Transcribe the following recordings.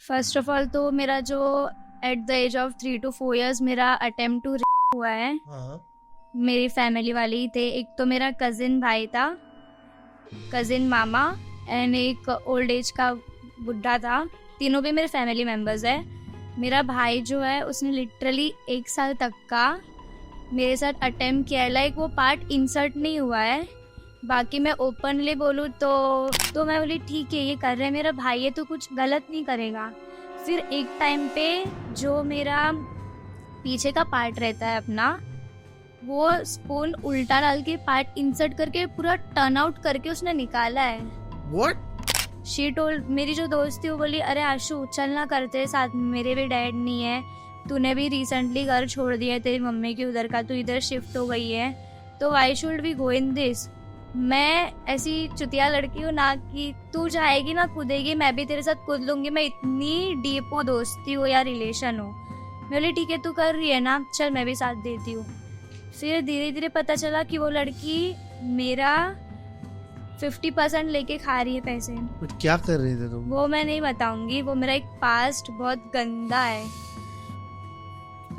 First of all तो मेरा जो at the age of 3 to 4 years मेरा अटेम्प्ट टू हुआ है। हाँ। मेरी फैमिली वाले ही थे। एक तो मेरा कजिन भाई था, कजिन मामा एंड एक ओल्ड एज का बुढ़ा था। तीनों भी मेरे फैमिली मेम्बर्स है। मेरा भाई जो है उसने लिटरली 1 साल तक का मेरे साथ अटेम्प्ट किया है। लाइक वो पार्ट इंसर्ट नहीं हुआ है। बाकी मैं ओपनली बोलूँ तो मैं बोली ठीक है ये कर रहे हैं, मेरा भाई है तो कुछ गलत नहीं करेगा। फिर एक टाइम पे जो मेरा पीछे का पार्ट रहता है अपना, वो स्पून उल्टा डाल के पार्ट इंसर्ट करके पूरा टर्न आउट करके उसने निकाला है। What? शी टोल्ड, मेरी जो दोस्त थी वो बोली अरे आशु चलना करते साथ में, मेरे भी डैड नहीं है, तूने भी रिसेंटली घर छोड़ दिया है तेरी मम्मी की उधर का, तू इधर शिफ्ट हो गई है, तो why should we go in this. मैं ऐसी चुतिया लड़की हूँ ना कि तू जाएगी ना कूदेगी, मैं भी तेरे साथ कूद लूंगी। मैं इतनी डीप वो दोस्ती हो या रिलेशन हो। मैं बोली ठीक है तू कर रही है ना, चल मैं भी साथ देती हूँ। फिर धीरे धीरे पता चला कि वो लड़की मेरा 50% लेके खा रही है पैसे। But क्या कर रहे थे तुम? वो मैं नहीं बताऊंगी, वो मेरा एक पास्ट बहुत गंदा है।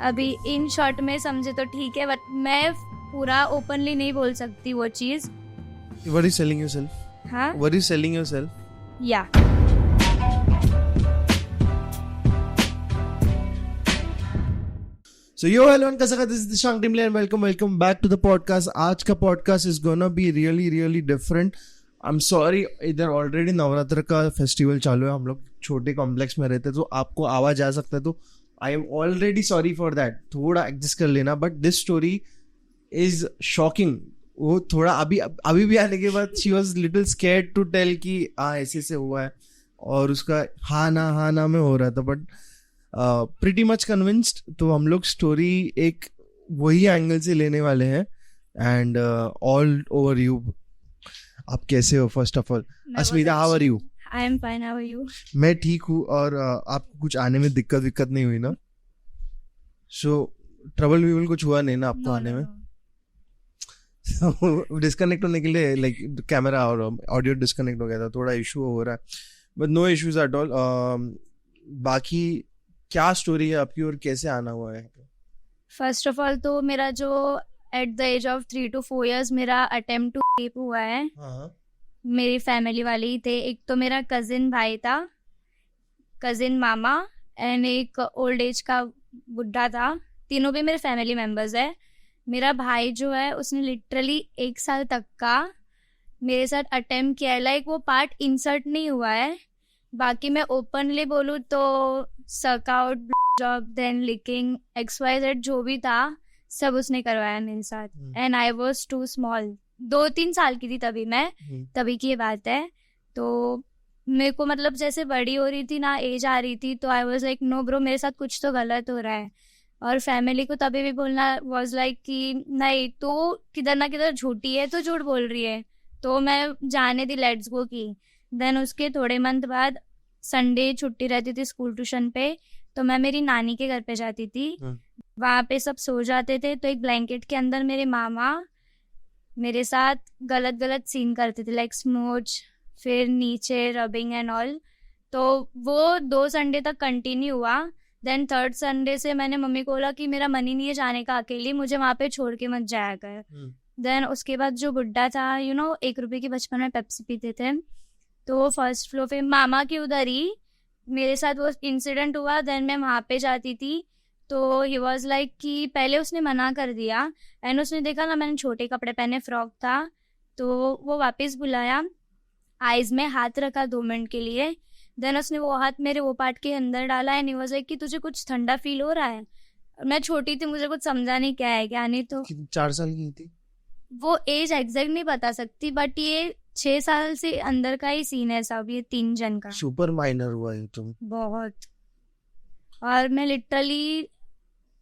अभी इन शॉर्ट में समझे तो ठीक है, बट मैं पूरा ओपनली नहीं बोल सकती वो चीज। What are you selling yourself? हाँ What are you selling yourself? या So yo hello Kasaka, this is Dishang Timle and welcome back to the podcast. आज का podcast is gonna be really different. I'm sorry, इधर already Navratra का festival चालू है, हम लोग छोटे कॉम्प्लेक्स में रहते हैं तो आपको आवाज आ सकता है, तो I am already sorry for that, थोड़ा एडजस्ट कर लेना। But this story is shocking. वो थोड़ा अभी भी आने के बाद she was little scared to tell कि हाँ ऐसे से हुआ है, और उसका हाँ ना में हो रहा था, बट प्रीटी मच कन्विंस्ड। तो हम लोग स्टोरी एक वही एंगल से लेने वाले हैं। एंड ऑल ओवर यू, आप कैसे हो? First of all Asmita, how are you? I am fine, how are you? मैं ठीक हूँ। और आपको कुछ आने में दिक्कत नहीं हुई ना? सो ट्रबल कुछ हुआ नहीं ना आपको आने में? डिस्कनेक्ट होने के लिए लाइक कैमरा और ऑडियो डिस्कनेक्ट हो गया था, थोड़ा इशू हो रहा है, but no issues at all. बाकी क्या स्टोरी है आपकी और कैसे आना हुआ है? फर्स्ट ऑफ ऑल तो मेरा जो at the age of 3 to 4 years मेरा अटेम्प्ट टू रेप हुआ है। हाँ। मेरी फैमिली वाले ही थे। एक तो मेरा कजिन भाई था, कजिन मामा एंड एक ओल्ड एज का बुढ़ा था। तीनों भी मेरे फैमिली मेम्बर्स है। मेरा भाई जो है उसने लिटरली 1 साल तक का मेरे साथ अटेम्प्ट किया है। लाइक वो पार्ट इंसर्ट नहीं हुआ है। बाकी मैं ओपनली बोलूँ तो suck out, job, then licking, XYZ जो भी था सब उसने करवाया मेरे साथ। And I was too small, 2-3 साल की थी तभी की ये बात है। तो मेरे को मतलब जैसे बड़ी हो रही थी ना, एज आ रही थी, तो I was like no bro, मेरे साथ कुछ तो गलत हो रहा है। और फैमिली को तभी भी बोलना वॉज लाइक कि नहीं तो किधर ना किधर झूठी है, तो झूठ बोल रही है। तो मैं जाने दी, लेट्स गो की। देन उसके थोड़े मंथ बाद संडे छुट्टी रहती थी स्कूल ट्यूशन पे, तो मैं मेरी नानी के घर पे जाती थी। वहाँ पे सब सो जाते थे, तो एक ब्लैंकेट के अंदर मेरे मामा मेरे साथ गलत सीन करते थे, लाइक स्मोच, फिर नीचे रबिंग एंड ऑल। तो वो 2 संडे तक कंटिन्यू हुआ। देन 3rd संडे से मैंने मम्मी को बोला कि मेरा मन ही नहीं है जाने का अकेली, मुझे वहाँ पे छोड़ के मत जाया कर। देन उसके बाद जो बुड्ढा था 1 रुपए की बचपन में पेप्सी पीते थे, तो वो फर्स्ट फ्लोर पे मामा के उधर ही मेरे साथ वो इंसिडेंट हुआ। देन मैं वहाँ पे जाती थी, तो ही वॉज लाइक कि पहले उसने मना कर दिया एंड उसने देखा ना मैंने छोटे कपड़े पहने, फ्रॉक था, तो वो वापस बुलाया, आईज में हाथ रखा 2 मिनट के लिए। देन उसने वो हाथ मेरे वो पार्ट के अंदर डाला एंड ही वॉज लाइक कि तुझे कुछ ठंडा फील हो रहा है। मैं छोटी थी, मुझे कुछ समझा नहीं क्या है क्या नहीं। तो 4 साल की थी वो एज एग्जैक्ट नहीं बता सकती, बट ये 6 साल से अंदर का ही सीन है सब, ये 3 जन का। सुपर माइनर हुआ है तुम बहुत। और मैं लिटरली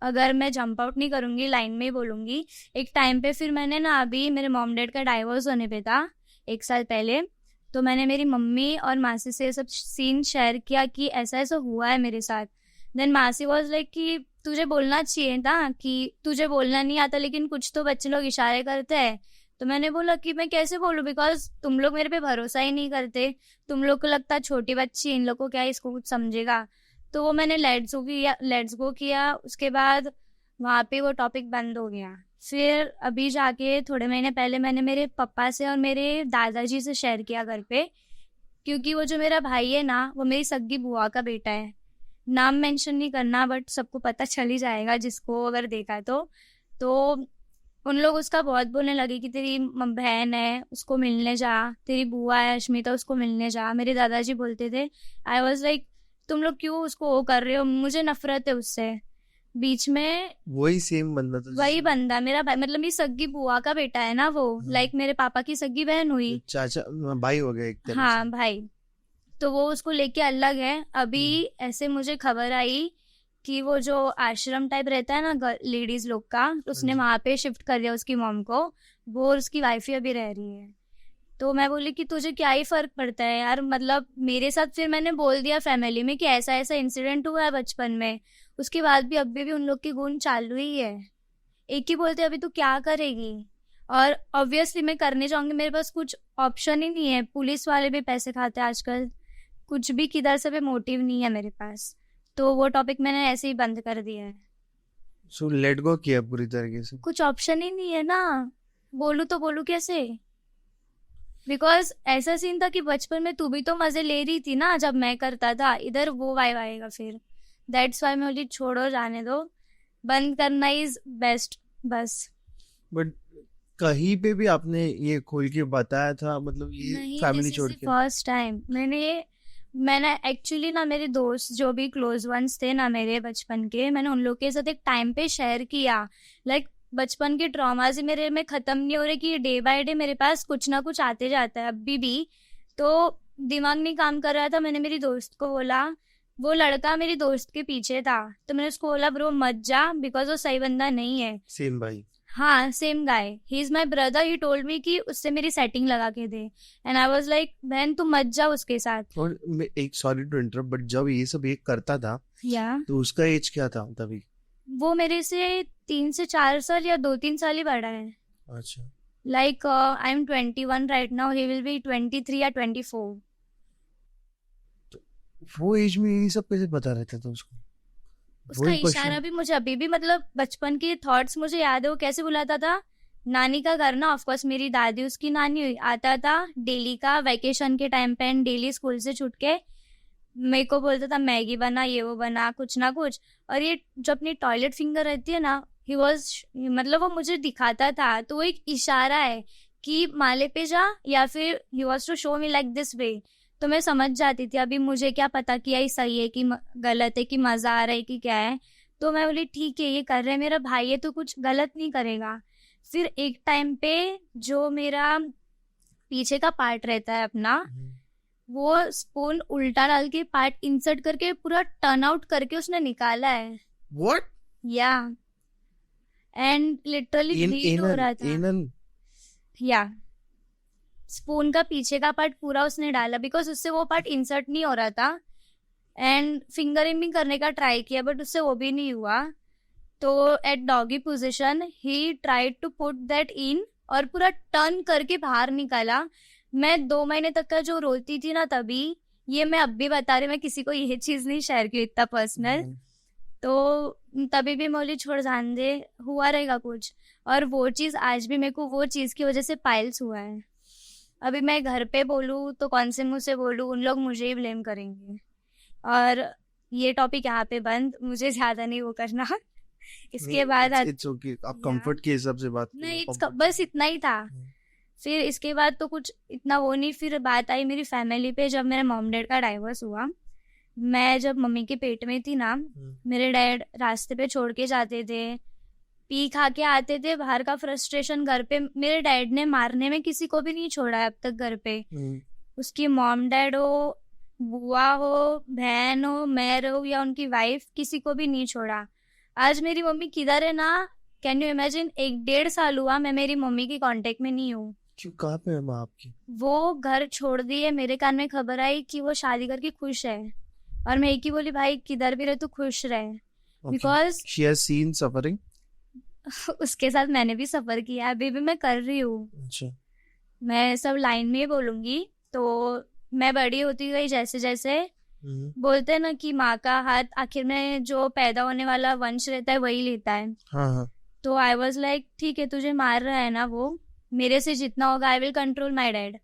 अगर मैं जंप आउट नहीं करूंगी, लाइन में ही बोलूंगी, एक टाइम पे फिर मैंने ना, अभी मेरे मॉम डैड का डाइवोर्स होने पे था 1 साल पहले, तो मैंने मेरी मम्मी और मासी से सब सीन शेयर किया कि ऐसा हुआ है मेरे साथ। देन मासी वॉज लाइक कि तुझे बोलना चाहिए था, कि तुझे बोलना नहीं आता लेकिन कुछ तो बच्चे लोग इशारे करते हैं, तो मैंने बोला कि मैं कैसे बोलूँ, बिकॉज तुम लोग मेरे पे भरोसा ही नहीं करते, तुम लोग को लगता है छोटी बच्ची, इन लोग को क्या इसको कुछ समझेगा। तो वो मैंने लेट्स गो किया। उसके बाद वहाँ पे वो टॉपिक बंद हो गया। फिर अभी जाके थोड़े महीने पहले मैंने मेरे पापा से और मेरे दादाजी से शेयर किया घर पे, क्योंकि वो जो मेरा भाई है ना, वो मेरी सग्गी बुआ का बेटा है। नाम मेंशन नहीं करना, बट सबको पता चल ही जाएगा जिसको अगर देखा तो उन लोग उसका बहुत बोलने लगे कि तेरी बहन है, उसको मिलने जा, तेरी बुआ है अश्मिता, उसको मिलने जा। मेरे दादाजी बोलते थे। आई वॉज लाइक तुम लोग क्यों उसको वो कर रहे हो, मुझे नफरत है उससे। बीच में वही सेम बंदा था वही बंदा मेरा भाई, मतलब मेरी सग्गी बुआ का बेटा है ना वो, लाइक मेरे पापा की सग्गी बहन हुई। चाचा भाई हो गया एक तरह हाँ भाई। तो वो उसको लेके अलग है। अभी ऐसे मुझे खबर आई कि वो जो आश्रम टाइप रहता है ना लेडीज लोग का, उसने वहां पे शिफ्ट कर दिया उसकी मॉम को, वो और उसकी वाइफ ही अभी रह रही है। तो मैं बोली कि तुझे क्या ही फर्क पड़ता है यार, मतलब मेरे साथ। फिर मैंने बोल दिया फैमिली में कि ऐसा ऐसा इंसिडेंट हुआ है बचपन में। उसके बाद भी अभी भी उन लोग की गुण चालू ही है। एक ही बोलते अभी तू क्या करेगी, और ऑब्वियसली मैं करने जाऊंगी, मेरे पास कुछ ऑप्शन ही नहीं है। पुलिस वाले भी पैसे खाते हैं आजकल, कुछ भी किधर से भी मोटिव नहीं है मेरे पास। तो वो टॉपिक मैंने ऐसे ही बंद कर दिया है। सो लेट गो किया पूरी तरीके से। कुछ ऑप्शन ही नहीं है ना, बोलूँ तो बोलूँ कैसे। बिकॉज ऐसा सीन था कि बचपन में तू भी तो मजे ले रही थी ना जब मैं करता था, इधर वो वाइब आएगा फिर। दैट्स वाई मैं बोली छोड़ो, जाने दो, बंद करना इज बेस्ट बस। बट कहीं पे भी आपने ये खोल के बताया था, मतलब ये फैमिली छोड़ के? फर्स्ट टाइम मैंने एक्चुअली ना, मेरे दोस्त जो भी क्लोज वंस थे ना मेरे बचपन के, मैंने उन लोग के साथ एक टाइम पे शेयर किया। लाइक बचपन के ट्रॉमाज ही मेरे में खत्म नहीं हो रहे कि डे बाय डे मेरे पास कुछ ना कुछ आते जाता है अभी भी। तो दिमाग नहीं काम कर रहा था। मैंने मेरी दोस्त को बोला, वो लड़का मेरी दोस्त के पीछे था, तो मैंने उसको बोला ब्रो मत जा, बिकॉज वो सही बंदा नहीं है। सेम भाई? हाँ same guy, he is my brother. He told me कि उससे मेरी सेटिंग लगा के दे, एंड आई वाज लाइक बहन तू मत जा उसके साथ। और एक सॉरी टू इंटरप्ट, बट जब ये सब ये करता था तो उसका एज क्या था तभी? वो मेरे से 3 से 4 साल या 2-3 साल ही बड़ा है। अच्छा। Like I am 21 right now, he will be 23 या 24। वो एज में ये सब कैसे पता रहता था उसको? उसका इशारा भी मुझे अभी भी, मतलब बचपन के थॉट्स मुझे याद है। वो कैसे बुलाता था, नानी का घर ना, ऑफकोर्स मेरी दादी उसकी नानी हुई, आता था डेली का वैकेशन के टाइम पे, एंड डेली स्कूल से छूट के मेरे को बोलता था मैगी बना, ये वो बना, कुछ ना कुछ। और ये जो अपनी टॉयलेट फिंगर रहती है ना, ही वॉज, मतलब वो मुझे दिखाता था, तो वो एक इशारा है कि माले पे जा, या फिर he was to show me like this way. तो मैं समझ जाती थी। अभी मुझे क्या पता कि ये सही है कि गलत है, कि मजा आ रहा है कि क्या है। तो मैं बोली ठीक है, ये कर रहा है मेरा भाई है तो कुछ गलत नहीं करेगा। फिर एक टाइम पे जो मेरा पीछे का पार्ट रहता है अपना, वो स्पून उल्टा डाल के पार्ट इंसर्ट करके पूरा टर्न आउट करके उसने निकाला है। What? या एंड लिटरली ब्लीड हो रहा था। या स्पून का पीछे का पार्ट पूरा उसने डाला, बिकॉज उससे वो पार्ट इंसर्ट नहीं हो रहा था। एंड फिंगरिंग भी करने का ट्राई किया, बट उससे वो भी नहीं हुआ। तो at doggy position he tried to put that in, और पूरा टर्न करके बाहर निकाला। मैं 2 महीने तक का जो रोती थी ना तभी, ये मैं अब भी बता रही, मैं किसी को ये चीज नहीं शेयर की इतना पर्सनल। तो तभी भी मैं बोली छोड़ जान दे, हुआ रहेगा कुछ। और वो चीज आज भी मेरे को वो चीज की वजह से पाइल्स हुआ है। अभी मैं घर पे बोलूँ तो कौन से मुंह से बोलूँ, उन लोग मुझे ही ब्लेम करेंगे। और ये टॉपिक यहाँ पे बंद, मुझे ज्यादा नहीं वो करना। इसके बाद इट्स ओके, आप कंफर्ट के हिसाब से बात नहीं, बस इतना ही था। फिर इसके बाद तो कुछ इतना वो नहीं। फिर बात आई मेरी फैमिली पे, जब मेरे मॉम डैड का डाइवोर्स हुआ। मैं जब मम्मी के पेट में थी ना, मेरे डैड रास्ते पे छोड़ के जाते थे, पी खा के आते थे, बाहर का फ्रस्ट्रेशन घर पे। मेरे डैड ने मारने में किसी को भी नहीं छोड़ा है अब तक घर पे। उसकी मॉम डैड हो, बुआ हो, बहन हो, मैं हो, या उनकी वाइफ, किसी को भी नहीं छोड़ा। आज मेरी मम्मी किधर है ना, कैन यू इमेजिन? 1-1.5 साल हुआ मैं मेरी मम्मी की कांटेक्ट में नहीं हूँ। क्यों, कहाँ पे है माँ आपकी? वो घर छोड़ दी है। मेरे कान में खबर आई कि वो शादी करके खुश है, और मैं एक ही बोली भाई किधर भी रहे तो खुश रहे, because she has seen suffering. उसके साथ मैंने भी सफ़र किया है, अभी भी मैं कर रही हूँ। अच्छा। मैं सब लाइन में ही बोलूँगी। तो मैं बड़ी होती गई जैसे जैसे, बोलते हैं ना कि माँ का हाथ आखिर में जो पैदा होने वाला वंश रहता है वही लेता है। हाँ हाँ। तो आई वॉज लाइक ठीक है, तुझे मार रहा है ना वो, मेरे से जितना होगा I will control my dad.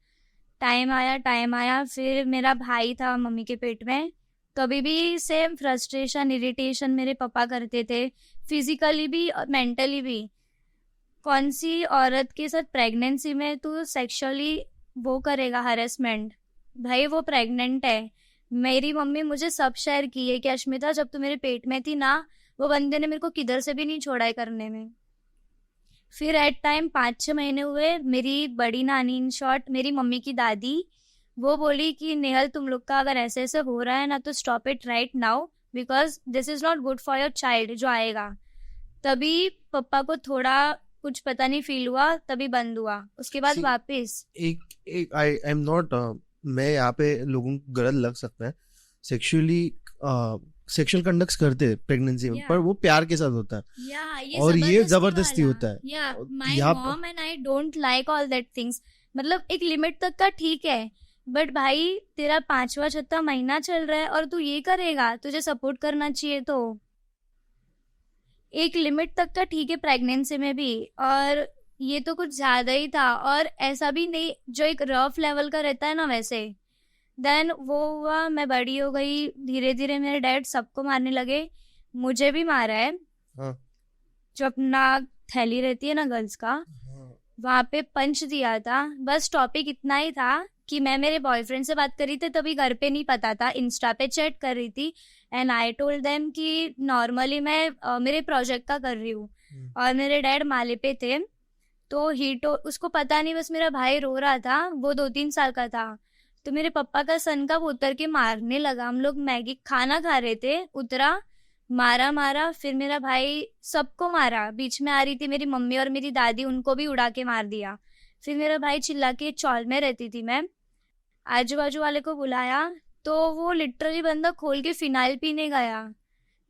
Time आया, फिर मेरा भाई था मम्मी के पेट में। कभी भी सेम फ्रस्ट्रेशन इरिटेशन मेरे पापा करते थे, फिजिकली भी और मेंटली भी। कौन सी औरत के साथ प्रेगनेंसी में तू सेक्सुअली वो करेगा हरेसमेंट? भाई वो प्रेग्नेंट है। मेरी मम्मी मुझे सब शेयर की है कि अश्मिता जब तू मेरे पेट में थी ना, वो बंदे ने मेरे को किधर से भी नहीं छोड़ा है करने में। फिर एट टाइम 5-6 महीने हुए, मेरी बड़ी नानी इन शॉर्ट मेरी मम्मी की दादी, वो बोली कि नेहल तुम लोग का अगर ऐसे ऐसे हो रहा है ना तो stop it right now, because this is not good for your child जो आएगा। तभी पापा को थोड़ा कुछ पता नहीं फील हुआ, तभी बंद हुआ। उसके बाद See, वापस एक आई एम नॉट, मैं यहाँ पे लोगों को गलत लग सकता है, सेक्सुअल कंडक्ट करते हैं प्रेगनेंसी में, Yeah. पर वो प्यार के साथ होता है या और ये जबरदस्ती होता है। या और माय यहाँ mom and I don't like all that things. मतलब एक लिमिट तक का ठीक है, बट भाई तेरा 5वां-6वां महीना चल रहा है और तू ये करेगा, तुझे सपोर्ट करना चाहिए। तो एक लिमिट तक का ठीक है प्रेगनेंसी में भी, और ये तो कुछ ज्यादा ही था। और ऐसा भी नहीं जो एक रफ लेवल का रहता है ना वैसे। देन वो हुआ, मैं बड़ी हो गई, धीरे धीरे मेरे डैड सबको मारने लगे, मुझे भी मारा है। हाँ। जो अपना थैली रहती है ना गर्ल्स का, वहाँ पे पंच दिया था। बस टॉपिक इतना ही था कि मैं मेरे बॉयफ्रेंड से बात कर रही थी, तभी घर पे नहीं पता था, इंस्टा पे चैट कर रही थी। एंड आई टोल्ड देम कि नॉर्मली मैं मेरे प्रोजेक्ट का कर रही हूँ, और मेरे डैड माले पे थे। तो उसको पता नहीं, बस मेरा भाई रो रहा था, वो 2-3 साल का था। तो मेरे पापा का सन का वो उतर के मारने लगा। हम लोग मैगी खाना खा रहे थे, उतरा, मारा। फिर मेरा भाई सबको मारा। बीच में आ रही थी मेरी मम्मी और मेरी दादी, उनको भी उड़ा के मार दिया। फिर मेरा भाई चिल्ला के, चौल में रहती थी मैं, आजू बाजू वाले को बुलाया, तो वो लिटरली बंदा खोल के फिनाइल पीने गया,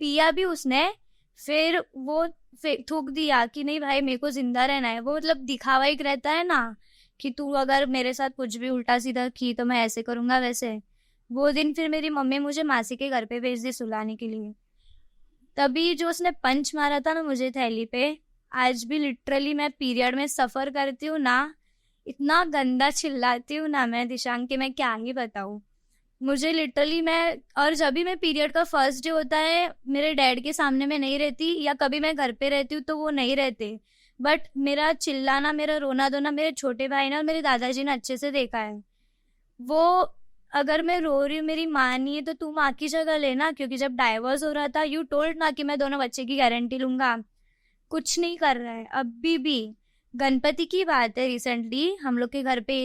पिया भी उसने। फिर वो थूक दिया कि नहीं भाई मेरे को जिंदा रहना है। वो मतलब दिखावा एक रहता है ना कि तू अगर मेरे साथ कुछ भी उल्टा सीधा की तो मैं ऐसे करूंगा वैसे। वो दिन फिर मेरी मम्मी मुझे मासी के घर पे भेज दी सुलाने के लिए। तभी जो उसने पंच मारा था ना मुझे थैली पे, आज भी लिटरली मैं पीरियड में सफर करती हूँ ना, इतना गंदा चिल्लाती हूँ ना मैं दिशांक के, मैं क्या ही बताऊँ। मुझे लिटरली और जब भी मैं पीरियड का फर्स्ट डे होता है, मेरे डैड के सामने मैं नहीं रहती, या कभी मैं घर पे रहती हूँ तो वो नहीं रहते, बट मेरा चिल्लाना, मेरा रोना धोना मेरे छोटे भाई ने और मेरे दादाजी ने अच्छे से देखा है। वो अगर मैं रो रही हूँ, मेरी माँ नहीं है तो तू माँ की जगह लेना, क्योंकि जब डाइवोर्स हो रहा था यू टोल्ड ना कि मैं दोनों बच्चे की गारंटी लूंगा। कुछ नहीं कर रहा है अभी भी। गणपति की बात है, रिसेंटली हम लोग के घर पे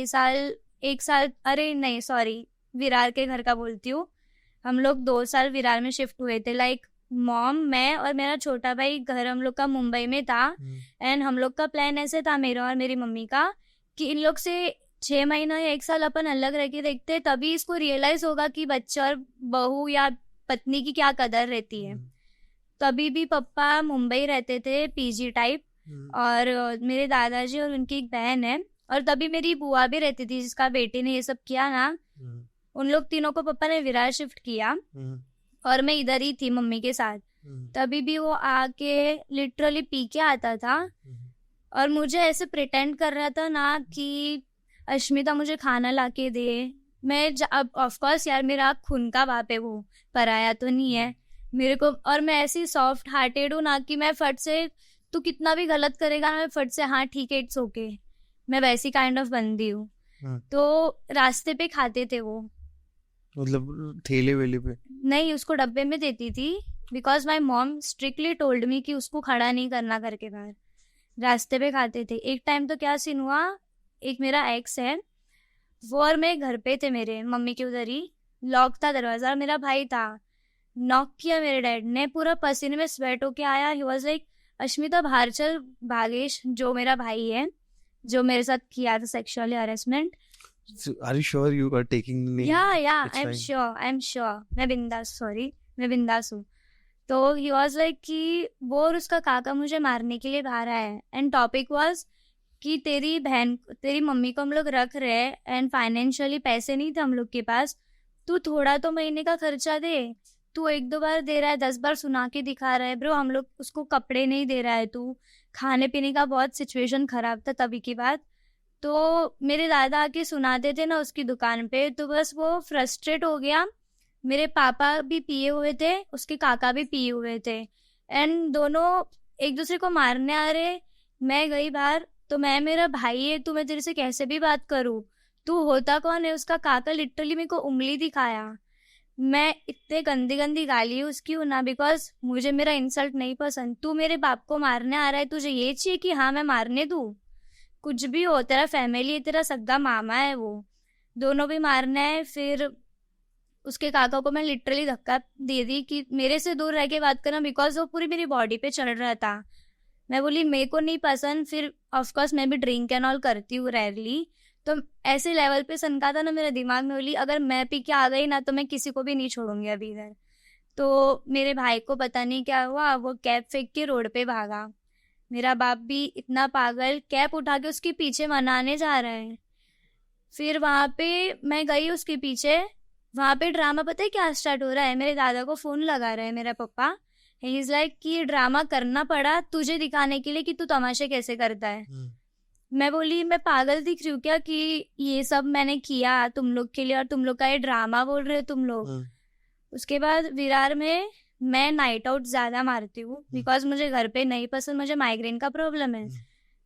एक साल, अरे नहीं सॉरी, विरार के घर का बोलती हूँ, हम लोग 2 साल विरार में शिफ्ट हुए थे। लाइक मॉम, मैं और मेरा छोटा भाई, घर हम लोग का मुंबई में था। एंड हम लोग का प्लान ऐसे था, मेरा और मेरी मम्मी का, कि इन लोग से 6 महीना या 1 साल अपन अलग रह के देखते, तभी इसको रियलाइज होगा कि बच्चा और बहू या पत्नी की क्या कदर रहती है। तभी भी पापा मुंबई रहते थे, पीजी टाइप, और मेरे दादाजी और उनकी एक बहन है, और तभी मेरी बुआ भी रहती थी जिसका बेटे ने ये सब किया ना। उन लोग तीनों को पापा ने विरार शिफ्ट किया, और मैं इधर ही थी मम्मी के साथ। तभी भी वो आके लिटरली पी के आता था, और मुझे ऐसे प्रिटेंड कर रहा था ना कि अश्मिता मुझे खाना लाके दे। मैं अब ऑफ कोर्स यार, मेरा खून का बाप है वो, पराया तो नहीं है मेरे को। और मैं ऐसी सॉफ्ट हार्टेड हूँ ना कि मैं फट से, तू कितना भी गलत करेगा ना, मैं फट से हाँ ठीक है इट्स ओके, मैं वैसी काइंड ऑफ बंदी हूँ। तो रास्ते पे खाते थे वो, मतलब ठेले वेले पे नहीं, उसको डब्बे में देती थी, because my mom strictly told me कि उसको खड़ा नहीं करना करके बाहर। रास्ते पे खाते थे। एक टाइम तो क्या सीन हुआ, एक मेरा एक्स है, वो और मैं घर पे थे मेरे मम्मी के उधर ही, लॉक था दरवाजा, मेरा भाई था। नॉक किया मेरे डैड ने, पूरा पसीने में स्वेट होके आया। ही वाज लाइक, अश्मिता बाहर चल। भागेश जो मेरा भाई है, जो मेरे साथ किया था sexually harassment. Are you sure you are taking the name? या It's I am fine. Sure, मैं बिंदास, सॉरी, मैं बिंदास हूँ। तो ही वॉज लाइक कि वो और उसका काका मुझे मारने के लिए बाहर आया है, एंड टॉपिक वॉज कि तेरी मम्मी को हम लोग रख रहे हैं एंड फाइनेंशियली पैसे नहीं थे हम लोग के पास, तू थोड़ा तो महीने का खर्चा दे, तू 1-2 बार दे रहा है, 10 बार सुना के दिखा रहा है ब्रो, हम लोग उसको कपड़े नहीं दे रहा है, तू खाने पीने का बहुत सिचुएशन खराब था तभी की बात। तो मेरे दादा आके सुनाते थे ना उसकी दुकान पे, तो बस वो फ्रस्ट्रेट हो गया। मेरे पापा भी पिए हुए थे, उसके काका भी पिए हुए थे, एंड दोनों एक दूसरे को मारने आ रहे। मैं गई बाहर, तो मेरा भाई है, तो मैं तेरे से कैसे भी बात करूँ, तू होता कौन है? उसका काका लिटरली मेरे को उंगली दिखाया। मैं इतने गंदी गंदी गाली उसकी हूँ ना, बिकॉज मुझे मेरा इंसल्ट नहीं पसंद। तू मेरे बाप को मारने आ रहा है, तुझे ये चाहिए कि हाँ मैं मारने दूँ? कुछ भी हो, तेरा फैमिली है, तेरा सगा मामा है, वो दोनों भी मारना है। फिर उसके काका को मैं लिटरली धक्का दे दी कि मेरे से दूर रह के बात करना, बिकॉज वो पूरी मेरी बॉडी पे चढ़ रहा था। मैं बोली मेरे को नहीं पसंद। फिर ऑफकोर्स मैं भी ड्रिंक एंड ऑल करती हूँ रेयरली, तो ऐसे लेवल पे सनका था ना मेरे दिमाग में, बोली अगर मैं पी के आ गई ना तो मैं किसी को भी नहीं छोड़ूंगी अभी इधर। तो मेरे भाई को पता नहीं क्या हुआ, वो कैप फेंक के रोड पे भागा। मेरा बाप भी इतना पागल, कैप उठा के उसके पीछे मनाने जा रहा है। फिर वहां पे मैं गई उसके पीछे, वहां पे ड्रामा पता है क्या स्टार्ट हो रहा है? मेरे दादा को फोन लगा रहा है मेरा पापा, ही इज लाइक कि ये ड्रामा करना पड़ा तुझे दिखाने के लिए कि तू तमाशे कैसे करता है। मैं बोली मैं पागल दिख रही हूँ क्या कि ये सब मैंने किया तुम लोग के लिए, और तुम लोग का ये ड्रामा बोल रहे हो तुम लोग। उसके बाद विरार में मैं नाइट आउट ज्यादा मारती हूँ, बिकॉज मुझे घर पे नहीं पसंद, मुझे माइग्रेन का प्रॉब्लम है।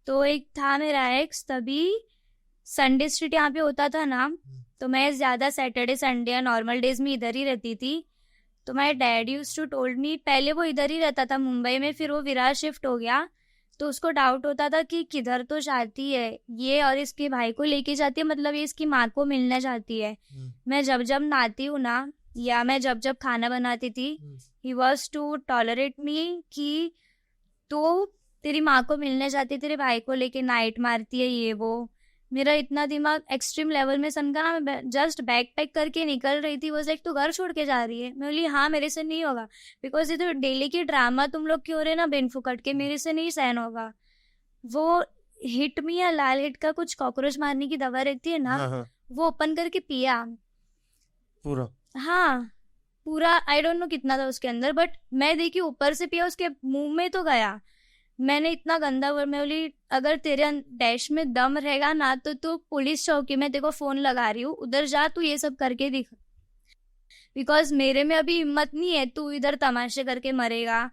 तो एक था मेरा एक्स, तभी संडे स्ट्रीट यहाँ पे होता था ना, तो मैं ज्यादा सैटरडे संडे या नॉर्मल डेज में इधर ही रहती थी। तो my dad used to told me, पहले वो इधर ही रहता था मुंबई में, फिर वो विरार शिफ्ट हो गया, तो उसको डाउट होता था कि किधर तो जाती है ये, और इसके भाई को लेके जाती है, मतलब ये इसकी माँ को मिलने जाती है। मैं जब जब नहाती हूँ ना, या मैं जब जब खाना बनाती थी, ही वॉज टू टॉलरेट मी कि तो तेरी माँ को मिलने जाती है, तेरे भाई को लेके नाइट मारती है, ये वो। मेरा इतना दिमाग एक्सट्रीम लेवल में सनका ना, मैं जस्ट बैग पैक करके निकल रही थी, वो लाइक तो घर छोड़ के जा रही है। मैं बोली हाँ मेरे से नहीं होगा, बिकॉज ये तो डेली की ड्रामा तुम लोग क्यों रहे ना बिन फुकट के, मेरे से नहीं सहन होगा। वो हिट मी या लाल हिट का कुछ कॉकरोच मारने की दवा रहती है ना, वो ओपन करके पिया पूरा। हाँ पूरा, आई डोंट नो कितना था उसके अंदर, बट मैं देखी ऊपर से पिया, उसके मुंह में तो गया। मैंने इतना गंदा वर्ड, मैं बोली अगर तेरे डैश में दम रहेगा ना तो तू पुलिस चौकी में, तेरे को फोन लगा रही हूँ, उधर जा तू ये सब करके दिख, बिकॉज मेरे में अभी हिम्मत नहीं है, तू इधर तमाशे करके मरेगा।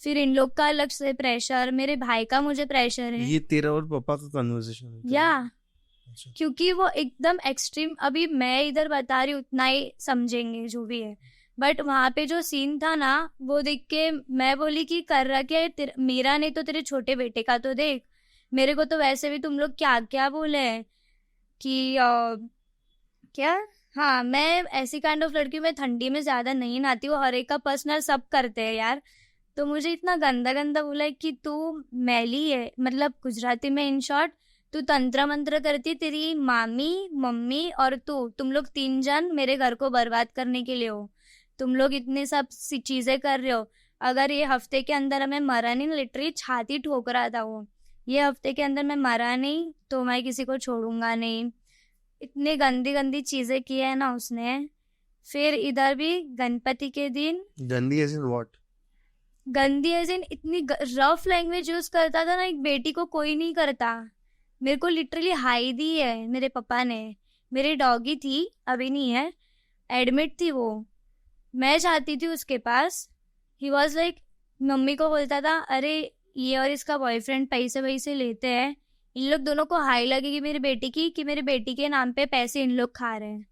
फिर इन लोग का अलग से प्रेशर, मेरे भाई का मुझे प्रेशर है। ये तेरा और पापा का कन्वर्सेशन है या क्योंकि वो एकदम एक्सट्रीम, अभी मैं इधर बता रही हूँ उतना ही समझेंगे जो भी है, बट वहां पे जो सीन था ना वो देख के मैं बोली कि कर रहा क्या है, मेरा नहीं तो तेरे छोटे बेटे का तो देख। मेरे को तो वैसे भी तुम लोग क्या क्या बोले हैं कि क्या, हाँ मैं ऐसी काइंड ऑफ लड़की, मैं ठंडी में ज्यादा नहीं नहाती हूँ, हर एक का पर्सनल सब करते हैं यार। तो मुझे इतना गंदा गंदा बोला है कि तू मैली है, मतलब गुजराती में इन शॉर्ट, तू तंत्र मंत्र करती, तेरी मामी मम्मी और तुम लोग 3 जन मेरे घर को बर्बाद करने के लिए हो, तुम लोग इतने सब चीजें कर रहे हो। अगर ये हफ्ते के अंदर हमें मरा नहीं, लिटरली छाती ठोक रहा था वो, ये हफ्ते के अंदर मैं मरा नहीं तो मैं किसी को छोड़ूंगा नहीं। इतनी गंदी गंदी चीजें की है ना उसने। फिर इधर भी गणपति के दिन, गंदी एज इन व्हाट? गंदी एज इन इतनी रफ लैंग्वेज यूज करता था ना, एक बेटी को कोई नहीं करता। मेरे को लिटरली हाई दी है मेरे पापा ने। मेरी डॉगी थी, अभी नहीं है, एडमिट थी वो, मैं जाती थी उसके पास, ही वॉज लाइक, मम्मी को बोलता था अरे ये और इसका बॉयफ्रेंड पैसे वैसे लेते हैं, इन लोग दोनों को हाई लगेगी मेरी बेटी की कि मेरी बेटी के नाम पे पैसे इन लोग खा रहे हैं,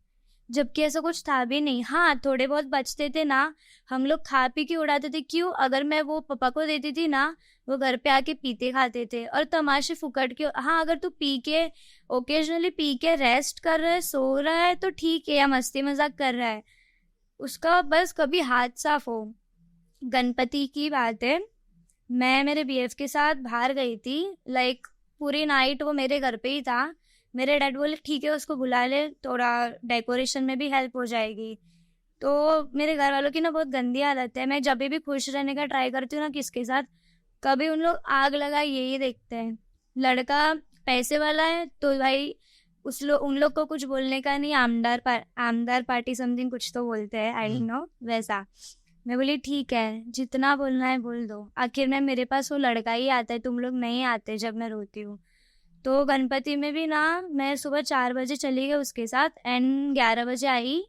जबकि ऐसा कुछ था भी नहीं। हाँ थोड़े बहुत बचते थे ना, हम लोग खा पी के उड़ाते थे। क्यों? अगर मैं वो पापा को देती थी ना, वो घर पे आके पीते खाते थे और तमाशे फुकट के। हाँ अगर तू पी के ओकेजनली पी के रेस्ट कर रहा है, सो रहा है तो ठीक है, या मस्ती मजाक कर रहा है, उसका बस कभी हाथ साफ हो। गणपति की बात है, मैं मेरे बीएफ के साथ बाहर गई थी, लाइक पूरी नाइट वो मेरे घर पे ही था। मेरे डैड बोले ठीक है उसको बुला ले, थोड़ा डेकोरेशन में भी हेल्प हो जाएगी। तो मेरे घर वालों की ना बहुत गंदी आदत है, मैं जब भी खुश रहने का ट्राई करती हूँ ना किसके साथ, कभी उन लोग आग लगा यही देखते हैं। लड़का पैसे वाला है तो भाई उन लोग को कुछ बोलने का नहीं, आमदार पार्टी समथिंग कुछ तो बोलते हैं, आई डोंट नो वैसा। मैं बोली ठीक है, जितना बोलना है बोल दो, आखिर में मेरे पास वो लड़का ही आता है, तुम लोग नहीं आते जब मैं रोती हूँ। तो गणपति में भी ना मैं सुबह 4 बजे चली गई उसके साथ एंड 11 बजे आई।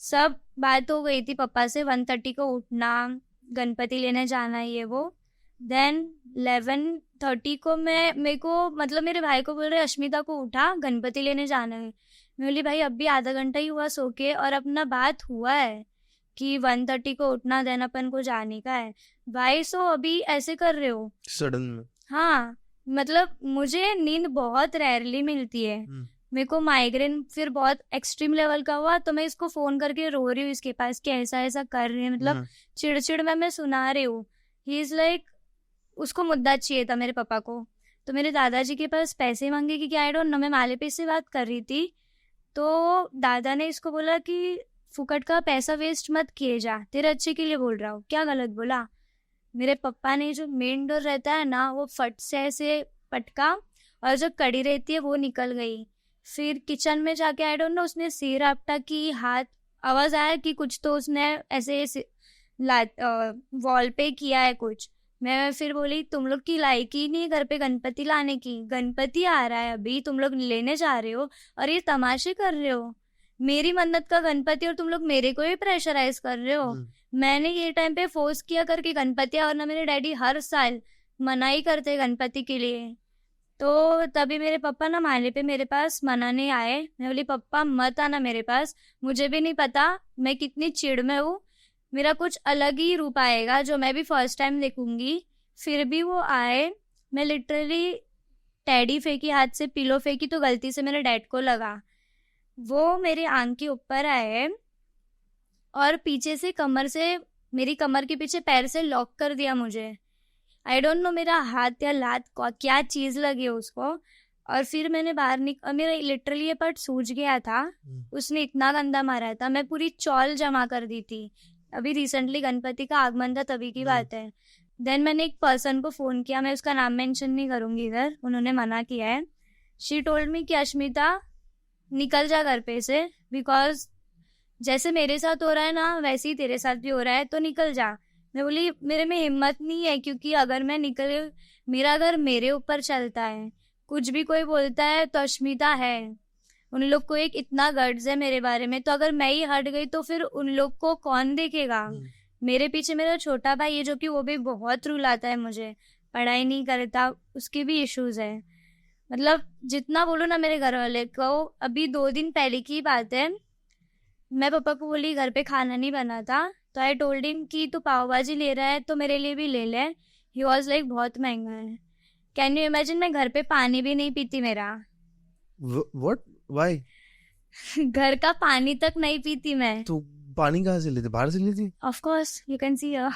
सब बात हो गई थी पापा से, 1:30 को उठना, गणपति लेने जाना ये वो। देन 11:30 को मेरे को मतलब मेरे भाई को बोल रहे अश्मिता को उठा, गणपति लेने जाना है। मैं बोली भाई अभी आधा घंटा ही हुआ सो के, और अपना बात हुआ है कि 1:30 को उठना, देन अपन को जाने का है। भाई सो अभी ऐसे कर रहे हो सडन में? हाँ, मतलब मुझे नींद बहुत रेयरली मिलती है। मेरे को माइग्रेन फिर बहुत एक्सट्रीम लेवल का हुआ, तो मैं इसको फोन करके रो रही हूँ इसके पास कि ऐसा ऐसा कर रही है, मतलब चिड़चिड़ में मैं सुना रही हूँ। ही इज लाइक उसको मुद्दा चाहिए था मेरे पापा को, तो मेरे दादाजी के पास पैसे मांगे कि आई डोंट नो, मैं माले पे से बात कर रही थी। तो दादा ने इसको बोला कि फुकट का पैसा वेस्ट मत किए जा, तेरे अच्छे के लिए बोल रहा हूँ, क्या गलत बोला। मेरे पापा ने जो मेन डोर रहता है ना वो फट से ऐसे पटका, और जो कड़ी रहती है वो निकल गई। फिर किचन में जाके आई डोंट नो उसने सिर आपटा की, हाथ आवाज आया कि कुछ तो उसने ऐसे वॉल पे किया है कुछ। मैं फिर बोली तुम लोग की लायकी नहीं घर पे गणपति लाने की, गणपति आ रहा है अभी, तुम लोग लेने जा रहे हो और ये तमाशे कर रहे हो। मेरी मन्नत का गणपति और तुम लोग मेरे को ही प्रेशराइज कर रहे हो। मैंने ये टाइम पे फोर्स किया करके गणपति, और ना मेरे डैडी हर साल मना ही करते गणपति के लिए। तो तभी मेरे पापा ना माले पे मेरे पास मनाने आए। मैं बोली पापा मत आना मेरे पास, मुझे भी नहीं पता मैं कितनी चिढ़ में हूँ, मेरा कुछ अलग ही रूप आएगा जो मैं भी फर्स्ट टाइम देखूंगी। फिर भी वो आए, मैं लिटरली टेडी फेंकी, हाथ से पिलो फेंकी तो गलती से मेरे डैड को लगा। वो मेरे आंख के ऊपर आए और पीछे से मेरी कमर के पीछे पैर से लॉक कर दिया मुझे। आई डोंट नो मेरा हाथ या लात क्या चीज लगी उसको। और फिर मैंने मेरा लिटरली ये पार्ट सूज गया था, उसने इतना गंदा मारा था, मैं पूरी चौल जमा कर दी थी। अभी रिसेंटली गणपति का आगमन था तभी की बात है। देन मैंने एक पर्सन को फोन किया, मैं उसका नाम मेंशन नहीं करूंगी इधर, उन्होंने मना किया है। शी टोल्ड मी कि अश्मिता निकल जा घर पे से, बिकॉज जैसे मेरे साथ हो रहा है ना वैसे ही तेरे साथ भी हो रहा है, तो निकल जा। मैं बोली मेरे में हिम्मत नहीं है, क्योंकि अगर मैं मेरा घर मेरे ऊपर चलता है, कुछ भी कोई बोलता है तो अश्मिता है, उन लोग को एक इतना गर्ड्स है मेरे बारे में, तो अगर मैं ही हट गई तो फिर उन लोग को कौन देखेगा। मेरे पीछे मेरा छोटा भाई है जो कि वो भी बहुत रुलाता है मुझे, पढ़ाई नहीं करता, उसके भी इश्यूज है। मतलब जितना बोलो ना मेरे घर वाले को। अभी 2 दिन पहले की बात है, मैं पापा को बोली घर पे खाना नहीं बना था, तो आई टोल्ड हिम कि तू पाव भाजी ले रहा है तो मेरे लिए भी ले ले। ही वॉज लाइक बहुत महंगा है। कैन यू इमेजिन, मैं घर पे पानी भी नहीं पीती मेरा। व्हाट? व्हाई? घर का पानी तक नहीं पीती मैं। तो पानी कहाँ से लेते? बाहर से लेती? Of course, you can see here.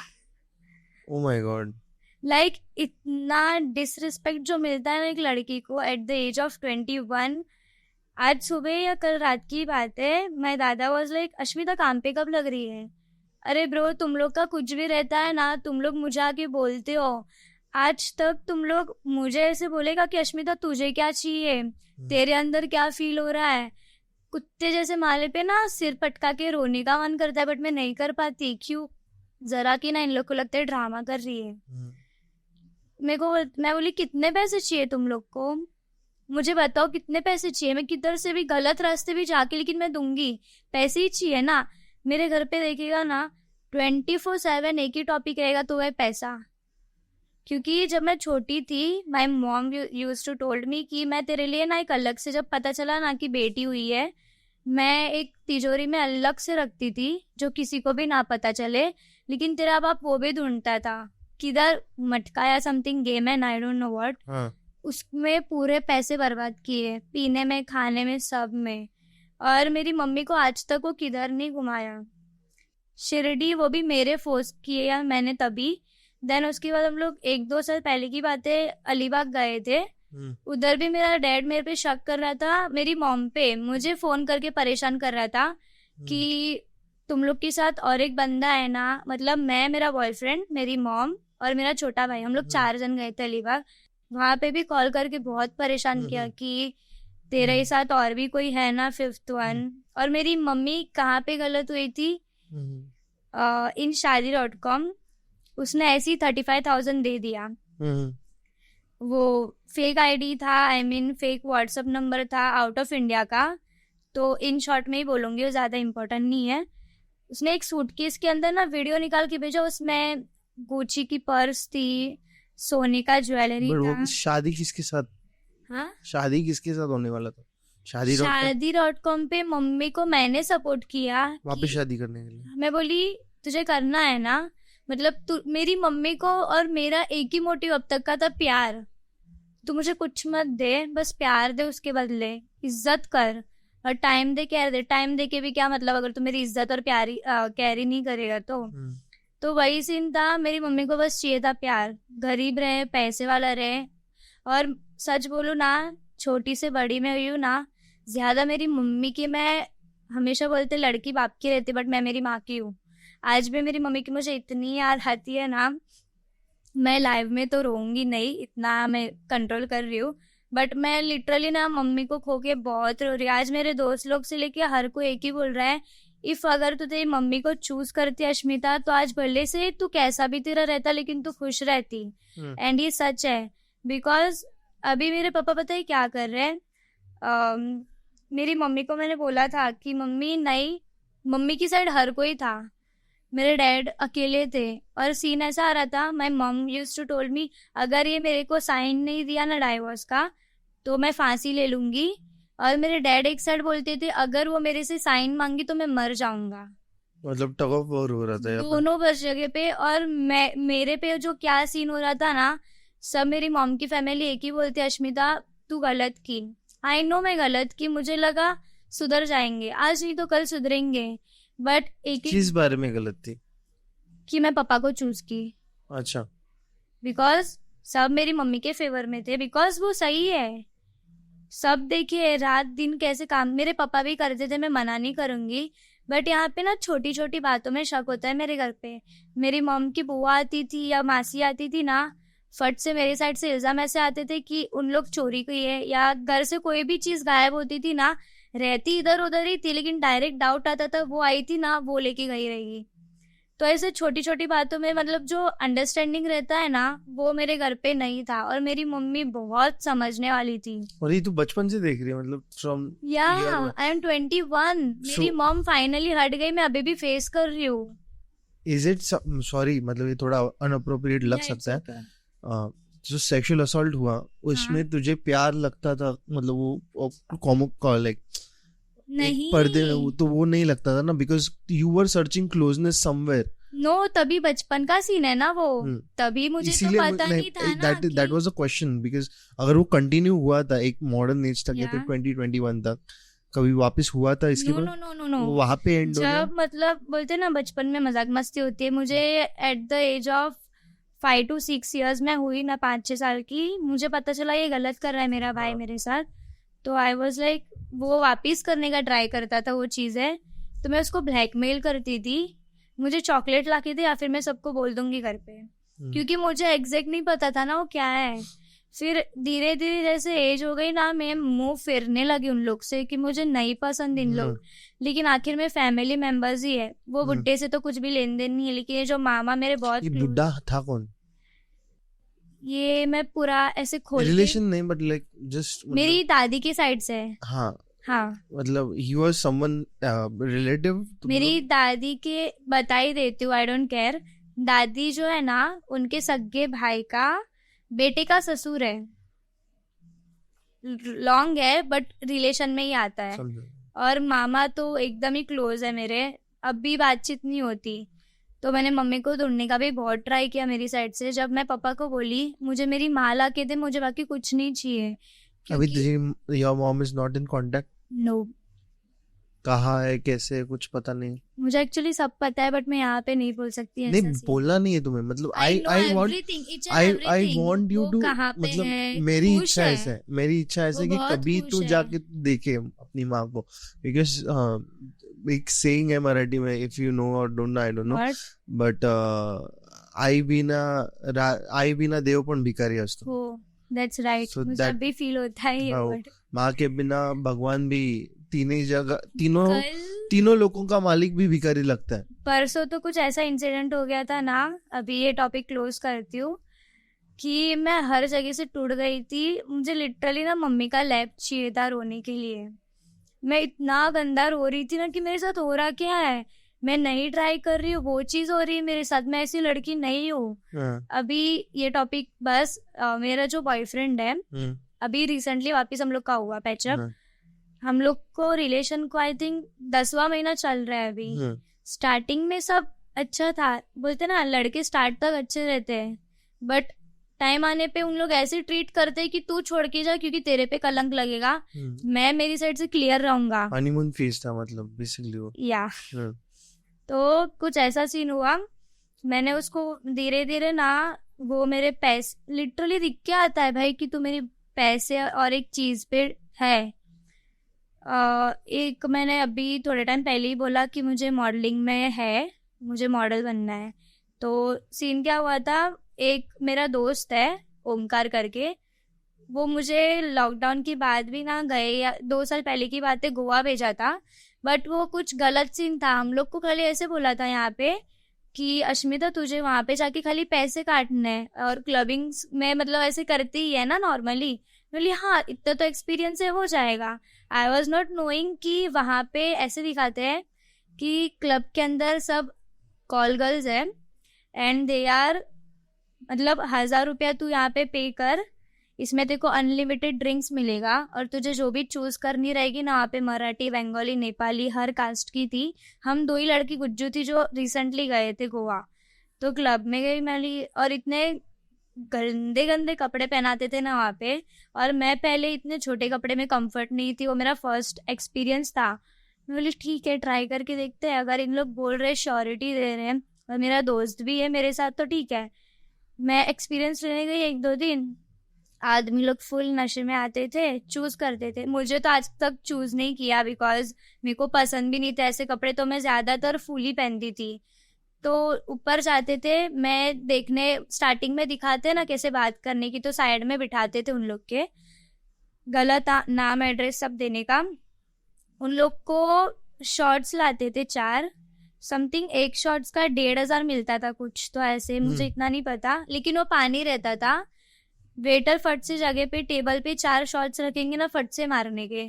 Oh my God. Like इतना डिसरिस्पेक्ट जो मिलता है ना एक लड़की को एट द एज ऑफ 21। आज सुबह या कल रात की बात है, माय दादा वाज लाइक अश्मिता काम पे कब लग रही है। अरे ब्रो, तुम लोग का कुछ भी रहता है ना, तुम लोग मुझे आके बोलते हो। आज तक तुम लोग मुझे ऐसे बोलेगा कि अश्मिता तुझे क्या चाहिए, तेरे अंदर क्या फील हो रहा है। कुत्ते जैसे माले पे ना सिर पटका के रोने का मन करता है, बट मैं नहीं कर पाती। क्यों? जरा कि ना इन लोग को लगता है ड्रामा कर रही है। मैं बोली कितने पैसे चाहिए तुम लोग को, मुझे बताओ कितने पैसे चाहिए, मैं किधर से भी गलत रास्ते भी जाके लेकिन मैं दूंगी, पैसे ही चाहिए ना। मेरे घर पे देखेगा ना 24/7 एक ही टॉपिक रहेगा, तो वह पैसा। क्योंकि जब मैं छोटी थी my mom used to told me कि मैं तेरे लिए ना एक अलग से, जब पता चला ना कि बेटी हुई है, मैं एक तिजोरी में अलग से रखती थी जो किसी को भी ना पता चले। लेकिन तेरा बाप वो भी ढूंढता था किधर मटका या समथिंग गेम है, आई डोंट नो व्हाट, उसमें पूरे पैसे बर्बाद किए, पीने में, खाने में, सब में। और मेरी मम्मी को आज तक वो किधर नहीं घुमाया। शिरडी वो भी मेरे फोर्स किया मैंने तभी। देन उसके बाद हम लोग 1-2 साल पहले की बात है अलीबाग गए थे। उधर भी मेरा डैड मेरे पे शक कर रहा था, मेरी मॉम पे मुझे फोन करके परेशान कर रहा था कि तुम लोग के साथ और एक बंदा है ना, मतलब मैं, मेरा बॉयफ्रेंड, मेरी मॉम और मेरा छोटा भाई, हम लोग 4 जन गए थे अलीबाग। वहां पे भी कॉल करके बहुत परेशान किया कि तेरे साथ और भी कोई है ना 5th वन। और मेरी मम्मी कहाँ पे गलत हुई थी, इन शादी.com उसने ऐसी 35,000 दे दिया। वो फेक आईडी था, I mean fake WhatsApp number था, आउट ऑफ इंडिया का। तो इन शॉर्ट में ही बोलूंगी, वो ज्यादा इम्पोर्टेंट नहीं है। उसने एक सूटकेस के अंदर ना वीडियो निकाल के भेजा, उसमें गुची की पर्स थी, सोने का ज्वेलरी था। शादी किसके साथ? हाँ, शादी किसके साथ होने वाला था? शादी.com पे मम्मी को मैंने सपोर्ट किया वापस शादी करने के लिए। मैं बोली तुझे करना है ना, मतलब तू, मेरी मम्मी को और मेरा एक ही मोटिव अब तक का था, प्यार। तू मुझे कुछ मत दे, बस प्यार दे, उसके बदले इज्जत कर और टाइम दे, केयर दे। टाइम दे के भी क्या मतलब अगर तू मेरी इज्जत और प्यारी केयर ही नहीं करेगा तो वही सीन था। मेरी मम्मी को बस चाहिए था प्यार, गरीब रहे, पैसे वाला रहे। और सच बोलूं ना, छोटी से बड़ी में हुई हूँ ना, ज्यादा मेरी मम्मी की, मैं हमेशा बोलते लड़की बाप की रहती, बट मैं मेरी माँ की हूँ। आज भी मेरी मम्मी की मुझे इतनी याद आती है ना, मैं लाइव में तो रोऊंगी नहीं, इतना मैं कंट्रोल कर रही हूँ, बट मैं लिटरली ना मम्मी को खो के बहुत रो रही हूँ। आज मेरे दोस्त लोग से लेके हर कोई एक ही बोल रहा है, इफ अगर तू तेरी मम्मी को चूज करती अश्मिता, तो आज भले से तू कैसा भी तेरा रहता लेकिन तू खुश रहती। एंड ये सच है, बिकॉज अभी मेरे पापा पता है क्या कर रहे हैं। मेरी मम्मी को मैंने बोला था कि मम्मी नहीं, मम्मी की साइड हर कोई था, मेरे डैड अकेले थे। और सीन ऐसा आ रहा था, my mum used to told मी, अगर ये मेरे को साइन नहीं दिया ना डाइवोर्स का, तो मैं फांसी ले लूंगी। और मेरे डैड एक साइड बोलते थे, अगर वो मेरे से साइन मांगी तो मैं मर जाऊंगा। मतलब टग ऑफ वॉर हो रहा था दोनों बस जगह पे। और मेरे पे जो क्या सीन हो रहा था ना, सब मेरी मॉम की फैमिली एक ही बोलती, अश्मिता तू गलत की। आई नो मैं गलत की, मुझे लगा सुधर जाएंगे, आज नहीं तो कल सुधरेंगे, बट एक किस बारे में गलत थी? कि मैं पापा को चूज की। अच्छा। बिकॉज सब मेरी मम्मी के फेवर में थे, बिकॉज वो सही है। सब देखिए रात दिन कैसे काम मेरे पापा भी करते थे, मैं मना नहीं करूंगी, बट यहाँ पे ना छोटी छोटी बातों में शक होता है मेरे घर पे। मेरी मॉम की बुआ आती थी या मासी आती थी ना, फट से मेरे साइड से इल्जाम ऐसे आते थे कि उन लोग चोरी की है, या घर से कोई भी चीज गायब होती थी ना, रहती इधर उधर ही थी लेकिन डायरेक्ट डाउट आता था वो आई थी ना, वो लेके गई रहेगी। तो ऐसे छोटी छोटी बातों में मतलब जो अंडरस्टैंडिंग रहता है ना, वो मेरे घर पे नहीं था। और मेरी मम्मी बहुत समझने वाली थी। और ये तू बचपन से देख रही है मतलब फ्रॉम? या आई एम 21। मेरी मॉम फाइनली हट गई, मैं अभी भी फेस कर रही हूँ। इज इट सॉरी मतलब ये थोड़ा अनअप्रोप्रिएट लग सकता है, जो सेक्सुअल असॉल्ट हुआ उसमें तुझे प्यार लगता था, मतलब वो लाइक नहीं पर्दे तो वो नहीं लगता था ना, because you were searching closeness somewhere. No, तभी बचपन का सीन है ना वो, तभी मुझे तो पता नहीं था ना। That was a question, because अगर वो कंटिन्यू हुआ था एक मॉडर्न एज तक या फिर 2021 तक, कभी वापस हुआ था इसके बाद? नो वहां पे एंड हो गया। जब मतलब बोलते ना बचपन में मजाक मस्ती होती है, मुझे at the age of 5 to 6 years में हुई ना, 5-6 साल की, मुझे पता चला ये गलत कर रहा है मेरा भाई मेरे साथ। तो आई वॉज लाइक, वो वापिस करने का ट्राई करता था वो चीजें, तो मैं उसको ब्लैकमेल करती थी, मुझे चॉकलेट ला के दे या फिर मैं सबको बोल दूंगी घर पे, क्योंकि मुझे एग्जैक्ट नहीं पता था ना वो क्या है। फिर धीरे धीरे जैसे एज हो गई ना, मैं मुंह फिरने लगी उन लोग से कि मुझे नहीं पसंद इन लोग, लेकिन आखिर में फैमिली मेंबर्स ही है, वो बुड्ढे से तो कुछ भी लेन देन नहीं है। लेकिन ये जो मामा मेरे बहुत, ये बुड्ढा था कौन? ये मैं पूरा ऐसे खोल रिलेशन नहीं बट लाइक जस्ट मेरी दादी की साइड से। हाँ मतलब ही वाज समवन रिलेटिव। मेरी दादी के बता ही देती हूँ, आई डोंट केयर। दादी जो है ना, उनके सगे भाई का बेटे का ससुर है, लॉन्ग है बट रिलेशन में ही आता है। और मामा तो एकदम ही क्लोज है मेरे, अब भी बातचीत नहीं होती। तो मैंने मम्मी को ढूंढने का भी बहुत ट्राई किया मेरी साइड से। जब मैं पापा को बोली मुझे मेरी माँ ला के दे, मुझे बाकी कुछ नहीं चाहिए। अभी your mom is not in contact? No. कहाँ है, कैसे, कुछ पता नहीं? मुझे एक्चुअली सब पता है बट मैं यहाँ पे नहीं बोल सकती। नहीं बोलना नहीं है तुम्हें, मतलब आई वांट यू टू, मतलब मेरी इच्छा ऐसे है कि कभी तू जाके देखे अपनी माँ को, बिकॉज एक सेइंग है मराठी में, इफ यू नो और don't know I don't no, What? But I बिना देव पण भिकारी असतो. हो, that's right. So मुझे that- अभी फील होता है ये हाँ, word. माँ के बिना भगवान भी तीनों कल लोगों का मालिक भी भिखारी लगता है. परसों तो कुछ ऐसा इंसिडेंट हो गया था ना, अभी ये टॉपिक क्लोज करती हूँ, कि मैं हर जगह से टूट गई थी. मुझे लिटरली ना मम्मी का लैप चाहिए था रोने के लिए. मैं इतना गंदा रो रही थी ना कि मेरे साथ हो रहा क्या है, मैं नहीं ट्राई कर रही हूँ, वो चीज हो रही है मेरे साथ, मैं ऐसी लड़की नहीं हूँ. हाँ, अभी ये टॉपिक बस मेरा जो बॉयफ्रेंड है, अभी रिसेंटली वापस हम लोग का हुआ पैचअप. हाँ, हम लोग को रिलेशन को आई थिंक 10वां महीना चल रहा है अभी. हाँ, स्टार्टिंग में सब अच्छा था, बोलते ना लड़के स्टार्ट तक अच्छे रहते हैं, बट टाइम आने पे उन लोग ऐसे ट्रीट करते हैं कि तू छोड़ के जा क्योंकि तेरे पे कलंक लगेगा. मैं मेरी साइड से क्लियर रहूंगा. हनीमून फेज था मतलब बेसिकली वो. या हाँ, तो कुछ ऐसा सीन हुआ, मैंने उसको धीरे धीरे ना, वो मेरे पैसे लिटरली दिख के आता है भाई कि तू मेरे पैसे और एक चीज पे है. एक मैंने अभी थोड़े टाइम पहले ही बोला कि मुझे मॉडलिंग में है, मुझे मॉडल बनना है. तो सीन क्या हुआ था, एक मेरा दोस्त है ओमकार करके, वो मुझे लॉकडाउन की बाद भी ना गए, या 2 साल पहले की बात है, गोवा भेजा था. बट वो कुछ गलत सीन था. हम लोग को खाली ऐसे बोला था यहाँ पे कि अश्मिता तुझे वहां पे जाके खाली पैसे काटने हैं, और क्लबिंग में मतलब ऐसे करती ही है ना नॉर्मली. बोली हाँ इतना तो एक्सपीरियंस है, हो जाएगा. आई वॉज नॉट नोइंग कि वहां पे ऐसे दिखाते हैं कि क्लब के अंदर सब कॉल गर्ल्स है, एंड दे आर मतलब 1000 रुपया तू यहाँ पे पे कर, इसमें तेरे को अनलिमिटेड ड्रिंक्स मिलेगा, और तुझे जो भी चूज करनी रहेगी ना, वहाँ पे मराठी, बंगाली, नेपाली हर कास्ट की थी. हम 2 ही लड़की गुज्जू थी जो रिसेंटली गए थे गोवा. तो क्लब में गई मैं, और इतने गंदे गंदे कपड़े पहनाते थे ना वहाँ पे, और मैं पहले इतने छोटे कपड़े में कंफर्ट नहीं थी, वो मेरा फर्स्ट एक्सपीरियंस था. मैं बोली ठीक है ट्राई करके देखते हैं, अगर इन लोग बोल रहे श्योरिटी दे रहे हैं और मेरा दोस्त भी है मेरे साथ तो ठीक है. मैं एक्सपीरियंस लेने गई 1-2 दिन, आदमी लोग फुल नशे में आते थे, चूज करते थे. मुझे तो आज तक चूज नहीं किया बिकॉज मेरे को पसंद भी नहीं थे ऐसे कपड़े, तो मैं ज्यादातर फुल ही पहनती थी. तो ऊपर जाते थे, मैं देखने स्टार्टिंग में दिखाते ना कैसे बात करने की, तो साइड में बिठाते थे उन लोग के, गलत नाम एड्रेस सब देने का. उन लोग को शॉर्ट्स लाते थे 4 समथिंग, एक शॉर्ट्स का 1500 मिलता था कुछ तो ऐसे, मुझे इतना नहीं पता, लेकिन वो पानी रहता था. वेटर फट से जगह पे टेबल पे 4 शॉट्स रखेंगे ना फट से मारने के,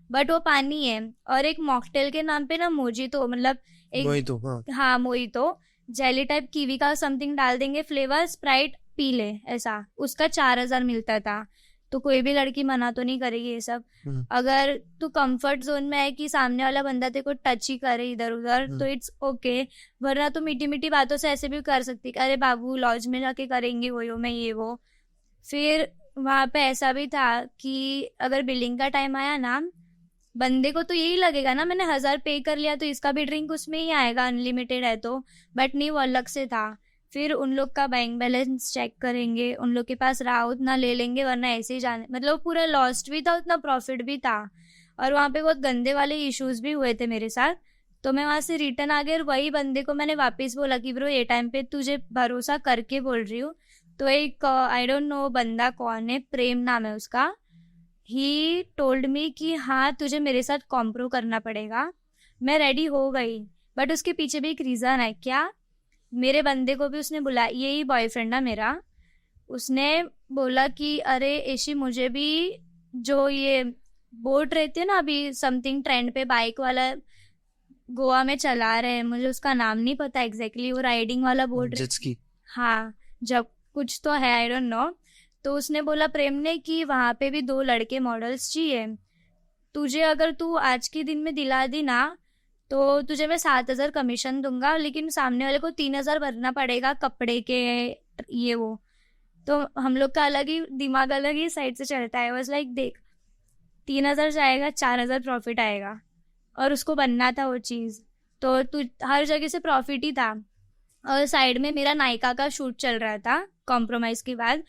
बट वो पानी है. और एक मॉकटेल के नाम पे ना मोजितो, मतलब एक मोहितो, हाँ मोहितो, जेली टाइप कीवी का समथिंग डाल देंगे फ्लेवर, स्प्राइट पी ले ऐसा, उसका 4000 मिलता था. तो कोई भी लड़की मना तो नहीं करेगी ये सब. अगर तू कंफर्ट जोन में है कि सामने वाला बंदा तेरे को टच ही करे इधर उधर तो इट्स ओके, वरना तो मीठी मीठी बातों से ऐसे भी कर सकती, अरे बाबू लॉज में जाके करेंगे वो मैं ये वो. फिर वहां पे ऐसा भी था कि अगर बिलिंग का टाइम आया ना, बंदे को तो यही लगेगा ना मैंने 1000 पे कर लिया तो इसका भी ड्रिंक उसमें ही आएगा, अनलिमिटेड है तो, बट नहीं वो अलग से था. फिर उन लोग का बैंक बैलेंस चेक करेंगे, उन लोग के पास रहा उतना ले लेंगे, वरना ऐसे ही जाने, मतलब पूरा लॉस्ट भी था उतना प्रॉफिट भी था. और वहाँ पे बहुत गंदे वाले इश्यूज भी हुए थे मेरे साथ. तो मैं वहां से रिटर्न आ गई, और वही बंदे को मैंने वापस बोला कि ब्रो ये टाइम पे तुझे भरोसा करके बोल रही हूँ. तो एक आई डोंट नो बंदा कौन है, प्रेम नाम है उसका, ही टोल्ड मी कि हाँ तुझे मेरे साथ कॉम्प्रो करना पड़ेगा. मैं रेडी हो गई, बट उसके पीछे भी एक रीजन है. क्या, मेरे बंदे को भी उसने बुलाया, यही बॉयफ्रेंड ना मेरा, उसने बोला कि अरे ऐशी मुझे भी जो ये बोट रहती है ना अभी समथिंग ट्रेंड पे बाइक वाला गोवा में चला रहे हैं, मुझे उसका नाम नहीं पता एग्जैक्टली, वो राइडिंग वाला बोट, जेट्स हाँ जब कुछ तो है आई डोंट नो. तो उसने बोला प्रेम ने कि वहां पे भी 2 लड़के मॉडल्स चाहिए तुझे, अगर तू आज के दिन में दिला दी ना तो तुझे मैं 7000 कमीशन दूंगा, लेकिन सामने वाले को 3000 भरना पड़ेगा कपड़े के ये वो. तो हम लोग का अलग ही दिमाग अलग ही साइड से चलता है. वाज लाइक देख 3000 जाएगा 4000 प्रॉफिट आएगा, और उसको बनना था वो चीज, तो तू हर जगह से प्रॉफिट ही था. और साइड में मेरा नायका का शूट चल रहा था कॉम्प्रोमाइज के बाद.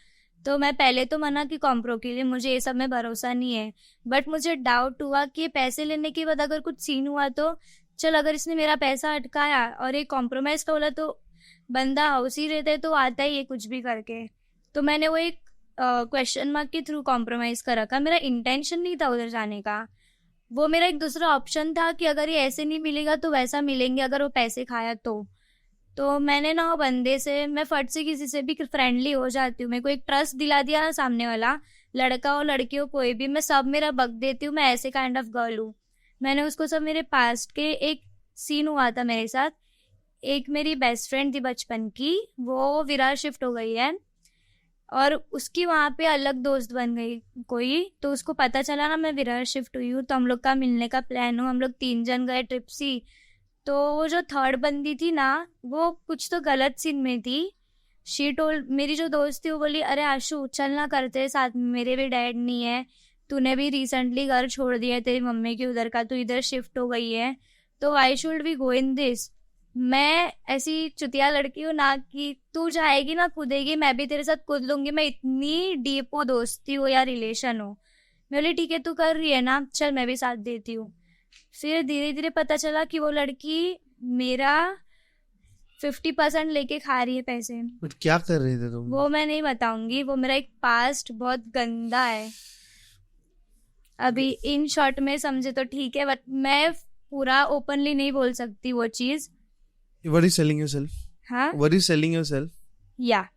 तो मैं पहले तो मना कि कॉम्प्रो के लिए मुझे ये सब में भरोसा नहीं है, बट मुझे डाउट हुआ कि पैसे लेने के बाद अगर कुछ सीन हुआ तो चल अगर इसने मेरा पैसा अटकाया और एक कॉम्प्रोमाइज का बोला तो बंदा हाउस ही रहता है तो आता ही है कुछ भी करके। तो मैंने वो एक क्वेश्चन मार्क के थ्रू कॉम्प्रोमाइज कर रखा। मेरा इंटेंशन नहीं था उधर जाने का, वो मेरा एक दूसरा ऑप्शन था कि अगर ये ऐसे नहीं मिलेगा तो वैसा मिलेंगे अगर वो पैसे खाया तो मैंने ना वो बंदे से, मैं फट से किसी से भी फ्रेंडली हो जाती हूँ, मेरे को एक ट्रस्ट दिला दिया ना सामने वाला, लड़का हो लड़की हो कोई भी, मैं सब मेरा बक देती हूँ, मैं ऐसे काइंड ऑफ गर्ल हूँ। मैंने उसको सब मेरे पास्ट के एक सीन हुआ था मेरे साथ, एक मेरी बेस्ट फ्रेंड थी बचपन की, वो विरार शिफ्ट हो गई है और उसकी वहाँ पे अलग दोस्त बन गई कोई, तो उसको पता चला ना मैं विरार शिफ्ट हुई हूँ, तो हम लोग का मिलने का प्लान हो, हम लोग 3 जन गए ट्रिप सी। तो वो जो थर्ड बंदी थी ना वो कुछ तो गलत सीन में थी। शी टोल्ड, मेरी जो दोस्त थी वो बोली अरे आशु चल ना करते साथ में, मेरे भी डैड नहीं है, तूने भी रिसेंटली घर छोड़ दिया है तेरी मम्मी की उधर का, तू इधर शिफ्ट हो गई है, तो why should we go in this. मैं ऐसी चुतिया लड़की हूँ ना कि तू जाएगी ना कूदेगी, मैं भी तेरे साथ कूद लूंगी, मैं इतनी डीप वो दोस्ती हो या रिलेशन हो। मैं बोली ठीक है तू कर रही है ना, चल मैं भी साथ देती हूँ। फिर धीरे धीरे पता चला कि वो लड़की मेरा 50% लेके खा रही है पैसे। बट क्या कर रहे थे तुम? वो मैं नहीं बताऊंगी, वो मेरा एक पास्ट बहुत गंदा है। अभी इन शॉर्ट में समझे तो ठीक है, बट मैं पूरा ओपनली नहीं बोल सकती वो चीज। What are you selling yourself? हाँ What are you selling yourself? या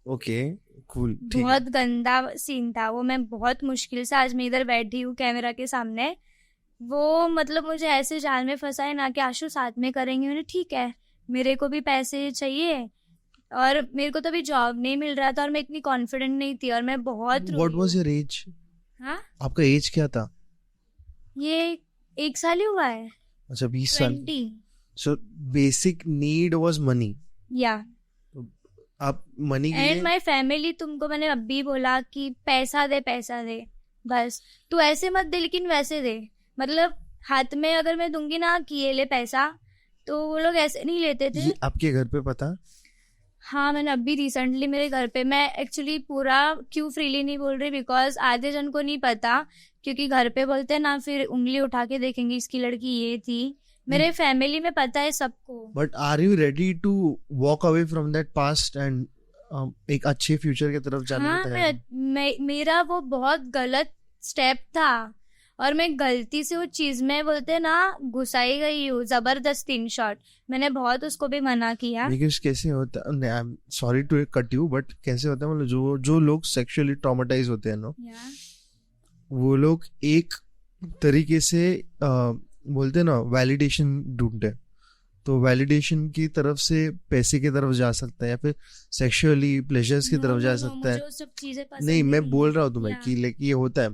Okay, cool. ठीक है। बहुत गंदा सीन था वो। मैं बहुत मुश्किल से आज मैं इधर बैठी हूँ कैमरा के सामने। वो मतलब मुझे ऐसे जाल में फंसाए ना कि आशु साथ में करेंगे, मैंने ठीक है, मेरे को भी पैसे चाहिए और मेरे को तो अभी जॉब नहीं मिल रहा था और मैं इतनी कॉन्फिडेंट नहीं थी और मैं बहुत What was your age? हाँ आपका एज क्या था? ये 1 साल ही हुआ है। अच्छा 20 साल। 20 So basic need was money. या आप मनी के एंड लिए माई फैमिली, तुमको मैंने अभी बोला कि पैसा दे बस, तू ऐसे मत दे लेकिन वैसे दे। मतलब हाथ में अगर मैं दूंगी ना कि ये ले पैसा, तो वो लोग ऐसे नहीं लेते थे। ये आपके घर पे पता? हाँ मैंने अभी रिसेंटली मेरे घर पे, मैं एक्चुअली पूरा क्यों फ्रीली नहीं बोल रही बिकॉज आधे जन को नहीं पता, क्योंकि घर पे बोलते हैं ना फिर उंगली उठा के देखेंगे इसकी लड़की ये थी। मेरे फैमिली में पता है सबको। But are you ready to walk away from that past and एक अच्छे फ्यूचर की तरफ जाने हाँ को तैयार? मेरा वो बहुत गलत स्टेप था और मैं गलती से वो चीज में बोलते हैं ना घुसाई गई हूँ जबरदस्ती। इन शॉर्ट मैंने बहुत उसको भी मना किया। बिकॉज कैसे होता है, I am sorry to cut you, but कैसे होता है मतलब जो लोग सेक्सुअली ट्रॉमेटाइज होते हैं ना, वो लोग एक तरीके से बोलते हैं ना वैलिडेशन ढूंढते, तो वैलिडेशन की तरफ से पैसे की तरफ जा सकता है या फिर सेक्सुअली प्लेजर्स की तरफ जा सकता है। मुझे वो सब चीजें पसंद नहीं मैं नहीं बोल है। रहा हूँ तुम्हें Yeah. कि लाइक ये होता है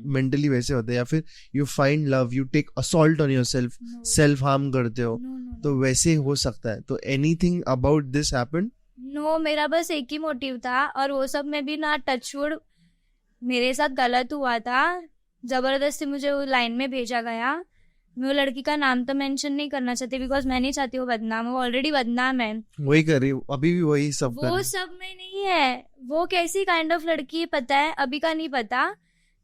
मेंटली वैसे होता है, या फिर you find love, you take assault on yourself, No. Self harm करते हो, No, no, no. तो वैसे हो सकता है। तो anything about this happened? No मेरा बस एक ही मोटिव था और वो सब में भी ना टचवुड मेरे साथ गलत हुआ था। जबरदस्ती मुझे वो लाइन में भेजा गया। मैं वो लड़की का नाम तो मेंशन नहीं करना चाहती बिकॉज मैं नहीं चाहती वो बदनाम, वो ऑलरेडी बदनाम है। वही कर रही हूँ, अभी भी वही सब कर वो रही सब में नहीं है। वो कैसी काइंड ऑफ लड़की है पता है, अभी का नहीं पता,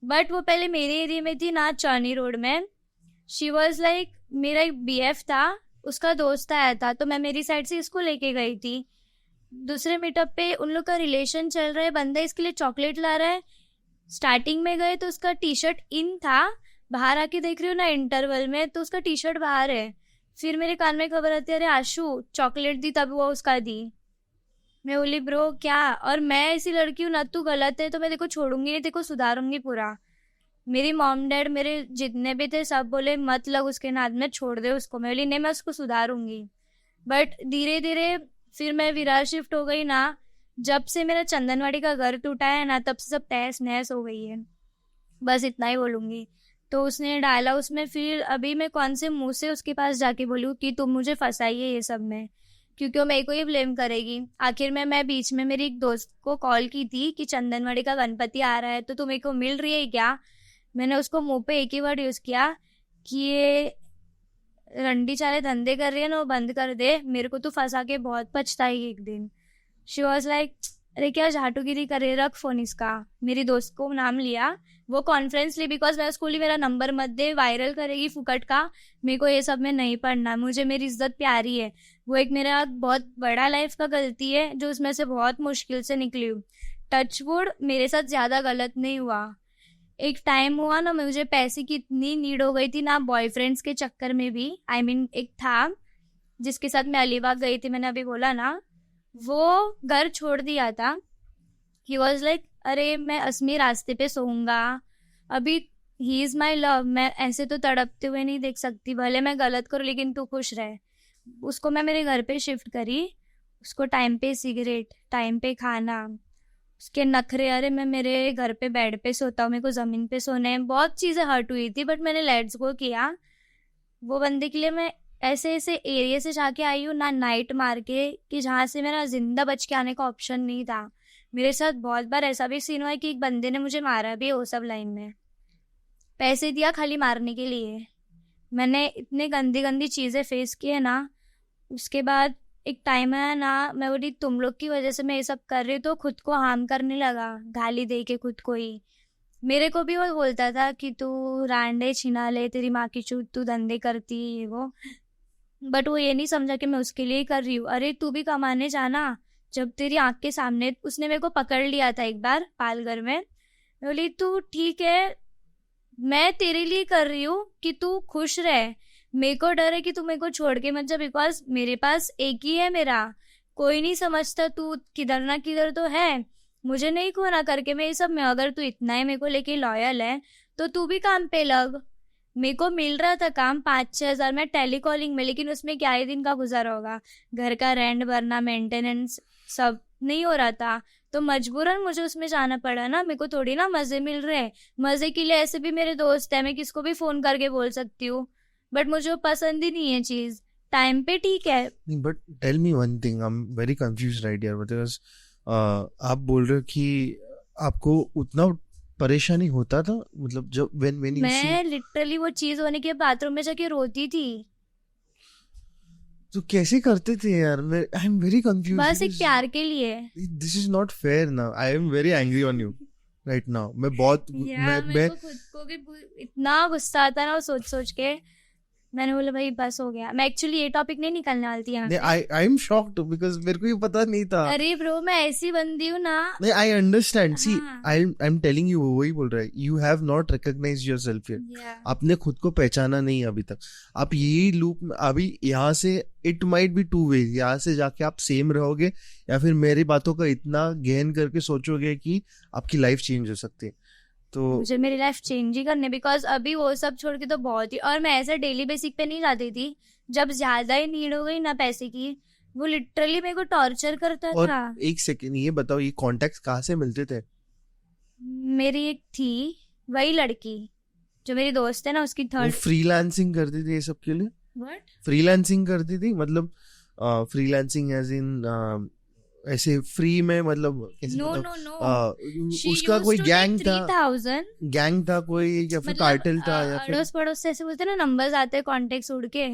बट वो पहले मेरे एरिया में थी ना चौनी रोड में। शी वॉज लाइक, मेरा एक BF था, उसका दोस्त आया था तो मैं मेरी साइड से इसको लेके गई थी। दूसरे मीटअप पे उन लोग का रिलेशन चल रहा है, बंदा इसके लिए चॉकलेट ला रहा है। स्टार्टिंग में गए तो उसका टी-शर्ट इन था, बाहर आके देख रही हूँ ना इंटरवल में तो उसका टी-शर्ट बाहर है। फिर मेरे कान में खबर आती है अरे आशु चॉकलेट दी तब वो उसका दी। मैं बोली ब्रो क्या, और मैं ऐसी लड़की हूँ ना, तू गलत है तो मैं देखो छोड़ूंगी नहीं, देखो सुधारूंगी पूरा। मेरी मॉम डैड मेरे जितने भी थे सब बोले मत लग उसके नाद में, छोड़ दे उसको। मैं बोली नहीं मैं उसको सुधारूंगी। बट धीरे धीरे फिर मैं विरार शिफ्ट हो गई ना, जब से मेरा चंदनवाड़ी का घर टूटा है ना तब से सब तहस नहस हो गई है, बस इतना ही बोलूंगी। तो उसने डाला उसमें, फिर अभी मैं कौन से मुंह से उसके पास जाके बोलूँ कि तुम मुझे फंसाई है ये सब में, क्योंकि वो मेरे को ही ब्लेम करेगी। आखिर में मैं बीच में मेरी एक दोस्त को कॉल की थी कि चंदनवाड़ी का गणपति आ रहा है तो तुम मेरे को मिल रही है क्या। मैंने उसको मुंह पे एक ही वर्ड यूज किया कि ये रंडी चाले धंधे कर रही है ना वो बंद कर दे, मेरे को तो फंसा के बहुत पछताएगी एक दिन। शी वॉज लाइक अरे क्या झाटूगिरी करे, रख फोन इसका। मेरी दोस्त को नाम लिया, वो कॉन्फ्रेंस ली, बिकॉज मैं उसको बोली मेरा नंबर मत दे, वायरल करेगी फुकट का, मेरे को ये सब में नहीं पढ़ना, मुझे मेरी इज्जत प्यारी है। वो एक मेरा बहुत बड़ा लाइफ का गलती है जो उसमें से बहुत मुश्किल से निकली हूँ। टचवुड मेरे साथ ज़्यादा गलत नहीं हुआ। एक टाइम हुआ ना, मुझे पैसे की इतनी नीड हो गई थी ना, बॉयफ्रेंड्स के चक्कर में भी। एक था जिसके साथ मैं अलीबाग गई थी, मैंने अभी बोला ना, वो घर छोड़ दिया था। ही वॉज लाइक अरे मैं असमी रास्ते पे सोऊंगा, अभी ही इज़ माई लव, मैं ऐसे तो तड़पते हुए नहीं देख सकती, भले मैं गलत करूँ लेकिन तू खुश रहे। उसको मैं मेरे घर पे शिफ्ट करी, उसको टाइम पे सिगरेट, टाइम पे खाना, उसके नखरे, अरे मैं मेरे घर पे बेड पे सोता हूँ, मेरे को ज़मीन पे सोना है, बहुत चीज़ें हर्ट हुई थी, बट मैंने लेट्स गो किया। वो बंदे के लिए मैं ऐसे ऐसे एरिया से जाके आई हूँ ना, नाइट मार के, कि जहाँ से मेरा जिंदा बच के आने का ऑप्शन नहीं था। मेरे साथ बहुत बार ऐसा भी सीन हुआ है कि एक बंदे ने मुझे मारा भी, वो सब लाइन में पैसे दिया खाली मारने के लिए। मैंने इतने गंदी गंदी चीज़ें फेस की है ना। उसके बाद एक टाइम है ना, मैं बोली तुम लोग की वजह से मैं ये सब कर रही हूँ, तो खुद को हार्म करने लगा, गाली दे के खुद को ही। मेरे को भी वो बोलता था कि तू रांडे छिना ले, तेरी माँ की चूत, तू धंधे करती है ये वो, बट वो ये नहीं समझा कि मैं उसके लिए ही कर रही हूँ। अरे तू भी कमाने जाना, जब तेरी आँख के सामने। उसने मेरे को पकड़ लिया था एक बार पालघर में। मैं बोली तू ठीक है, मैं तेरे लिए कर रही हूँ कि तू खुश रहे, मेरे को डर है कि तू मेरे को छोड़ के मत जा, बिकॉज मेरे पास एक ही है मेरा, कोई नहीं समझता, तू किधर ना किधर तो है, मुझे नहीं खोना करके मैं ये सब में। अगर तू इतना ही मेरे को लेके लॉयल है तो तू भी काम पे लग। मेरे को मिल रहा था काम 5-6 हज़ार में टेलीकॉलिंग में, लेकिन उसमें क्या ही दिन का गुजारा होगा, घर का रेंट भरना, मेंटेनेंस सब नहीं हो रहा था, तो मजबूरन मुझे उसमें जाना पड़ा ना। मेरे को थोड़ी ना मजे मिल रहे हैं, मजे के लिए ऐसे भी मेरे दोस्त है, मैं किसको भी फोन करके बोल सकती हूँ, बट मुझे वो पसंद ही नहीं है चीज। टाइम पे ठीक है, but tell me one thing, I am very confuse right here, because आप बोल रहे हो कि आपको उतना परेशानी होता था, मतलब जब व्हेन यू मैं लिटरली वो चीज होने के बाथरूम में जाके रोती थी। तो कैसे करते थे यार? मैं आई एम वेरी कंफ्यूज। बस एक प्यार के लिए। This is not fair now, I am very angry on you right now. मैं बहुत मेरे को खुद को भी इतना गुस्सा आता ना सोच सोच के। मैंने बोला भाई बस हो गया। मैं एक्चुअली ये टॉपिक नहीं निकालने वाली थी यहाँ से। आई एम शॉक्ड बिकॉज मेरे को ये पता नहीं था। अरे ब्रो मैं ऐसी बंदी हूँ ना। नहीं, आई अंडरस्टैंड। सी हाँ। आई एम टेलिंग यू, वही बोल रहा है, you have not recognised yourself yet. आपने खुद को पहचाना नहीं अभी तक। आप यही लूप अभी यहाँ से, it might be two way, यहाँ से जाके आप सेम रहोगे या फिर मेरी बातों का इतना गहन करके सोचोगे कि आपकी लाइफ चेंज हो सकती है। तो मुझे मेरी लाइफ चेंज ही करनी, बिकॉज अभी वो सब छोड़ के तो बहुत ही, और मैं ऐसा डेली बेसिक पे नहीं जाती थी, जब ज्यादा ही नीड हो गई ना पैसे की, वो लिटरली मेरे को टॉर्चर करता और था। एक सेकंड, ये बताओ, ये कॉन्टेक्ट्स कहाँ से मिलते थे? मेरी एक थी वही लड़की जो मेरी दोस्त है ना, उसकी थर्ड। फ्रीलांसिंग करती थी ये सब के लिए? व्हाट? फ्रीलांसिंग करती थी मतलब फ्रीलांसिंग एज इन ऐसे फ्री में, मतलब कैसे, नो मतलब नो नो, उसका कोई गैंग था? 3000 गैंग था कोई या फिर कार्टेल था या फिर? अड़ोस पड़ोस से ऐसे बोलते ना, नंबर्स आते हैं कॉन्टेक्ट उड़ के,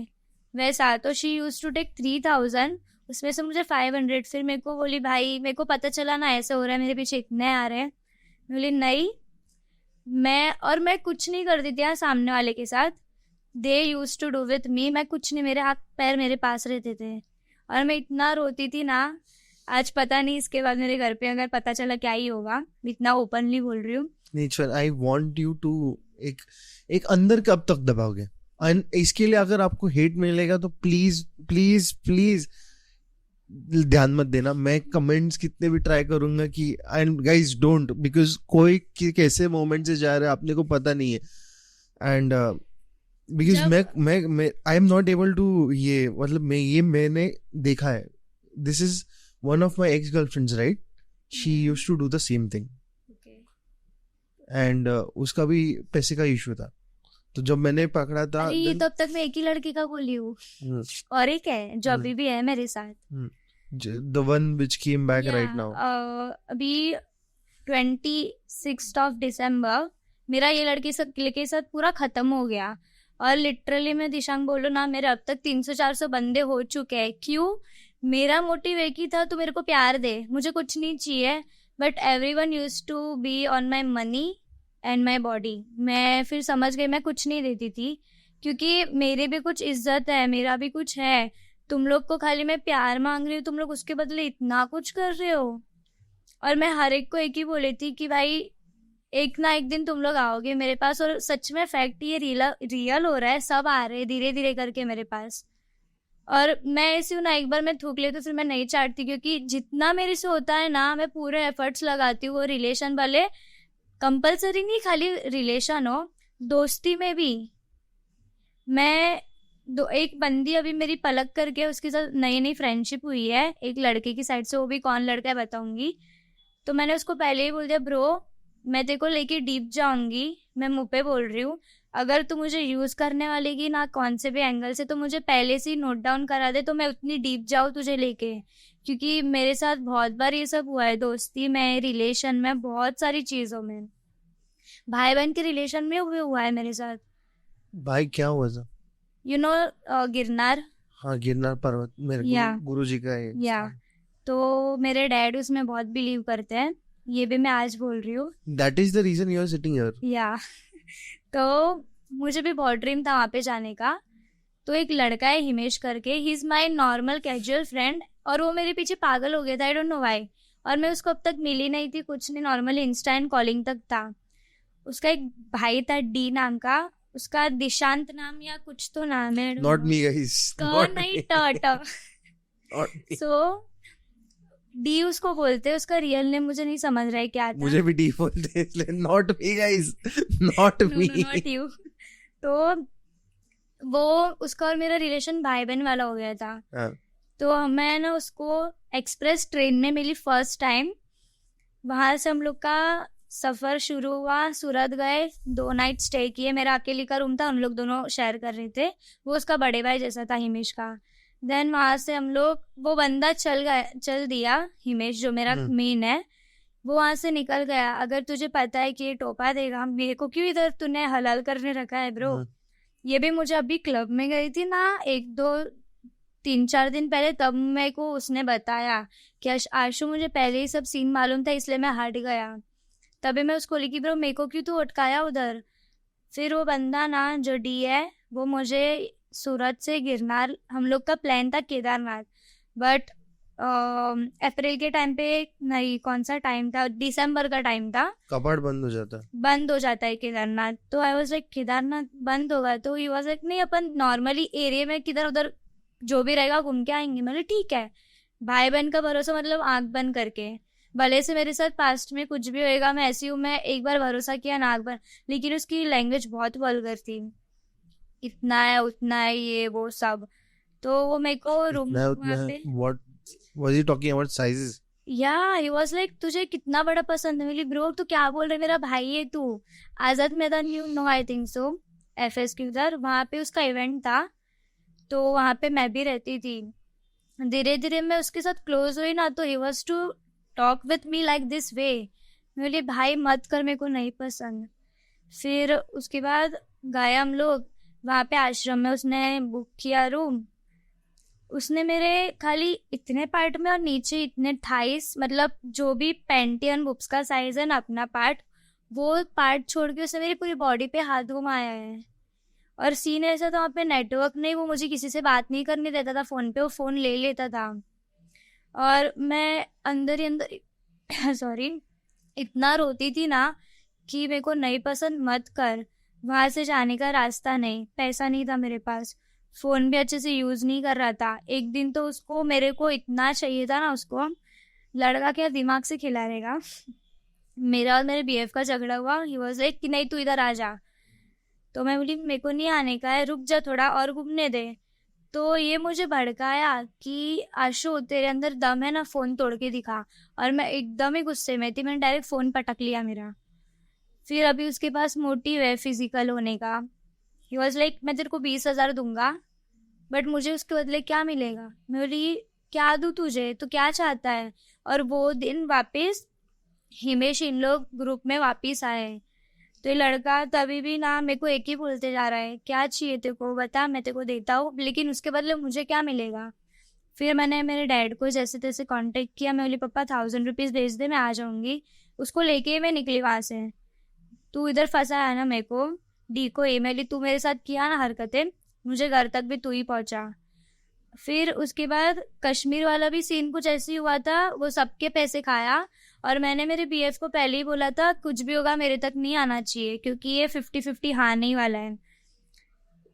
वैसा। तो शी यूज टू टेक 3000, उसमें से मुझे 500। फिर मेरे को बोली भाई, मेरे को पता चला ना ऐसे हो रहा है, मेरे पीछे इतने आ रहे हैं। मैं बोली नहीं, मैं कुछ नहीं करती थी सामने वाले के साथ, they use to do with me. मैं कुछ नहीं, मेरे हाथ पैर मेरे पास रहते थे, और मैं इतना रोती थी ना। आज पता नहीं इसके बाद मेरे घर पे अगर पता चला क्या ही होगा, इतना ओपनली बोल रही हूँ। Nature, I want you to एक अंदर कब तक दबाओगे? एंड इसके लिए अगर आपको हेट मिलेगा तो प्लीज प्लीज प्लीज ध्यान मत देना। मैं कमेंट्स कितने भी ट्राई करूंगा कि एंड गाइस डोंट, बिकॉज कोई कैसे मोमेंट से जा रहा है आपने को पता नहीं है। एंड बिकॉज मैं I am not able to, ये मतलब मैंने देखा है। This is one of my ex-girlfriends, right? She used to do the same thing. Okay. And उसका भी पैसे का इशू था। तो जब मैंने पकड़ा था, अरे ये तो अब तक मैं एक ही लड़की का बोली हूँ, और एक है जो अभी भी है मेरे साथ, the one which came back right now. अभी 26th of December मेरा ये लड़की के साथ पूरा खत्म हो गया। और लिटरली मैं दिशांग बोलूँ ना, मेरे अब तक 300-400 बंदे हो चुके हैं। क्यों? मेरा मोटिव एक ही था, तू मेरे को प्यार दे, मुझे कुछ नहीं चाहिए। But everyone used to be on my money and my body. मैं फिर समझ गई मैं कुछ नहीं देती थी, क्योंकि मेरी भी कुछ इज्जत है, मेरा भी कुछ है। तुम लोग को खाली मैं प्यार मांग रही हूँ, तुम लोग उसके बदले इतना कुछ कर रहे हो। और मैं हर एक को एक ही बोली थी कि भाई एक ना एक दिन तुम लोग आओगे मेरे पास। और सच में फैक्ट ये रियल हो रहा है, सब आ रहे हैं धीरे धीरे करके मेरे पास। और मैं ऐसी हूँ ना, एक बार मैं थूक ले तो फिर मैं नहीं चाटती, क्योंकि जितना मेरे से होता है ना मैं पूरे एफर्ट्स लगाती हूँ। वो रिलेशन वाले कंपलसरी नहीं, खाली रिलेशन हो, दोस्ती में भी। मैं एक बंदी अभी मेरी पलक करके उसके साथ नई नई फ्रेंडशिप हुई है एक लड़के की साइड से, वो भी कौन लड़का है बताऊंगी। तो मैंने उसको पहले ही बोल दिया, ब्रो मैं तेरे को लेके डीप जाऊंगी, मैं मुंह पे बोल रही हूँ। अगर तू मुझे यूज करने वाली की ना कौन से भी एंगल से, तो मुझे पहले से ही नोट डाउन करा दे, तो मैं उतनी डीप जाऊँ तुझे लेके। क्योंकि मेरे साथ बहुत बार ये सब हुआ है, दोस्ती में, रिलेशन में, बहुत सारी चीजों में। भाई बहन के रिलेशन में भी हुआ है मेरे साथ। भाई क्या हुआ था? You know Girnar. हाँ, गिरनार पर्वत मेरे या गुरुजी का है। या तो मेरे डैड उसमें बहुत बिलीव करते हैं, ये भी मैं आज बोल रही हूँ। That is the reason you are sitting here. या तो मुझे भी बहुत ड्रीम था वहाँ पे जाने का। तो एक लड़का है हिमेश करके, he is my normal casual friend, और वो मेरे पीछे पागल हो गया था, आई डोंट नो व्हाई। और मैं उसको अब तक मिली नहीं थी, कुछ नहीं, नॉर्मली इंस्टा एंड कॉलिंग तक था। उसका एक भाई था डी नाम का, उसका दिशांत नाम या कुछ तो नाम है, नॉट मी गाइस, नहीं सो डी उसको बोलते हैं, उसका रियल नेम मुझे नहीं समझ रहा है क्या था। मुझे भी डी बोलते हैं इसलिए not me guys, not me, not you. तो वो उसका और मेरा रिलेशन भाई बहन वाला हो गया था। तो मैं ना उसको एक्सप्रेस ट्रेन में मिली फर्स्ट टाइम। वहां से हम लोग का सफर शुरू हुआ, सूरत गए, 2 नाइट स्टे किए। मेरा अकेले का रूम था, हम लोग दोनों शेयर कर रहे थे। वो उसका बड़े भाई जैसा था हिमेश का। देन वहां से हम लोग, वो बंदा चल दिया, हिमेश जो मेरा मेन है, वो वहां से निकल गया। अगर तुझे पता है कि ये टोपा देगा, मेरे को क्यों इधर तूने हलाल करने रखा है ब्रो। ये भी मुझे अभी क्लब में गई थी ना 3-4 दिन पहले, तब मेरे को उसने बताया कि आशु मुझे पहले ही सब सीन मालूम था, इसलिए मैं हट गया। तभी मैं उसको लिखी, ब्रो मेरे को क्यों तू अटकाया उधर। फिर वो बंदा ना जो डी है, वो मुझे सूरत से गिरनार, हम लोग का प्लान था केदारनाथ, बट अप्रैल के टाइम पे, नहीं कौन सा टाइम था, दिसंबर का टाइम था, कपाट बंद हो जाता है केदारनाथ। तो आई वाज लाइक केदारनाथ बंद होगा, तो ही वाज लाइक नहीं अपन नॉर्मली एरिया में किधर उधर जो भी रहेगा घूम के आएंगे। मतलब ठीक है, भाई बहन का भरोसा मतलब आंख बंद करके। भले से मेरे साथ पास्ट में कुछ भी होएगा, मैं ऐसी हूँ, मैं एक बार भरोसा किया ना आंख बंद। लेकिन उसकी लैंग्वेज बहुत वल्गर थी, इतना है उतना है ये वो सब। तो वो मेरे को रूम पे, what was he talking about sizes? या ही वाज लाइक तुझे कितना बड़ा पसंद है। मिली ब्रो तू क्या बोल रहे, मेरा भाई है तू। Azad Maidan, you know I think so, FS के उधर, वहाँ पे उसका इवेंट था, तो वहाँ पे मैं भी रहती थी। धीरे धीरे मैं उसके साथ क्लोज हुई ना, तो he was to talk with me like this way. मैं बोली भाई मत कर, मेरे को नहीं पसंद। फिर उसके बाद गए हम लोग वहाँ पे आश्रम में, उसने बुक किया रूम। उसने मेरे खाली इतने पार्ट में और नीचे इतने 28, मतलब जो भी पैंटियन बुक्स का साइज है ना अपना पार्ट, वो पार्ट छोड़ के उसने मेरी पूरी बॉडी पे हाथ घुमाया है। और सीन ऐसा था वहाँ पे नेटवर्क नहीं, वो मुझे किसी से बात नहीं करने देता था फोन पे, वो फोन ले लेता था। और मैं अंदर ही अंदर सॉरी इतना रोती थी ना कि मेरे को नहीं पसंद, मत कर। वहां से जाने का रास्ता नहीं, पैसा नहीं था मेरे पास, फोन भी अच्छे से यूज नहीं कर रहा था। एक दिन तो उसको मेरे को इतना चाहिए था ना, उसको लड़का क्या दिमाग से खिला रहेगा। मेरा और मेरे बीएफ का झगड़ा हुआ, ही वाज लाइक कि नहीं तू इधर आ जा। तो मैं बोली मेरे को नहीं आने का है, रुक जा थोड़ा और घूमने दे। तो ये मुझे भड़काया कि आशु तेरे अंदर दम है ना, फोन तोड़ के दिखा। और मैं एकदम ही गुस्से में थी, मैंने डायरेक्ट फोन पटक लिया मेरा। फिर अभी उसके पास मोटिव है फिजिकल होने का। ही वॉज लाइक मैं तेरे को 20,000 दूंगा, बट मुझे उसके बदले क्या मिलेगा। मैं बोली क्या दूँ तुझे, तो क्या चाहता है। और वो दिन वापस हिमेश इन लोग ग्रुप में वापस आए, तो ये लड़का तभी भी ना मेरे को एक ही बोलते जा रहा है, क्या चाहिए तेरे को बता, मैं तेरे को देता हूँ, लेकिन उसके बदले मुझे क्या मिलेगा। फिर मैंने मेरे डैड को जैसे तैसे कांटेक्ट किया, मैं बोली पापा 1000 रुपीज़ भेज दे, मैं आ जाऊँगी। उसको लेके मैं निकली वहाँ से। तू इधर फंसा है ना मेरे को, डी को ए मेली, तू मेरे साथ किया ना हरकतें, मुझे घर तक भी तू ही पहुँचा। फिर उसके बाद कश्मीर वाला भी सीन कुछ ऐसे ही हुआ था, वो सबके पैसे खाया। और मैंने मेरे बीएफ को पहले ही बोला था कुछ भी होगा मेरे तक नहीं आना चाहिए, क्योंकि ये 50-50 हाँ नहीं वाला है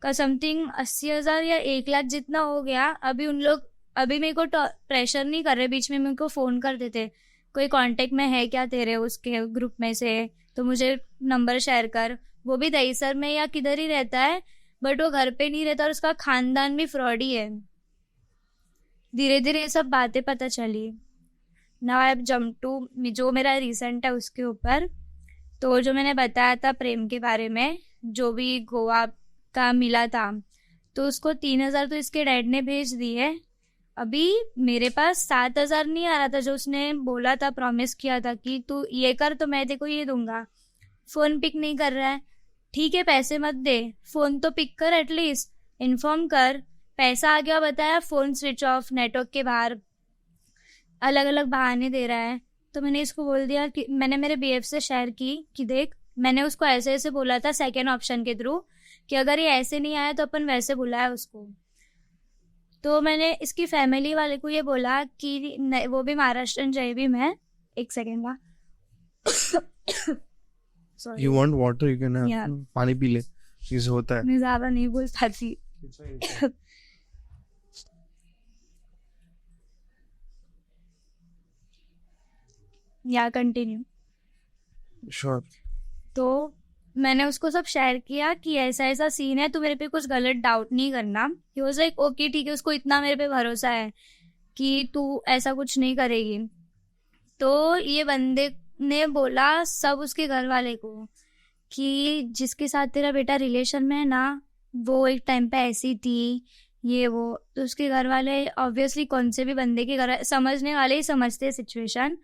का। समथिंग 80,000 या 1 लाख जितना हो गया। अभी उन लोग अभी मेरे को प्रेशर नहीं कर रहे, बीच में मेरे को फ़ोन कर देते, कोई कांटेक्ट में है क्या तेरे उसके ग्रुप में से, तो मुझे नंबर शेयर कर। वो भी दहीसर में या किधर ही रहता है, बट वो घर पे नहीं रहता और उसका खानदान भी फ्रॉडी है। धीरे धीरे ये सब बातें पता चली। नाउ आई जंप टू जो मेरा रिसेंट है उसके ऊपर। तो जो मैंने बताया था प्रेम के बारे में, जो भी गोवा का मिला था, तो उसको 3,000 तो इसके डैड ने भेज दिए। अभी मेरे पास 7,000 नहीं आ रहा था, जो उसने बोला था, प्रॉमिस किया था कि तू ये कर तो मैं तेरे को ये दूंगा। फ़ोन पिक नहीं कर रहा है। ठीक है पैसे मत दे, फ़ोन तो पिक कर, एटलीस्ट इन्फॉर्म कर। पैसा आ गया बताया, फ़ोन स्विच ऑफ, नेटवर्क के बाहर, अलग अलग बहाने दे रहा है। तो मैंने इसको बोल दिया कि मैंने मेरे बीएफ से शेयर की कि देख, मैंने उसको ऐसे ऐसे बोला था सेकेंड ऑप्शन के थ्रू कि अगर ये ऐसे नहीं आया तो अपन वैसे बुलाया उसको। तो मैंने इसकी फैमिली वाले को ये बोला कि वो भी महाराष्ट्रन जय भीम है। एक सेकेंड का you want water, you can Yeah. पानी पी ले, चीज होता है। मैं ज़्यादा नहीं बोल पाती। या कंटिन्यू। श्योर। तो मैंने उसको सब शेयर किया कि ऐसा ऐसा सीन है, तू मेरे पे कुछ गलत डाउट नहीं करना। ही वाज लाइक ओके ठीक है, उसको इतना मेरे पे भरोसा है कि तू ऐसा कुछ नहीं करेगी। तो ये बंदे ने बोला सब उसके घर वाले को कि जिसके साथ तेरा बेटा रिलेशन में है ना, वो एक टाइम पे ऐसी थी, ये वो। तो उसके घर वाले ऑब्वियसली कौन से भी बंदे के घर समझने वाले ही समझते हैं सिचुएशन,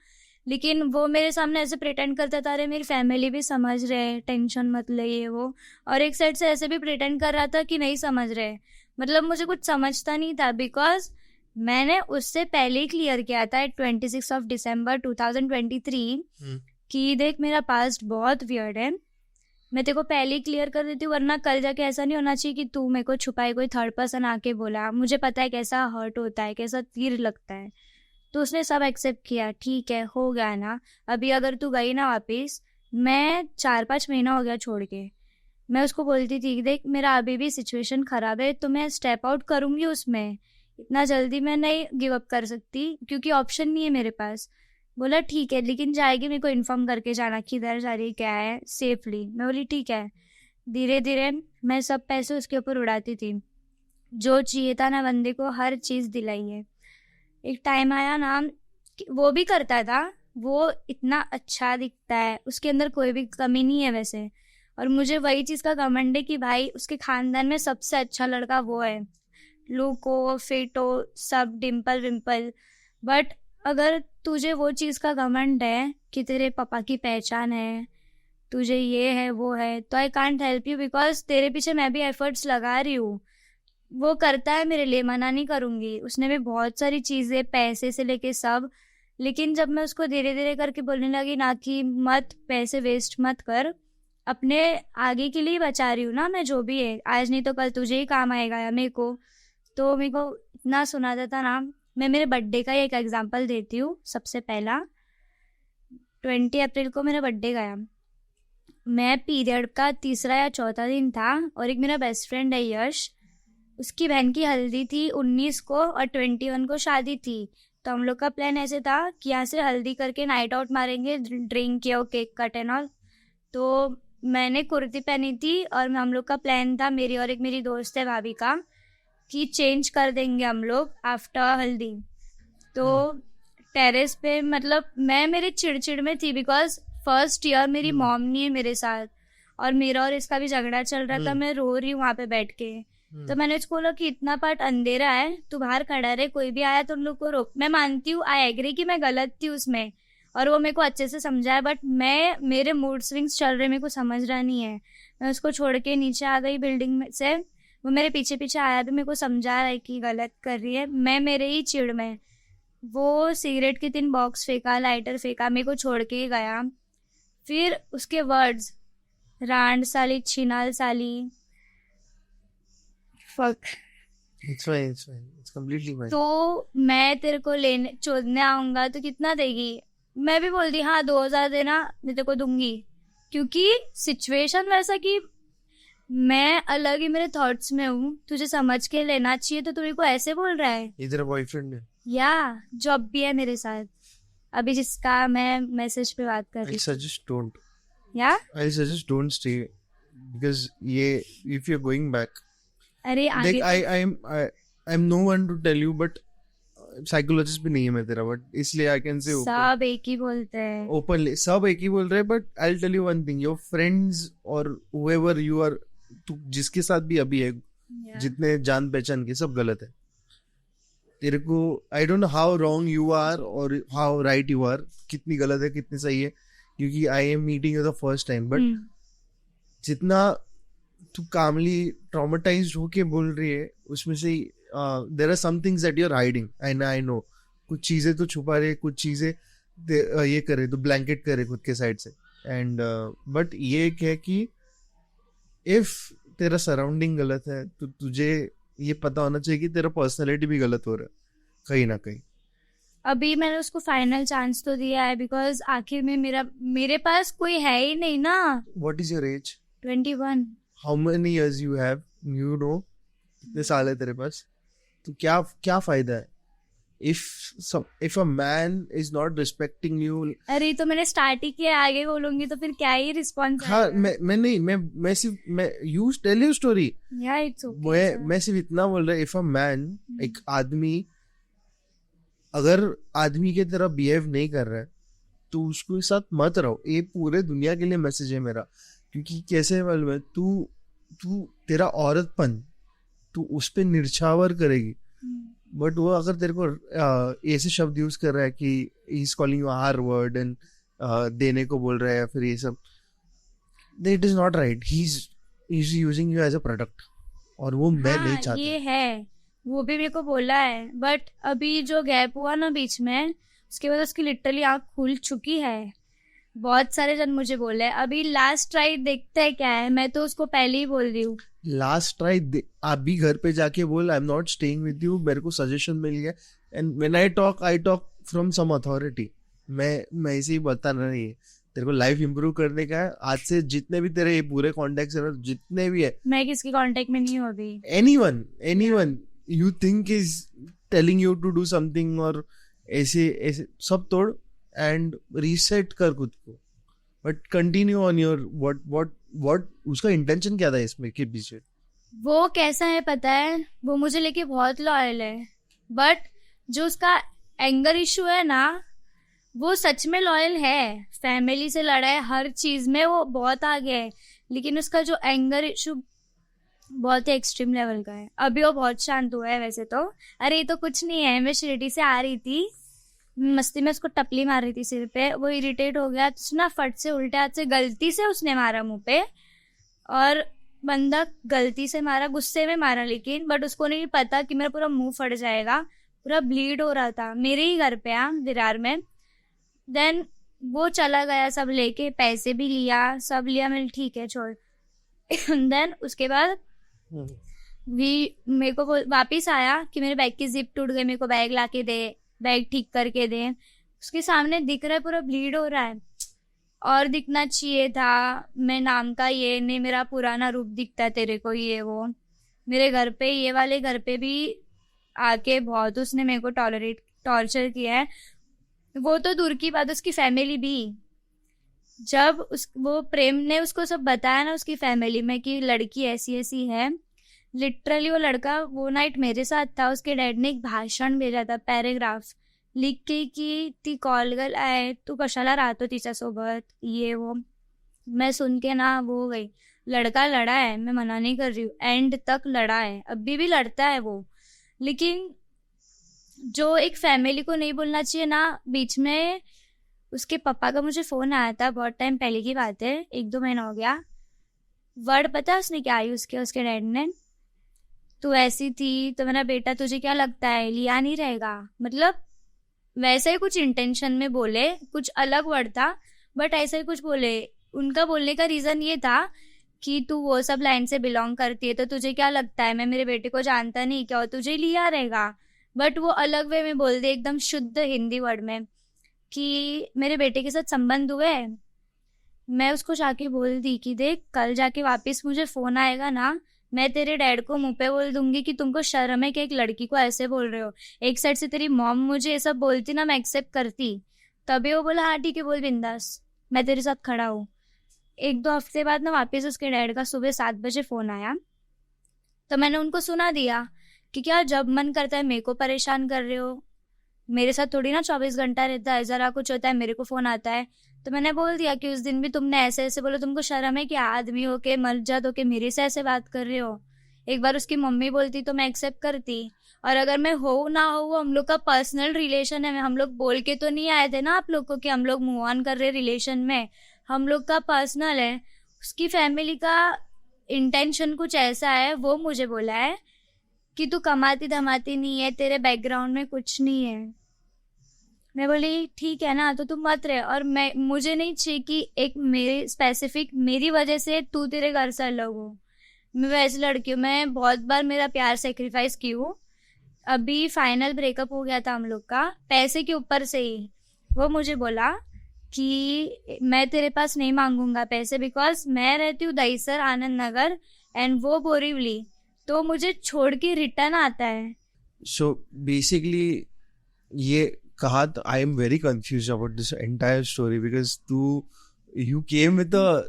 लेकिन वो मेरे सामने ऐसे प्रिटेंड करता था, अरे मेरी फैमिली भी समझ रहे, टेंशन मत ले ये वो। और एक साइड से ऐसे भी प्रिटेंड कर रहा था कि नहीं समझ रहे। मतलब मुझे कुछ समझता नहीं था, बिकॉज मैंने उससे पहले ही क्लियर किया था 26 दिसंबर 2023 कि देख मेरा पास्ट बहुत वियर्ड है, मैं तेरे को पहले ही क्लियर कर देती हूँ, वरना कल जाके ऐसा नहीं होना चाहिए कि तू मेरे को छुपाए, कोई थर्ड पर्सन आके बोला। मुझे पता है कैसा हर्ट होता है, कैसा तीर लगता है। तो उसने सब एक्सेप्ट किया, ठीक है हो गया ना। अभी अगर तू गई ना वापस, मैं 4-5 महीना हो गया छोड़ के, मैं उसको बोलती थी कि देख मेरा अभी भी सिचुएशन ख़राब है तो मैं स्टेप आउट करूँगी उसमें, इतना जल्दी मैं नहीं गिव अप कर सकती क्योंकि ऑप्शन नहीं है मेरे पास। बोला ठीक है लेकिन जाएगी, मेरे को इन्फॉर्म करके जाना किधर जा रही क्या है सेफली। मैं बोली ठीक है। धीरे धीरे मैं सब पैसे उसके ऊपर उड़ाती थी, जो चाहिए था ना बंदे को हर चीज़ दिलाई है। एक टाइम आया ना, वो भी करता था, वो इतना अच्छा दिखता है, उसके अंदर कोई भी कमी नहीं है वैसे। और मुझे वही चीज़ का घमंड है कि भाई उसके खानदान में सबसे अच्छा लड़का वो है, लुक हो फिट हो सब डिम्पल विम्पल। बट अगर तुझे वो चीज़ का घमंड है कि तेरे पापा की पहचान है, तुझे ये है वो है, तो I can't help you, because तेरे पीछे मैं भी एफर्ट्स लगा रही हूँ। वो करता है मेरे लिए, मना नहीं करूँगी, उसने भी बहुत सारी चीज़ें पैसे से लेके सब। लेकिन जब मैं उसको धीरे धीरे करके बोलने लगी ना कि मत पैसे वेस्ट मत कर, अपने आगे के लिए बचा रही हूँ ना मैं, जो भी है आज नहीं तो कल तुझे ही काम आएगा या मेरे को। तो मेरे को इतना सुनाता था ना। मैं मेरे बर्थडे का एक एग्जांपल देती हूँ। सबसे पहला 20 अप्रैल को मेरा बर्थडे गया, मैं पीरियड का 3रा या 4था दिन था, और एक मेरा बेस्ट फ्रेंड है यश, उसकी बहन की हल्दी थी 19 को और 21 को शादी थी। तो हम लोग का प्लान ऐसे था कि यहाँ से हल्दी करके नाइट आउट मारेंगे, ड्रिंक किया, केक कट एंड ऑल। तो मैंने कुर्ती पहनी थी और हम लोग का प्लान था, मेरी और एक मेरी दोस्त है भाभी का, कि चेंज कर देंगे हम लोग आफ्टर हल्दी। तो टेरेस पे, मतलब मैं मेरे चिड़चिड़ में थी बिकॉज फर्स्ट ईयर मेरी मॉम नहीं है मेरे साथ, और मेरा और इसका भी झगड़ा चल रहा था, मैं रो रही हूँ वहाँ पे बैठ के। तो मैंने उसको बोला कि इतना पार्ट अंधेरा है, तू बाहर खड़ा रहे, कोई भी आया तो उन लोग को रोक। मैं मानती हूँ, आई एग्री कि मैं गलत थी उसमें, और वो मेरे को अच्छे से समझाया, बट मेरे मूड स्विंग्स चल रहे, मेरे को समझ रहा नहीं है। मैं उसको छोड़ के नीचे आ गई बिल्डिंग में से। वो मेरे पीछे पीछे आया भी, मेरे को समझा रहा है कि गलत कर रही है, मैं मेरे ही चिढ़ में वो सिगरेट के 3 बॉक्स फेंका, लाइटर फेंका, मेरे को छोड़ के ही गया। फिर उसके वर्ड्स, रांड साली, छिनाल साली, fuck. It's fine, it's fine. It's completely fine. तो मैं तेरे को लेने छोड़ने आऊंगा तो कितना देगी? मैं भी बोलती हाँ 2000 देना, मैं तेरे को दूंगी, क्योंकि सिचुएशन वैसा कि मैं अलग ही मेरे थॉट्स में हूँ, तुझे समझ के लेना चाहिए, तो तू मेरे को ऐसे बोल रहा है। ये तेरा बॉयफ्रेंड है? या जॉब भी है मेरे साथ अभी, जिसका मैं मैसेज पे बात कर रही I suggest don't. हूँ। या I suggest don't stay because ये if you're going back. अरे देख आगे I'm no one to tell you but psychologist भी नहीं है मैं तेरा, बट इसलिए आई कैन से सब एक ही बोलते हैं, ओपनली सब एक ही बोल रहे हैं, but I will tell you one thing, your friends और whoever you are, तू जिसके साथ भी अभी है, जितने जान पहचान के, सब गलत है। तेरे को I don't know how wrong you are और हाउ राइट यू आर, कितनी गलत है कितनी सही है, क्योंकि I am meeting you the first time, but जितना तू कामली ट्रॉमेटाइज्ड होके बोल रही है उसमें से there are some things that you are hiding, and I know कुछ चीजें तो छुपा रहे, कुछ चीजें ये करे तो ब्लैंकेट करे खुद के साइड से, एंड बट ये एक है कि इफ तेरा सराउंडिंग गलत है तो तुझे ये पता होना चाहिए कि तेरा पर्सनैलिटी भी गलत हो रहा है कहीं ना कहीं। अभी मैंने उसको फाइनल चांस तो दिया है, बिकॉज आखिर में मेरे पास कोई है ही नहीं ना। What is your age? 21। How many years you have, you know कितने साल है तेरे पास, तो क्या फायदा है if a man is not respecting you। अरे तो मैंने स्टार्ट ही किया, आगे बोलूंगी तो फिर क्या ही रिस्पॉन्स हाँ मैं नहीं मैं सिर्फ मैं यू टेल योर स्टोरी, मैं सिर्फ इतना बोल रहा, इफ अ मैन, एक आदमी अगर आदमी की तरह बिहेव नहीं कर रहा है तो उसके साथ मत रहो। ये पूरे दुनिया के लिए मैसेज है मेरा, क्योंकि कैसे मालूम है, तू तेरा औरतपन तू उस पर निर्छावर करेगी, बट वो अगर तेरे को ऐसे शब्द यूज कर रहा है कि he is calling you are word and देने को बोल रहा है या फिर ये सब, it is not right, he is using you as a product, और वो मैं नहीं चाहता। ये है, वो भी मेरे को बोला है, बट अभी जो गैप हुआ ना बीच में, उसके बाद उसकी लिटरली आँख खुल चुकी है। बहुत सारे जन मुझे बोले अभी लास्ट ट्राई देखते हैं क्या है, मैं तो उसको पहले ही बोल रही हूँ लास्ट ट्राई अभी घर पे जाके बोल I am not staying with you, मेरे को सजेशन मिल गया, and when I talk from some authority. मैं ऐसे ही बताना नहीं है, तेरे को लाइफ इंप्रूव करने का है। आज से जितने भी तेरे ये पूरे कॉन्टेक्ट है, जितने भी है, मैं किसके कॉन्टेक्ट में नहीं हूँ अभी। Anyone you think is telling you to do something, और ऐसे सब तोड़ एंड रीसेट कर खुद को, but continue on your what उसका इंटेंशन क्या था इसमें के पीछे। वो कैसा है पता है, वो मुझे लेके बहुत लॉयल है, बट जो उसका एंगर इशू है ना, वो सच में लॉयल है, फैमिली से लड़ा है, हर चीज में वो बहुत आगे है, लेकिन उसका जो एंगर इशू बहुत ही एक्सट्रीम लेवल का है। अभी वो बहुत शांत हुआ है वैसे तो। अरे ये तो कुछ नहीं है, मैं शिरडी से आ रही थी, मस्ती में उसको टपली मार रही थी सिर पे, वो इरिटेट हो गया तो ना फट से उल्टे हाथ से गलती से उसने मारा मुंह पे, और बंदा गलती से मारा, गुस्से में मारा, लेकिन बट उसको नहीं पता कि मेरा पूरा मुंह फट जाएगा, पूरा ब्लीड हो रहा था मेरे ही घर पे विरार में। देन वो चला गया सब लेके, पैसे भी लिया, सब लिया, मैंने ठीक है छोड़। देन उसके बाद मेरे को वापिस आया कि मेरे बैग की जिप टूट गई, मेरे को बैग ला के दे, बैग ठीक करके दे। उसके सामने दिख रहा है पूरा ब्लीड हो रहा है, और दिखना चाहिए था, मैं नाम का ये नहीं, मेरा पुराना रूप दिखता है तेरे को, ये वो। मेरे घर पे, ये वाले घर पे भी आके बहुत उसने मेरे को टॉर्चर किया है। वो तो दूर की बात, उसकी फैमिली भी, जब वो प्रेम ने उसको सब बताया ना उसकी फैमिली में कि लड़की ऐसी ऐसी है, लिटरली वो लड़का वो नाइट मेरे साथ था, उसके डैड ने एक भाषण भेजा था, पैराग्राफ लिख के कि ती कॉल गर्ल आहे, तू कशाला राहतो तिच्यासोबत, ये वो। मैं सुन के ना वो हो गई। लड़का लड़ा है, मैं मना नहीं कर रही हूँ, एंड तक लड़ा है, अभी भी लड़ता है वो, लेकिन जो एक फैमिली को नहीं बोलना चाहिए ना। बीच में उसके पापा का मुझे फोन आया था, बहुत टाइम पहले की बात है, 1-2 महीना हो गया। वर्ड पता है उसने क्या यूज किया उसके डैड ने, तू ऐसी थी तो मेरा बेटा तुझे क्या लगता है लिया नहीं रहेगा, मतलब वैसे ही कुछ इंटेंशन में बोले, कुछ अलग वर्ड था बट ऐसे ही कुछ बोले। उनका बोलने का रीजन ये था कि तू वो सब लाइन से बिलोंग करती है तो तुझे क्या लगता है मैं मेरे बेटे को जानता नहीं क्या, और तुझे लिया रहेगा। बट वो अलग वे में बोल दे, एकदम शुद्ध हिंदी वर्ड में, कि मेरे बेटे के साथ संबंध हुए हैं। मैं उसको जाके बोल दी कि देख कल जाके वापस मुझे फोन आएगा ना, मैं तेरे डैड को मुंह पे बोल दूंगी कि तुमको शर्म है कि एक लड़की को ऐसे बोल रहे हो। एक साइड से तेरी मॉम मुझे ये सब बोलती ना, मैं एक्सेप्ट करती। तभी वो बोला हाँ ठीक है बोल बिंदास, मैं तेरे साथ खड़ा हूँ। 1-2 हफ्ते बाद ना वापस उसके डैड का सुबह 7 बजे फोन आया। तो मैंने उनको सुना दिया कि क्या जब मन करता है मेरे को परेशान कर रहे हो, मेरे साथ थोड़ी ना 24 घंटा रहता है, जरा कुछ होता है मेरे को फोन आता है। तो मैंने बोल दिया कि उस दिन भी तुमने ऐसे ऐसे बोलो, तुमको शर्म है कि आदमी हो के मर्जाद हो के मेरे से ऐसे बात कर रहे हो। एक बार उसकी मम्मी बोलती तो मैं एक्सेप्ट करती, और अगर मैं हो ना हो वो हम लोग का पर्सनल रिलेशन है, हम लोग बोल के तो नहीं आए थे ना आप लोग को कि हम लोग मूव ऑन कर रहे रिलेशन में, हम लोग का पर्सनल है। उसकी फैमिली का इंटेंशन कुछ ऐसा है, वो मुझे बोला है कि तू कमाती धमाती नहीं है, तेरे बैकग्राउंड में कुछ नहीं है। मैं बोली ठीक है ना, तो तू मत रहे, और मैं मुझे नहीं चाहिए कि एक मेरे स्पेसिफिक मेरी वजह से तू तेरे घर से अलग हो। मैं वैसी लड़की हूँ, मैं बहुत बार मेरा प्यार सेक्रीफाइस की हूँ। अभी फाइनल ब्रेकअप हो गया था हम लोग का पैसे के ऊपर से ही। वो मुझे बोला कि मैं तेरे पास नहीं मांगूंगा पैसे, बिकॉज मैं रहती हूँ दहीसर आनंद नगर एंड वो बोरीवली, तो मुझे छोड़ के रिटर्न आता है। So basically ये कहा, आई am very confuse about this entire story because you came with a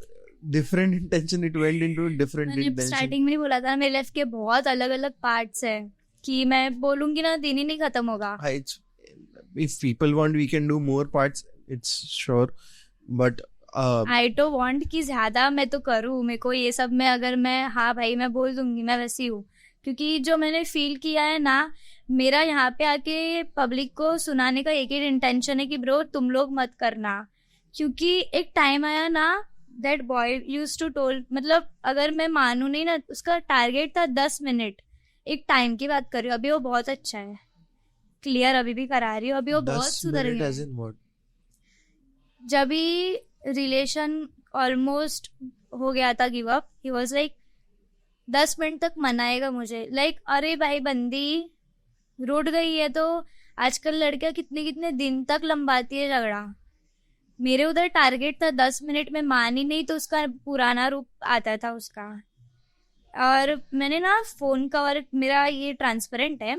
different intention, it went into a different मैंने intention. स्टार्टिंग में ही बोला था मेरे लाइफ के बहुत अलग अलग पार्ट्स है कि मैं बोलूंगी ना दिन ही नहीं खत्म होगा। If people want we can do more parts, it's sure, but I do want कि ज्यादा मैं तो करूँ, मेरे को ये सब में अगर मैं हाँ भाई मैं बोल दूंगी मैं वैसी हूँ, क्योंकि जो मैंने फील किया है ना, मेरा यहाँ पे आके पब्लिक को सुनाने का एक ही इंटेंशन है कि ब्रो तुम लोग मत करना। क्योंकि एक टाइम आया ना, that boy use to told, मतलब अगर मैं मानू नहीं ना, उसका टारगेट था 10 मिनट, एक टाइम की बात कर रही हूँ। अभी वो बहुत अच्छा है, क्लियर अभी भी करा रही हूँ, अभी वो बहुत 10 सुधर minute गया as है। in what? जब भी रिलेशन ऑलमोस्ट हो गया था give up, he was like 10 minute तक मनाएगा मुझे, लाइक अरे भाई बंदी रूठ गई है। तो आजकल लड़कियां कितने कितने दिन तक लंबाती है झगड़ा। मेरे उधर टारगेट था 10 मिनट में, मानी नहीं तो उसका पुराना रूप आता था उसका। और मैंने ना फोन कवर मेरा ये ट्रांसपेरेंट है,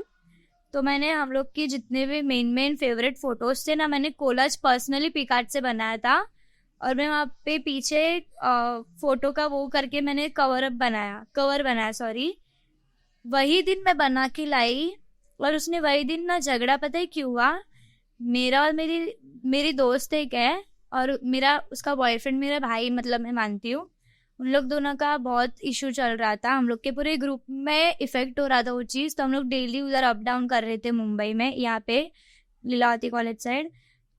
तो मैंने हम लोग की जितने भी मेन फेवरेट फोटोज थे ना, मैंने कोलाज पर्सनली पिकार्ट से बनाया था, और मैं वहाँ पे पीछे फोटो का वो करके मैंने कवर बनाया सॉरी। वही दिन मैं बना के लाई, और उसने वही दिन ना झगड़ा, पता है क्यों हुआ? मेरा और मेरी दोस्त एक है, और मेरा उसका बॉयफ्रेंड मेरा भाई, मतलब मैं मानती हूँ। उन लोग दोनों का बहुत इशू चल रहा था, हम लोग के पूरे ग्रुप में इफेक्ट हो रहा था वो चीज़। तो हम लोग डेली उधर अप डाउन कर रहे थे मुंबई में, यहाँ पे लीलावती कॉलेज साइड।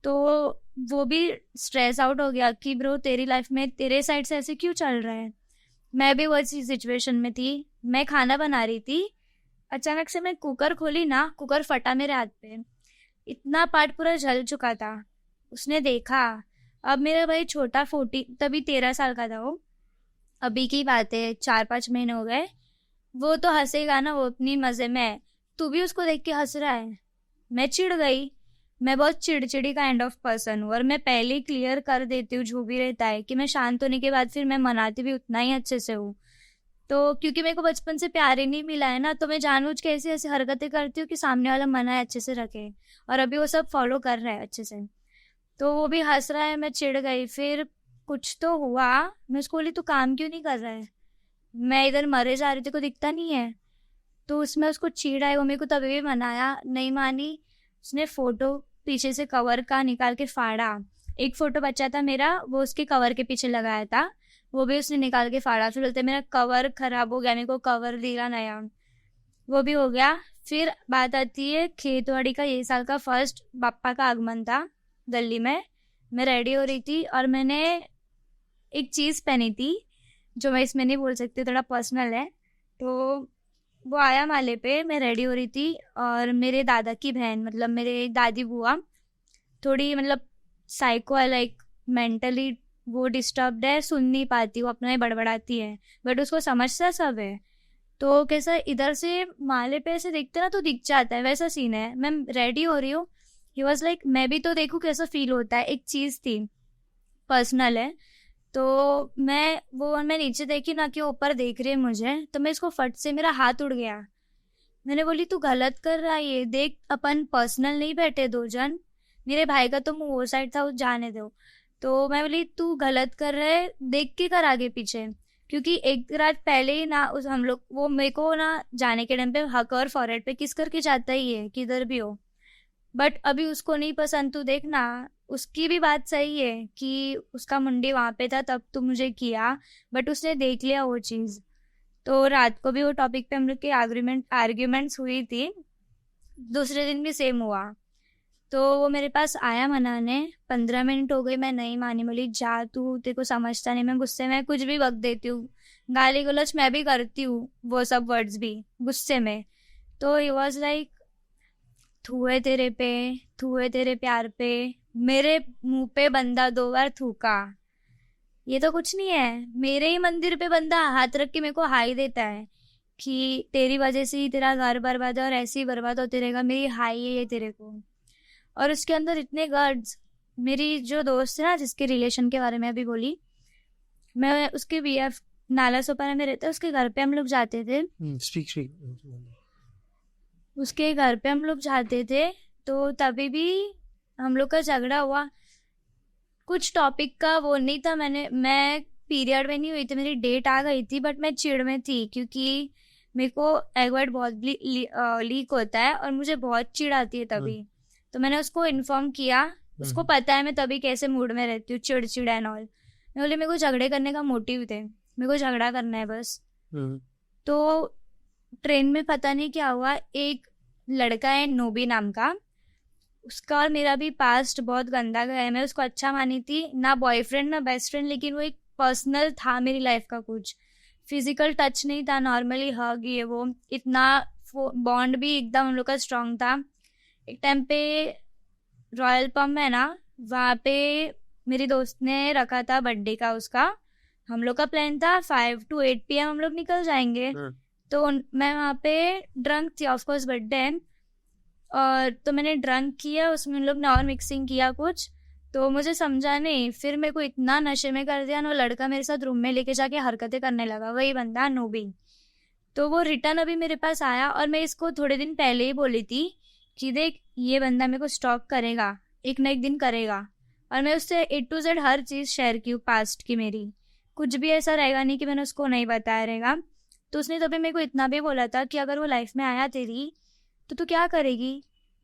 तो वो भी स्ट्रेस आउट हो गया कि ब्रो तेरी लाइफ में तेरे साइड से ऐसे क्यों चल रहा है। मैं भी वैसी सिचुएशन में थी, मैं खाना बना रही थी, अचानक से मैं कुकर खोली ना, कुकर फटा मेरे हाथ पे, इतना पार्ट पूरा जल चुका था। उसने देखा, अब मेरा भाई छोटा 14 तभी 13 साल का था वो, अभी की बात है 4-5 महीने हो गए। वो तो हंसेगा ना, वो अपनी मजे में है, तू भी उसको देख के हंस रहा है। मैं चिढ़ गई, मैं बहुत चिड़चिड़ी काइंड ऑफ पर्सन हूँ, और मैं पहले ही क्लियर कर देती हूँ जो भी रहता है कि मैं शांत होने के बाद फिर मैं मनाती भी उतना ही अच्छे से हूँ। तो क्योंकि मेरे को बचपन से प्यार ही नहीं मिला है ना, तो मैं जानबूझ के ऐसी ऐसी हरकतें करती हूँ कि सामने वाला मना अच्छे से रखे, और अभी वो सब फॉलो कर रहा है अच्छे से। तो वो भी हंस रहा है, मैं चिढ़ गई। फिर कुछ तो हुआ, मैं उसको बोली तू काम क्यों नहीं कर रहा है, मैं इधर मरे जा रही थी, को दिखता नहीं है। तो उसमें उसको चिढ़ आई, वो मेरे को तभी भी मनाया, नहीं मानी। उसने फोटो पीछे से कवर का निकाल के फाड़ा। एक फोटो बचा था मेरा, वो उसके कवर के पीछे लगाया था, वो भी उसने निकाल के फाड़ा। फिर बोलते मेरा कवर खराब हो गया, मेरे को कवर दिला नया, वो भी हो गया। फिर बात आती है खेतवाड़ी का, ये साल का फर्स्ट पापा का आगमन था दिल्ली में। मैं रेडी हो रही थी, और मैंने एक चीज़ पहनी थी जो मैं इसमें नहीं बोल सकती, थोड़ा पर्सनल है। तो वो आया माले पे, मैं रेडी हो रही थी और मेरे दादा की बहन मतलब मेरे दादी बुआ थोड़ी मतलब साइको है, लाइक मेंटली वो डिस्टर्ब्ड है, सुन नहीं पाती, वो अपना ही बड़बड़ाती है, बट उसको समझता सब है। तो कैसा इधर से माले पे ऐसे देखते ना तो दिख जाता है, वैसा सीन है। मैं रेडी हो रही हूँ, ही वॉज लाइक मैं भी तो देखूँ कैसा फील होता है। एक चीज़ थी पर्सनल है, तो मैं नीचे देखी ना कि वो ऊपर देख रही है मुझे, तो मैं इसको फट से मेरा हाथ उड़ गया। मैंने बोली तू गलत कर रहा है, ये देख अपन पर्सनल नहीं बैठे दो जन, मेरे भाई का तो मुंह वो साइड था, वो जाने दो। तो मैं बोली तू गलत कर रहा है, देख के कर आगे पीछे, क्योंकि एक रात पहले ही ना उस हम लोग वो मेरे को ना जाने के टाइम पे हक और फॉरहेड पे किस करके जाता ही है किधर भी हो, बट अभी उसको नहीं पसंद। तू देखना उसकी भी बात सही है कि उसका मुंडी वहां पे था तब तू मुझे किया, बट उसने देख लिया वो चीज। तो रात को भी वो टॉपिक पे हम लोग की आर्ग्यूमेंट्स हुई थी, दूसरे दिन भी सेम हुआ। तो वो मेरे पास आया मनाने, 15 मिनट हो गई, मैं नहीं मानी, बोली जा तू, तेरे को समझता नहीं, मैं गुस्से में कुछ भी वक्त देती हूँ, गाली गलौज मैं भी करती हूँ, वो सब वर्ड्स भी गुस्से में। तो ही वॉज लाइक थूए तेरे प्यार पे, मेरे मुंह पे बंदा 2 बार थूका, ये तो कुछ नहीं है। मेरे ही मंदिर पे बंदा हाथ रख के मेरे को हाई देता है कि तेरी वजह से ही तेरा घर बर्बाद है और ऐसे ही बर्बाद होते रहेगा, मेरी हाई है ये तेरे को। और उसके अंदर इतने गर्ड्स। मेरी जो दोस्त है ना जिसके रिलेशन के बारे में अभी बोली, मैं उसके बीएफ नाला सोपारा में रहता है, उसके घर पे हम लोग जाते थे, उसके घर पे हम लोग जाते थे। तो तभी भी हम लोग का झगड़ा हुआ, कुछ टॉपिक का वो नहीं था। मैं पीरियड में नहीं हुई थी, मेरी डेट आ गई थी, बट मैं चिढ़ में थी क्योंकि मेरे को एगवर्ड बहुत लीक होता है और मुझे बहुत चिढ़ आती है तभी। तो मैंने उसको इन्फॉर्म किया, उसको पता है मैं तभी कैसे मूड में रहती हूँ, चिड़ एंड ऑल। मैं बोली मेरे को झगड़े करने का मोटिव थे, मेरे को झगड़ा करना है बस। तो ट्रेन में पता नहीं क्या हुआ, एक लड़का है नोबी नाम का, उसका और मेरा भी पास्ट बहुत गंदा गया है। मैं उसको अच्छा मानी थी, ना बॉयफ्रेंड ना बेस्ट फ्रेंड, लेकिन वो एक पर्सनल था मेरी लाइफ का, कुछ फिजिकल टच नहीं था, नॉर्मली हग ये वो, इतना बॉन्ड भी एकदम हम लोग का स्ट्रांग था। एक टाइम पे रॉयल पम्प है ना, वहाँ पे मेरी दोस्त ने रखा था बर्थडे का उसका, हम लोग का प्लान था 5 to 8 PM हम लोग निकल जाएंगे। तो मैं वहाँ पे ड्रंक थी, ऑफकोर्स बर्थडे है, और तो मैंने ड्रंक किया, उसमें उन लोग ने और मिक्सिंग किया कुछ, तो मुझे समझा नहीं, फिर मेरे को इतना नशे में कर दिया ना, वो लड़का मेरे साथ रूम में लेके जाके हरकतें करने लगा, वही बंदा नोबी। तो वो रिटर्न अभी मेरे पास आया और मैं इसको थोड़े दिन पहले ही बोली थी कि देख ये बंदा मेरे को स्टॉक करेगा, एक ना एक दिन करेगा। और मैं उससे A to Z her cheese share की पास्ट की, मेरी कुछ भी ऐसा रहेगा नहीं कि मैंने उसको नहीं बताया रहेगा। तो उसने तभी मेरे को इतना भी बोला था कि अगर वो लाइफ में आया तेरी तो तू क्या करेगी।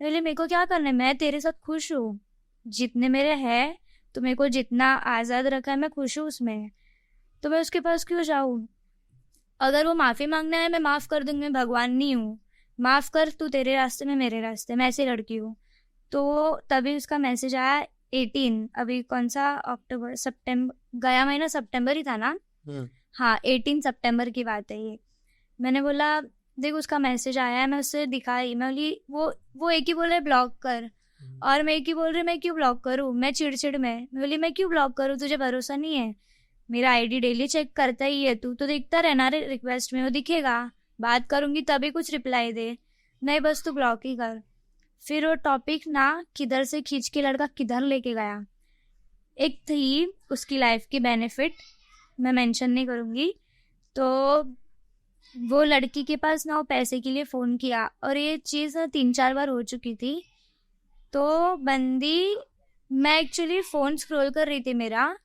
पहले मेरे को क्या करना है, मैं तेरे साथ खुश हूँ, जितने मेरे है, तो मेरे को जितना आज़ाद रखा है मैं खुश हूँ उसमें, तो मैं उसके पास क्यों जाऊँ। अगर वो माफ़ी मांगना है मैं माफ़ कर दूंगी, मैं भगवान नहीं हूँ, माफ़ कर तू तेरे रास्ते में मेरे रास्ते, मैं ऐसी लड़की हूँ। तो तभी उसका मैसेज आया 18, अभी कौन सा अक्टूबर सितंबर, गया महीना सितंबर ही था ना, हाँ 18 सितंबर की बात है ये। मैंने बोला देख उसका मैसेज आया है, मैं उससे दिखाई, मैं बोली वो एक ही बोल रहे ब्लॉक कर, और मैं एक ही बोल रही मैं क्यों ब्लॉक करूँ, मैं चिड़चिड़ में मैं बोली मैं क्यों ब्लॉक करूँ, तुझे भरोसा नहीं है, मेरा आईडी डेली चेक करता ही है, तू तो देखता रहना रे, रिक्वेस्ट में वो दिखेगा, बात करूंगी तभी कुछ रिप्लाई दे, नहीं बस तू ब्लॉक ही कर। फिर वो टॉपिक ना किधर से खींच के लड़का किधर लेके गया। एक थी उसकी लाइफ की बेनिफिट, मैं मेंशन नहीं करूंगी, तो वो लड़की के पास ना वो पैसे के लिए फ़ोन किया, और ये चीज़ ना 3-4 बार हो चुकी थी। तो बंदी, मैं एक्चुअली फ़ोन स्क्रॉल कर रही थी मेरा,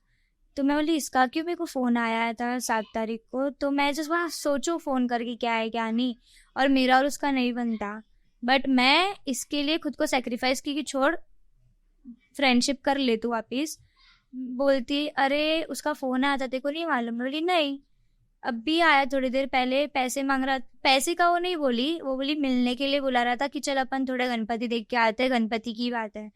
तो मैं बोली इसका क्यों मेरे को फ़ोन आया था 7 तारीख को, तो मैं जस्ट वहाँ सोचूं फ़ोन करके क्या है क्या नहीं, और मेरा और उसका नहीं बनता, बट मैं इसके लिए खुद को सेक्रीफाइस की कि छोड़ फ्रेंडशिप कर ले तू वापिस। बोलती अरे उसका फ़ोन आया था तेरे को नहीं मालूम, बोली नहीं अब भी आया थोड़ी देर पहले, पैसे मांग रहा, पैसे का वो नहीं बोली, वो बोली मिलने के लिए बुला रहा था कि चल अपन थोड़ा गणपति देख के आते हैं, गणपति की बात है।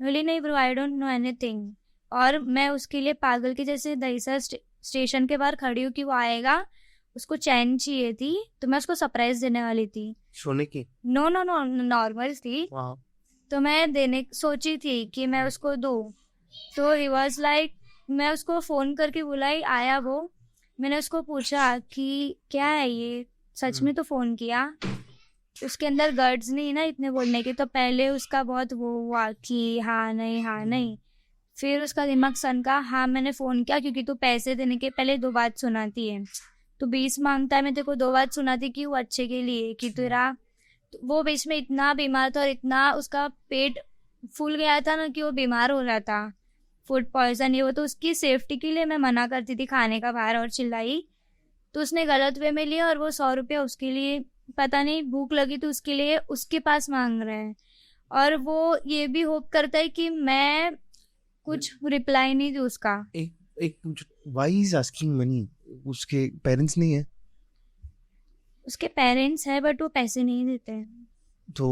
बोली नहीं bro I don't know anything, और मैं उसके लिए पागल की जैसे दहीसर स्टेशन के बाहर खड़ी हूँ कि वो आएगा उसको चैन चाहिए थी, तो मैं उसको सरप्राइज देने वाली थी। सोने की? नो नो नो, नॉर्मल थी। वाह। तो मैं देने सोची थी कि मैं उसको दूँ। तो ही वॉज लाइक, मैं उसको फ़ोन करके बुलाई, आया वो। मैंने उसको पूछा कि क्या है ये, सच में तो फ़ोन किया। उसके अंदर गर्ड्स नहीं ना इतने बोलने के, तो पहले उसका बहुत वो हुआ कि हाँ नहीं हाँ नहीं। फिर उसका दिमाग सनका, हाँ मैंने फ़ोन किया क्योंकि तू पैसे देने के पहले 2 बात सुनाती है। तू 20 मांगता है, मैं तेरे को 2 बात सुनाती कि वो अच्छे के लिए, कि तेरा वो बीच में इतना बीमार था और इतना उसका पेट फूल गया था ना कि वो बीमार हो रहा था, फूड पॉइजन ये वो। तो उसकी सेफ्टी के लिए मैं मना करती थी खाने का बाहर, और चिल्लाई तो उसने गलत वे में लिया, और वो 100 रुपया उसके लिए, पता नहीं भूख लगी तो उसके लिए उसके पास मांग रहे हैं। और वो ये भी होप करता है कि मैं कुछ रिप्लाई नहीं दूँ उसका। एक व्हाई इज आस्किंग मनी? उसके पेरेंट्स नहीं है? उसके पेरेंट्स हैं बट वो पैसे नहीं देते हैं। तो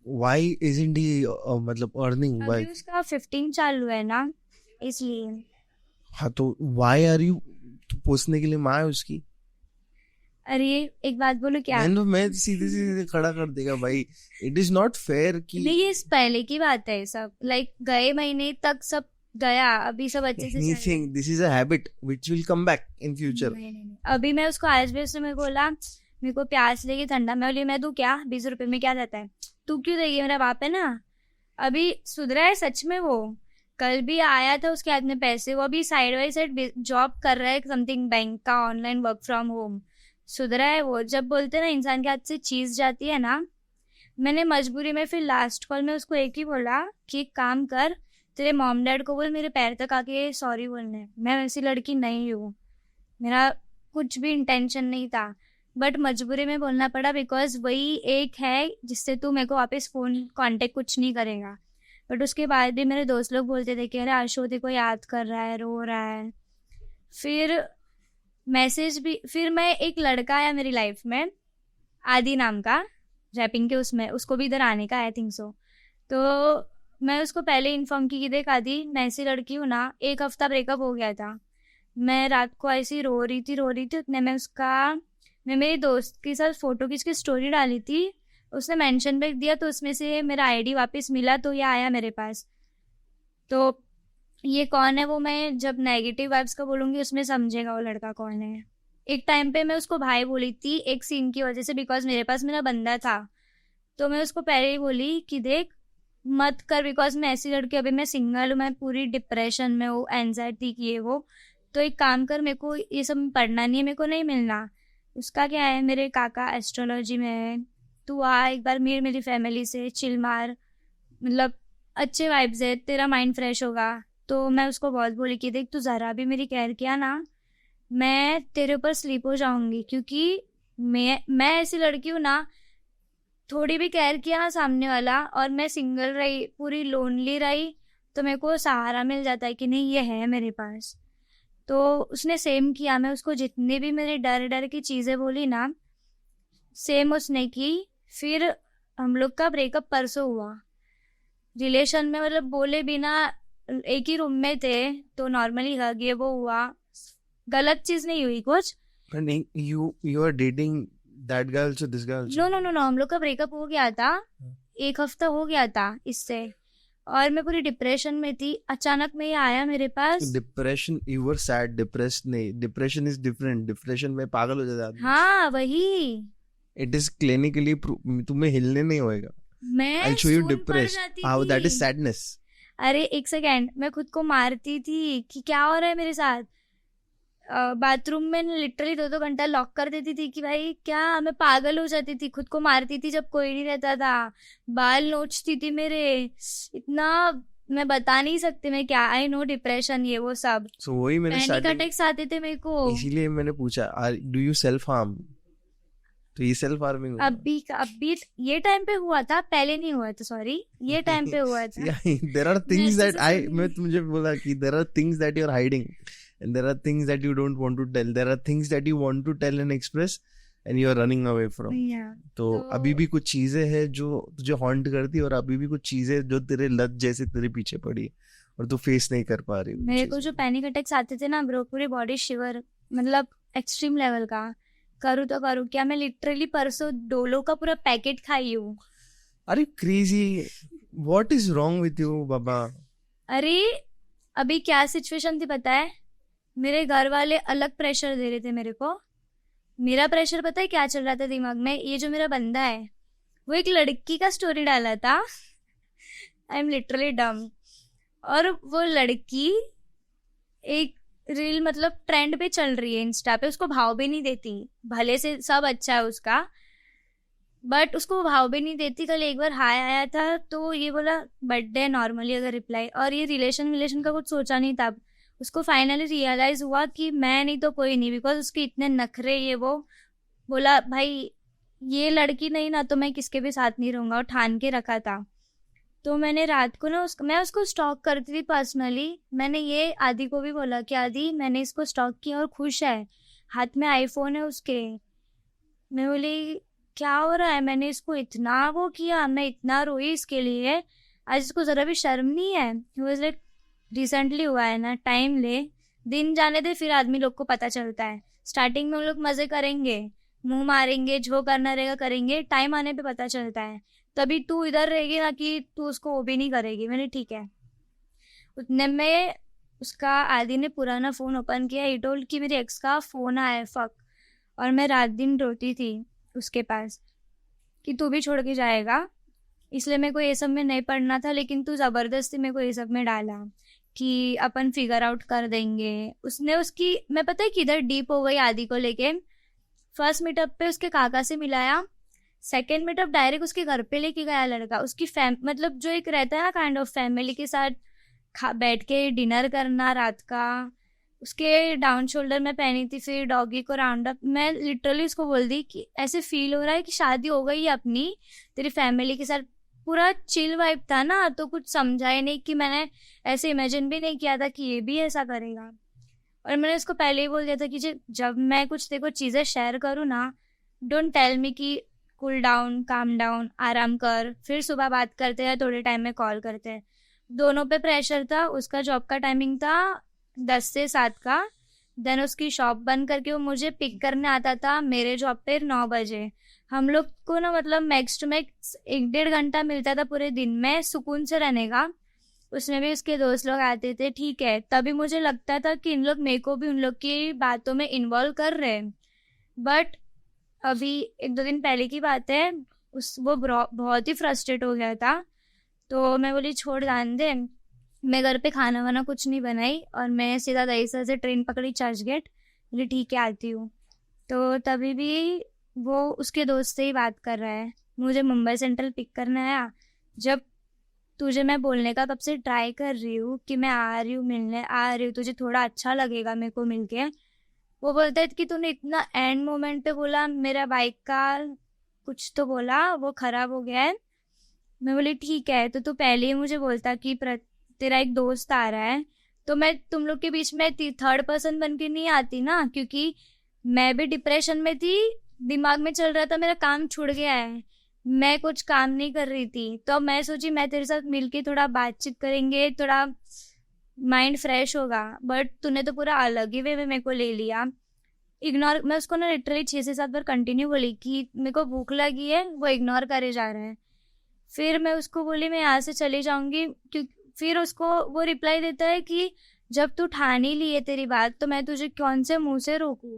व्हाई इजंट ही मतलब अर्निंग? अभी उसका 15 चालू है ना, इसलिए। हाँ, तो व्हाई आर यू? पूछने के लिए माँ है उसकी? अरे एक बात बोलूं क्या? मैं सीधे सीधे खड़ा कर देगा भाई। इट इज नॉट फेयर कि नहीं, ये पहले की बात है सब, लाइक गए महीने तक सब गया, अभी सब अच्छे से चल रहा है। Anything, this is a habit which will come back in future. नहीं। अभी मैं उसको आज भी, उसने मेरे को बोला मेरे को प्यास लगी ठंडा, मैं बोली मैं दूं क्या, 20 रुपए में क्या जाता है, तू क्यों देगी, मेरा बाप है ना। अभी सुधरा है सच में वो। कल भी आया था उसके हाथ में पैसे, वो अभी साइड बाई साइड जॉब कर रहा है समथिंग बैंक का, ऑनलाइन वर्क फ्रॉम होम। सुधरा है वो। जब बोलते ना इंसान के हाथ से चीज जाती है ना, मैंने मजबूरी में फिर लास्ट कॉल में उसको एक ही बोला कि एक काम कर, तेरे मॉम डैड को बोल मेरे पैर तक आके सॉरी बोलने, मैं वैसी लड़की नहीं हूँ, मेरा कुछ भी इंटेंशन नहीं था, बट मजबूरी में बोलना पड़ा, बिकॉज वही एक है जिससे तू मेरे को वापस फ़ोन कांटेक्ट कुछ नहीं करेगा। बट उसके बाद भी मेरे दोस्त लोग बोलते थे कि अरे आशु तेरे को याद कर रहा है, रो रहा है। फिर मैसेज भी, फिर मैं एक लड़का आया मेरी लाइफ में, आदि नाम का, रैपिंग के उसमें, उसको भी इधर आने का आई थिंक सो। तो मैं उसको पहले इन्फॉर्म की कि देख आदि मैं ऐसी लड़की हूँ ना, 1 हफ्ता ब्रेकअप हो गया था, मैं रात को ऐसी रो रही थी उतने में मैं मेरी दोस्त के साथ फोटो खींच के स्टोरी डाली थी, उसने मेंशन बैक दिया, तो उसमें से मेरा आईडी वापस मिला, तो ये आया मेरे पास। तो ये कौन है वो मैं जब नेगेटिव वाइब्स का बोलूँगी उसमें समझेगा वो लड़का कौन है। एक टाइम पे मैं उसको भाई बोली थी एक सीन की वजह से, बिकॉज मेरे पास मेरा बंदा था, तो मैं उसको पहले ही बोली कि देख मत कर, बिकॉज मैं ऐसी लड़की, अभी मैं सिंगल हूँ, मैं पूरी डिप्रेशन में हूँ, एनजाइटी की है वो, तो एक काम कर, मेरे को ये सब पढ़ना नहीं है, मेरे को नहीं मिलना। उसका क्या है, मेरे काका एस्ट्रोलॉजी में है, तू आ एक बार मेरी फैमिली से चिल मार, मतलब अच्छे वाइब्स है, तेरा माइंड फ्रेश होगा। तो मैं उसको बहुत बोली कि देख तू ज़रा भी मेरी केयर किया ना, मैं तेरे ऊपर स्लीप हो जाऊंगी, क्योंकि मैं ऐसी लड़की हूँ ना, थोड़ी भी केयर किया ना सामने वाला, और मैं सिंगल रही, पूरी लोनली रही, तो मेरे को सहारा मिल जाता है कि नहीं ये है मेरे पास। तो उसने सेम किया, मैं उसको जितने भी मेरे डर डर की चीज़ें बोली ना, सेम उसने की। फिर हम लोग का ब्रेकअप परसों हुआ, रिलेशन में मतलब बोले बिना, एक ही रूम में थे, तो नॉर्मली हग ये वो हुआ, गलत चीज नहीं हुई कुछ। नहीं, you are dating that guy also, this guy also? No no no no, हम लोग का ब्रेकअप हो गया था, 1 हफ्ता हो गया था इससे, और मैं पूरी डिप्रेशन में थी, अचानक में ये आया मेरे पास। Depression, you were sad, depressed नहीं, डिप्रेशन इज डिफरेंट। डिप्रेशन में पागल हो जाता है। हाँ वही, इट इज क्लिनिकली, तुम्हें हिलने नहीं होएगा। मैं I'll show you सून पड़ depressed. जाती How that थी। is sadness. अरे एक सेकेंड, मैं खुद को मारती थी कि क्या हो रहा है मेरे साथ। बाथरूम में लिटरली 2-2 घंटा लॉक कर देती थी कि भाई क्या, मैं पागल हो जाती थी, खुद को मारती थी जब कोई नहीं रहता था, बाल नोचती थी मेरे, इतना मैं बता नहीं सकती मैं क्या, आई नो डिप्रेशन ये वो सब, So वही मैंने पैनिक starting, अटैक्स आते थे मेरे को। इसीलिए मैंने पूछा do you self harm? तो ये सेल्फ हार्मिंग अभी ये टाइम पे हुआ था, पहले नहीं हुआ था, सॉरी ये टाइम पे हुआ था। there are things that मैं मुझे बोला कि there are things that you are hiding and there are things that you don't want to tell, there are things that you want to tell and express and you are running away from. तो अभी भी कुछ चीजें हैं जो तुझे haunt करती है, और अभी भी कुछ चीजें जो तेरे लत जैसे तेरे पीछे पड़ी है और तू फेस नहीं कर पा रही। मेरे को जो पैनिक अटैक्स आते थे ना ब्रो, पूरी बॉडी शिवर, मतलब एक्सट्रीम लेवल का, करूँ तो करूँ क्या? मैं लिटरली परसों डोलो का पूरा पैकेट खाई हूँ। अरे crazy, what is wrong with you बाबा? अरे अभी क्या सिचुएशन थी पता है? मेरे घर वाले अलग प्रेशर दे रहे थे मेरे को। मेरा प्रेशर पता है क्या चल रहा था दिमाग में? ये जो मेरा बंदा है वो एक लड़की का स्टोरी डाला था। आई एम लिटरली डम। और वो लड़की एक रील मतलब ट्रेंड पे चल रही है इंस्टा पे, उसको भाव भी नहीं देती, भले से सब अच्छा है उसका बट उसको भाव भी नहीं देती। कल एक बार हाय आया था तो ये बोला बर्थडे नॉर्मली अगर रिप्लाई, और ये रिलेशन का कुछ सोचा नहीं था। उसको फाइनली रियलाइज हुआ कि मैं नहीं तो कोई नहीं, बिकॉज उसके इतने नखरे ये वो। बोला भाई ये लड़की नहीं ना तो मैं किसके भी साथ नहीं रहूंगा, और ठान के रखा था। तो मैंने रात को ना मैं उसको स्टॉक करती थी पर्सनली। मैंने ये आदि को भी बोला कि आदि मैंने इसको स्टॉक किया और खुश है, हाथ में आईफोन है उसके। मैं बोली क्या हो रहा है? मैंने इसको इतना वो किया, मैं इतना रोई इसके लिए, आज इसको जरा भी शर्म नहीं है। लाइक रिसेंटली हुआ है ना, टाइम ले, दिन जाने दे, फिर आदमी लोग को पता चलता है। स्टार्टिंग में हम लोग मजे करेंगे, मुंह मारेंगे, जो करना रहेगा करेंगे, टाइम आने पे पता चलता है। तभी तू इधर रहेगी ना कि तू उसको वो भी नहीं करेगी। मैंने ठीक है। उतने में उसका आदि ने पुराना फोन ओपन किया। ही टोल्ड कि मेरे एक्स का फोन आया है, फक। और मैं रात दिन रोती थी उसके पास कि तू भी छोड़ के जाएगा, इसलिए मेरे को ये सब में नहीं पढ़ना था, लेकिन तू जबरदस्ती मेरे को ये सब में डाला कि अपन फिगर आउट कर देंगे। उसने उसकी मैं पता है किधर डीप हो गई आदि को लेके। फर्स्ट मीटअप पे उसके काका से मिलाया, सेकेंड मीटअप डायरेक्ट उसके घर पे लेके गया लड़का। उसकी मतलब जो एक रहता है ना काइंड ऑफ फैमिली के साथ बैठ के डिनर करना रात का, उसके डाउन शोल्डर में पहनी थी, फिर डॉगी को राउंड अप। मैं लिटरली उसको बोल दी कि ऐसे फील हो रहा है कि शादी हो गई है अपनी तेरी फैमिली के साथ। पूरा चिल वाइब था ना, तो कुछ समझा ही नहीं कि मैंने ऐसे इमेजिन भी नहीं किया था कि ये भी ऐसा करेगा। और मैंने उसको पहले ही बोल दिया था कि जब मैं कुछ देखो चीज़ें शेयर करूँ ना, डोंट टेल मी कि कूल डाउन, काम डाउन, आराम कर, फिर सुबह बात करते हैं, थोड़े टाइम में कॉल करते हैं। दोनों पे प्रेशर था। उसका जॉब का टाइमिंग था 10 से 7 का, देन उसकी शॉप बंद करके वो मुझे पिक करने आता था मेरे जॉब पे 9 बजे। हम लोग को ना मतलब मैक्स टू मैक्स 1-1.5 घंटा मिलता था पूरे दिन में सुकून से रहने का। उसमें भी उसके दोस्त लोग आते थे, ठीक है, तभी मुझे लगता था कि इन लोग मेरे को भी उन लोग की बातों में इन्वॉल्व कर रहे हैं। बट अभी 1-2 दिन पहले की बात है, वो बहुत ही फ्रस्ट्रेट हो गया था। तो मैं बोली छोड़ जान दे, मैं घर पे खाना वाना कुछ नहीं बनाई, और मैं सीधा दहीसर से ट्रेन पकड़ी चर्च गेट। बोली ठीक है आती हूँ। तो तभी भी वो उसके दोस्त से ही बात कर रहा है, मुझे मुंबई सेंट्रल पिक करने आया। जब तुझे मैं बोलने का तब से ट्राई कर रही हूँ कि मैं आ रही हूँ, मिलने आ रही हूँ, तुझे थोड़ा अच्छा लगेगा मेरे को मिलके, वो बोलता है कि तूने इतना एंड मोमेंट पे बोला मेरा बाइक का कुछ तो बोला वो खराब हो गया है। मैं बोली ठीक है, तो तू पहले ही मुझे बोलता कि तेरा एक दोस्त आ रहा है, तो मैं तुम लोग के बीच में थर्ड पर्सन बन के नहीं आती ना, क्योंकि मैं भी डिप्रेशन में थी, दिमाग में चल रहा था मेरा काम छूट गया है, मैं कुछ काम नहीं कर रही थी। तो मैं सोची मैं तेरे साथ मिलके थोड़ा बातचीत करेंगे, थोड़ा माइंड फ्रेश होगा। बट तूने तो पूरा अलग ही वे में मेरे को ले लिया। इग्नोर, मैं उसको ना लिटरली 6 से 7 बार कंटिन्यू बोली कि मेरे को भूख लगी है, वो इग्नोर करे जा रहा है। फिर मैं उसको बोली मैं यहाँ से चली जाऊंगी, क्योंकि फिर उसको वो रिप्लाई देता है कि जब तू ठान ही ली है तेरी बात तो मैं तुझे कौन से मुंह से रोकूं।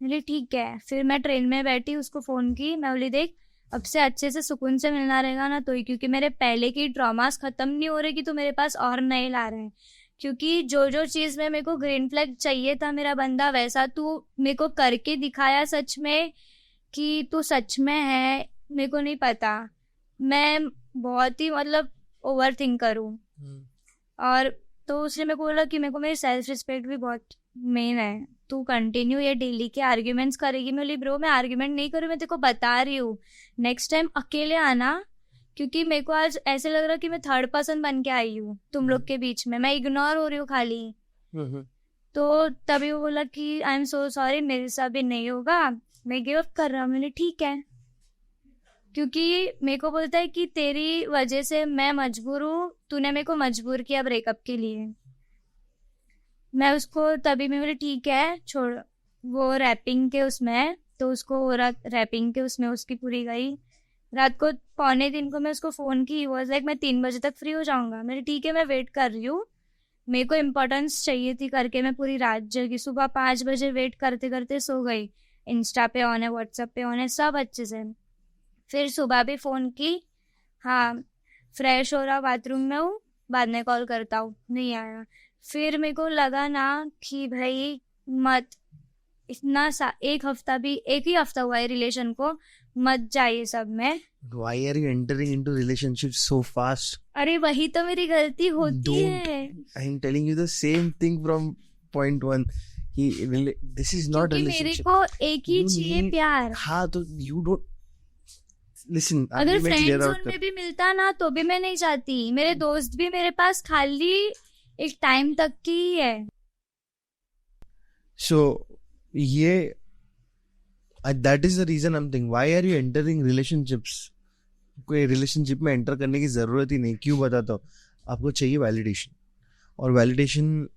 बोली ठीक है। फिर मैं ट्रेन में बैठी, उसको फ़ोन की, मैं बोली देख अब से अच्छे से सुकून से मिलना रहेगा ना तो ही, क्योंकि मेरे पहले की ड्रामास खत्म नहीं हो रहे कि तू मेरे पास और नए ला रहे हैं। क्योंकि जो जो चीज़ में मेरे को ग्रीन फ्लैग चाहिए था मेरा बंदा, वैसा तू मेरे को करके दिखाया सच में कि तू सच में है। मेरे को नहीं पता, मैं बहुत ही मतलब ओवर थिंक करूँ। और तो उसने मेरे को बोला कि मेरे को मेरी सेल्फ रिस्पेक्ट भी बहुत मेन है, तू कंटिन्यू ये डेली के आर्ग्यूमेंट्स करेगी। मैं बोली ब्रो मैं आर्ग्यूमेंट नहीं करूँ, मैं तेरे को बता रही हूँ नेक्स्ट टाइम अकेले आना, क्योंकि मेरे को आज ऐसे लग रहा कि मैं थर्ड पर्सन बन के आई हूँ तुम लोग के बीच में, मैं इग्नोर हो रही हूँ खाली। तो तभी वो बोला कि आई एम सो सॉरी, मेरे साथ भी नहीं होगा, मैं गिव अप कर रहा हूँ। मैंने ठीक है, क्योंकि मेरे को बोलता है कि तेरी वजह से मैं मजबूर हूँ, तूने मेरे को मजबूर किया ब्रेकअप के लिए। मैं उसको तभी मैं बोली ठीक है छोड़, वो रैपिंग के उसमें तो उसको रात रैपिंग के उसमें उसकी पूरी गई। रात को 2:45 को मैं उसको फ़ोन की, वॉज लाइक मैं 3 बजे तक फ्री हो जाऊँगा। मैंने ठीक है मैं वेट कर रही हूँ, मेरे को इम्पोर्टेंस चाहिए थी करके मैं पूरी रात जगी। सुबह 5 बजे वेट करते करते सो गई। इंस्टा पे ऑन है, व्हाट्सएप पे ऑन है, सब अच्छे से। फिर सुबह भी फ़ोन की, हाँ फ्रेश हो रहा, बाथरूम में हूँ, बाद में कॉल करता हूँ, नहीं आया। फिर मेरे को लगा ना कि भाई मत, इतना सा एक ही हफ्ता हुआ है रिलेशन को, मत जाइए सब में। Why are you entering into relationships so fast? अरे वही तो मेरी गलती होती Don't. है, I'm telling you the same thing from point one. कि this is not क्योंकि मेरे relationship. को एक ही You चाहिए need- प्यार। हाँ तो you don't listen. अगर अभी मैं फ्रेंड clear जोन out में भी मिलता ना तो भी मैं नहीं चाहती। मेरे दोस्त भी मेरे पास खाली एक टाइम तक की ही है। So ये that is the reason I'm thinking. Why are you entering relationships? कोई रिलेशनशिप में एंटर करने की जरूरत ही नहीं। क्यों बताता हूँ, आपको चाहिए वैलिडेशन। और वैलिडेशन,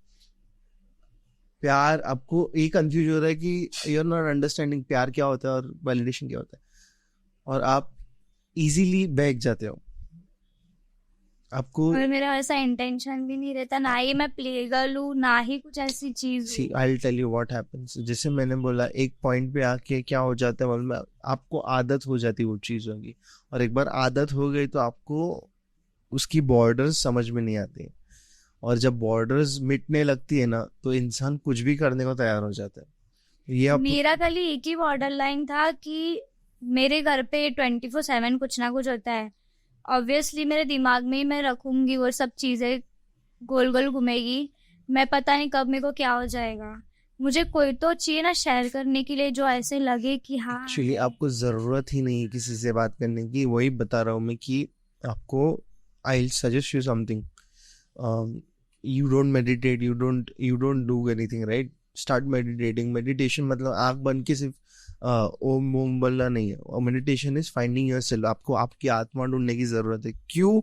प्यार, आपको ये कंफ्यूज हो रहा है कि यू आर नॉट अंडरस्टैंडिंग प्यार क्या होता है और वैलिडेशन क्या होता है, और आप इजीली बहक जाते हो। आपको और मेरा ऐसा इंटेंशन भी नहीं रहता, ना ही मैं प्ले गर्ल हूँ, ना ही कुछ ऐसी चीज सी हूँ। I will tell you what happens. जैसे मैंने बोला, एक पॉइंट पे आके क्या हो जाता है मालूम है, आपको आदत हो जाती है वो चीज़ों की, और एक बार आदत हो गई तो आपको उसकी बॉर्डर्स समझ में नहीं आती। और जब बॉर्डर्स मिटने लगती है ना तो इंसान कुछ भी करने को तैयार हो जाता है। ये आप मेरा खाली एक ही बॉर्डर लाइन था कि मेरे घर पे 24/7 कुछ ना कुछ होता है। ऑब्वियसली मेरे दिमाग में ही मैं रखूंगी वो सब चीजें, गोल गोल घूमेगी। मैं पता नहीं कब मेरे को क्या हो जाएगा। मुझे कोई तो चाहिए ना शेयर करने के लिए, जो ऐसे लगे कि हाँ एक्चुअली आपको जरूरत ही नहीं है किसी से बात करने की। वही बता रहा हूँ मैं कि आपको, I suggest you something. You don't meditate, you don't do anything, right? Start meditating. Meditation मतलब आंख बंद के सिर्फ ओम ओम बोलना नहीं है। और मेडिटेशन इज फाइंडिंग योरसेल्फ। आपको आपकी आत्मा ढूंढने की जरूरत है। क्यों?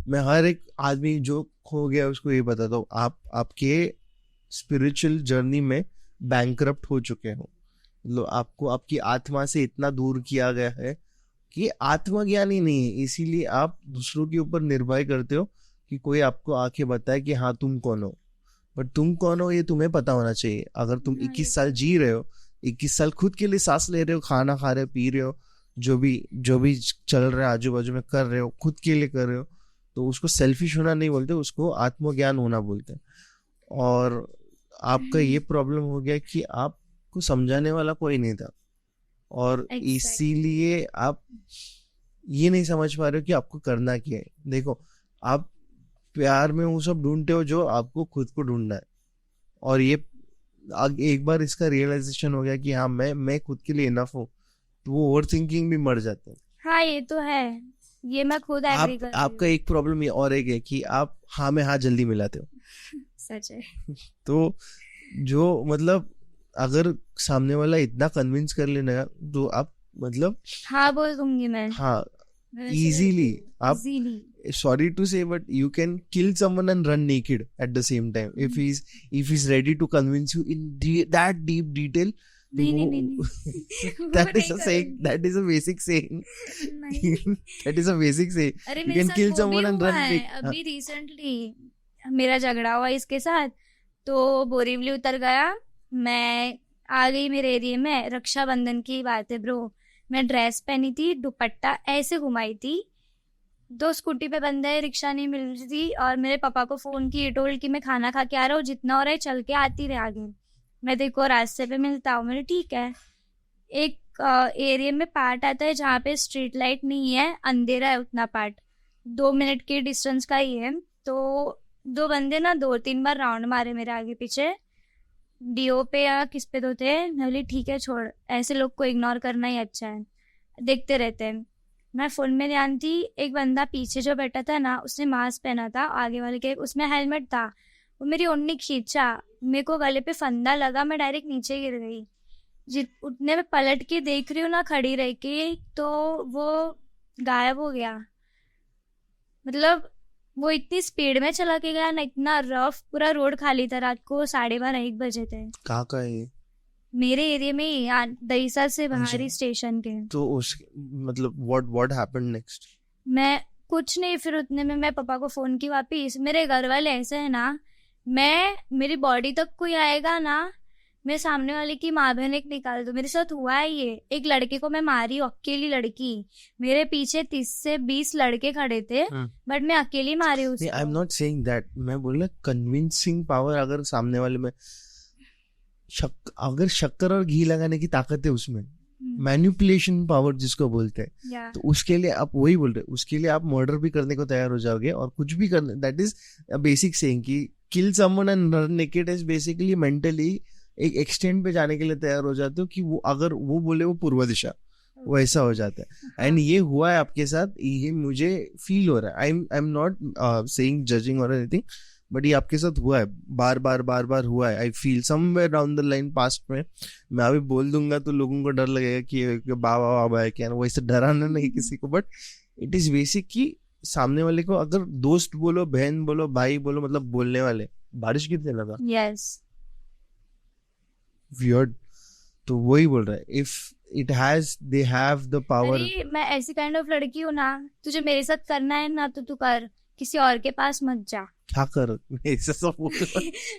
मैं हर एक आदमी जो खो गया उसको ये बताता हूँ, आप आपके स्पिरिचुअल जर्नी में बैंकरप्ट हो चुके हो। मतलब आपको आपकी आत्मा से इतना दूर किया गया है कि आत्मज्ञान ही नहीं है। इसीलिए आप दूसरों के ऊपर निर्भर करते हो कि कोई आपको आके बताए कि हाँ तुम कौन हो। बट तुम कौन हो ये तुम्हें पता होना चाहिए। अगर तुम 21 साल जी रहे हो, 21 साल खुद के लिए सांस ले रहे हो, खाना खा रहे हो, पी रहे हो, जो भी चल रहा है आजू बाजू में कर रहे हो, खुद के लिए कर रहे हो, तो उसको सेल्फिश होना नहीं बोलते, उसको आत्मज्ञान होना बोलते हैं। और आपका ये प्रॉब्लम हो गया कि आपको समझाने वाला कोई नहीं था, और Exactly. इसीलिए आप ये नहीं समझ पा रहे हो कि आपको करना क्या है। देखो, आप प्यार में वो सब ढूंढते हो जो आपको खुद को ढूंढना है। और ये एक बार इसका रियलाइजेशन हो गया कि हाँ मैं खुद के लिए इनफ हूँ, तो वो ओवर थिंकिंग भी मर जाता है। हाँ ये तो है, ये मैं खुद एग्री करती आपका हूँ। एक प्रॉब्लम ये और एक है कि आप हाँ में हाँ जल्दी मिलाते हो। सच है। तो जो मतलब अगर सामने वाला इतना कन्विंस कर लेना तो आप मतलब हाँ बोल दूंगी मैं। हाँ मैं वैसे easily रहती हूँ, आप easily। sorry to say but you can kill someone and run naked at the same time if he's ready to convince you in that deep detail. नहीं वो- नहीं नहीं that वो is a नहीं saying, करूँगी। that is a basic saying. नहीं। That is a basic saying. अरे You मेरे can साथ kill वो भी someone and हुआ run है naked. अभी रिसेंटली। मेरा झगड़ा हुआ इसके साथ, तो बोरीवली उतर गया। मैं आ गई मेरे एरिया में, रक्षाबंधन की बात है ब्रो। मैं ड्रेस पहनी थी, दुपट्टा ऐसे घुमाई थी, 2 स्कूटी पे बंदे, रिक्शा नहीं मिल रही थी, और मेरे पापा को फोन की टोल कि मैं खाना खा के आ रहा हूँ, जितना हो रहा है चल के आती रहे आगे, मैं देखो रास्ते पे मिलता हूँ। मैंने ठीक है। एक एरिया में पार्ट आता है जहाँ पे स्ट्रीट लाइट नहीं है, अंधेरा है, उतना पार्ट 2 मिनट के डिस्टेंस का ही है। तो 2 बंदे ना 2-3 बार राउंड मारे मेरे आगे पीछे, डीओ पे या किस पे तो थे। मैं बोली ठीक है छोड़, ऐसे लोग को इग्नोर करना ही अच्छा है, देखते रहते हैं। मैं फोन में ध्यान थी, एक बंदा पीछे जो बैठा था ना, उसने मास्क पहना था, आगे वाले के उसमें हेलमेट था। वो मेरी ओढ़नी खींचा, मेरे को गले पे फंदा लगा, मैं डायरेक्ट नीचे गिर गई। उतने में पलट के देख रही हूँ ना खड़ी रह के, तो वो गायब हो गया। मतलब वो इतनी स्पीड में चला के गया ना, इतना रफ, पूरा रोड खाली था। रात को 12:30-1 बजे थे। कहाँ का है ये? मेरे एरिया में ही, दहीसर से बाहरी अच्छा। स्टेशन के। तो उस मतलब व्हाट हैपेंड नेक्स्ट? मैं कुछ नहीं, फिर उतने में मैं पापा को फोन की वापिस। मेरे घर वाले ऐसे है ना, मेरी बॉडी तक कोई आएगा ना, मैं सामने वाले की माँ बहन एक निकाल दूं। मेरे साथ हुआ है ये। एक लड़के को मैं मारी, अकेली लड़की। मेरे पीछे 30 से 20 लड़के खड़े थे, बट मैं अकेली मारी नहीं, आई एम उसको। Not saying that. मैं बोल रहा कन्विंसिंग पावर अगर सामने वाले में अगर शक्कर और घी लगाने की ताकत है उसमें, मैनिपुलेशन पावर जिसको बोलते हैं, या तो उसके लिए आप वही बोल रहे हैं, उसके लिए आप मर्डर भी करने को तैयार हो जाओगे और कुछ भी करने। दैट इज बेसिक सेइंग कि kill someone and run naked is basically mentally एक एक्सटेंड पे जाने के लिए तैयार हो जाते हो कि वो अगर वो बोले वो पूर्व दिशा, वैसा हो जाता है। एंड ये हुआ है आपके साथ, ये मुझे फील हो रहा है। I am not saying judging और एनीथिंग, बट ये आपके साथ हुआ है, बार बार हुआ है। I feel somewhere down the line past में। मैं अभी बोल दूंगा तो लोगों को डर लगेगा कि बाबा बाबा है क्या, वैसे डराना नहीं किसी को, बट इट इज बेसिक कि सामने वाले को अगर दोस्त बोलो, बहन बोलो, भाई बोलो, मतलब बोलने वाले, बारिश कितने लगा यस। वियर्ड। तो वही बोल रहा है, if it has they have the power. अरे मैं ऐसी काइंड ऑफ लड़की हूँ ना, तुझे मेरे साथ करना है ना तो तू कर, किसी और के पास मत जा। क्या कर ऐसा सब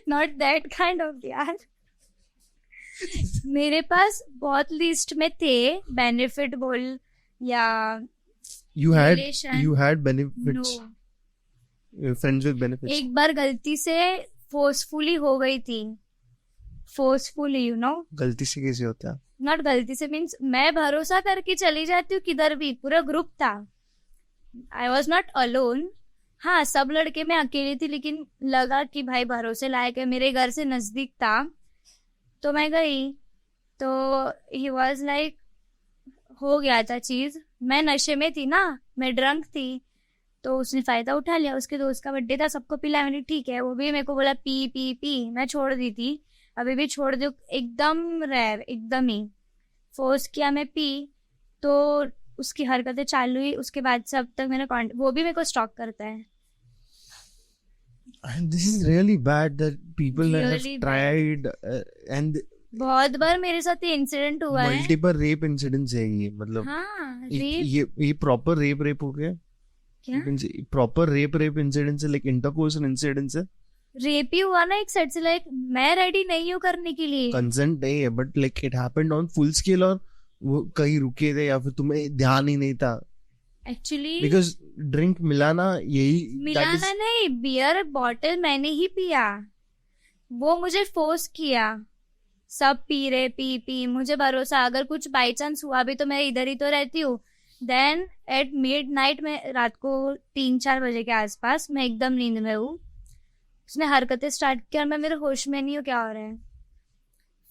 नॉट दैट काइंड ऑफ यार। मेरे पास बहुत लिस्ट में थे, बेनिफिट बोल या you had relation। Benefits, no, friends with benefits. एक बार गलती से फोर्सफुली हो गई थी। Forcefully, you know. गलती से कैसे होता है? नॉट गलती से मीन्स मैं भरोसा करके चली जाती हूँ किधर भी, पूरा ग्रुप था, आई वॉज नॉट अलोन। हाँ, सब लड़के मैं अकेली थी, लेकिन लगा कि भाई भरोसे लायक है, मेरे घर से नजदीक था, तो मैं गई। तो ही वॉज लाइक, हो गया था चीज, मैं नशे में थी ना, मैं ड्रंक थी, तो उसने फायदा उठा लिया। उसके दोस्त का बर्थडे था, सबको पिलाया मैंने, ठीक है। वो भी मेरे को बोला पी पी पी, मैं छोड़ दी थी, अभी भी छोड़ दो, एकदम रेयर, एकदम ही फोर्स किया, मैं पी, तो उसकी हरकतें चालू हुई। उसके बाद से अब तक मैंने वो भी मेरे को स्टॉक करता है। And this is really bad that people have Really bad. tried and बहुत बार मेरे साथ ये इंसिडेंट हुआ है। मल्टीपल रेप इंसिडेंट्स है ये, मतलब हाँ, ये प्रॉपर रेप हो गया क्या प्रॉपर रेप इंसिडेंट्स है, लाइक इंटरकोर्स इंसिडेंट्स है। रेप ही हुआ ना एक साइड से, लाइक मैं रेडी नहीं हूँ करने के लिए। कंसेंट नहीं है, but like it happened on full scale, और वो कहीं रुके थे या फिर तुम्हें ध्यान ही नहीं था? एक्चुअली बिकॉज ड्रिंक मिलाना यही मिलाना नहीं, बियर बॉटल मैंने ही पिया, वो मुझे फोर्स किया। सब पी रहे, पी मुझे भरोसा, अगर कुछ बाई चांस हुआ भी तो मैं इधर ही तो रहती हूँ। देन एट मिड नाइट में, रात को 3-4 बजे के आसपास, मैं एकदम नींद में हूँ, उसने हरकतें स्टार्ट किया और मैं मेरे होश में नहीं हूँ क्या हो रहा है।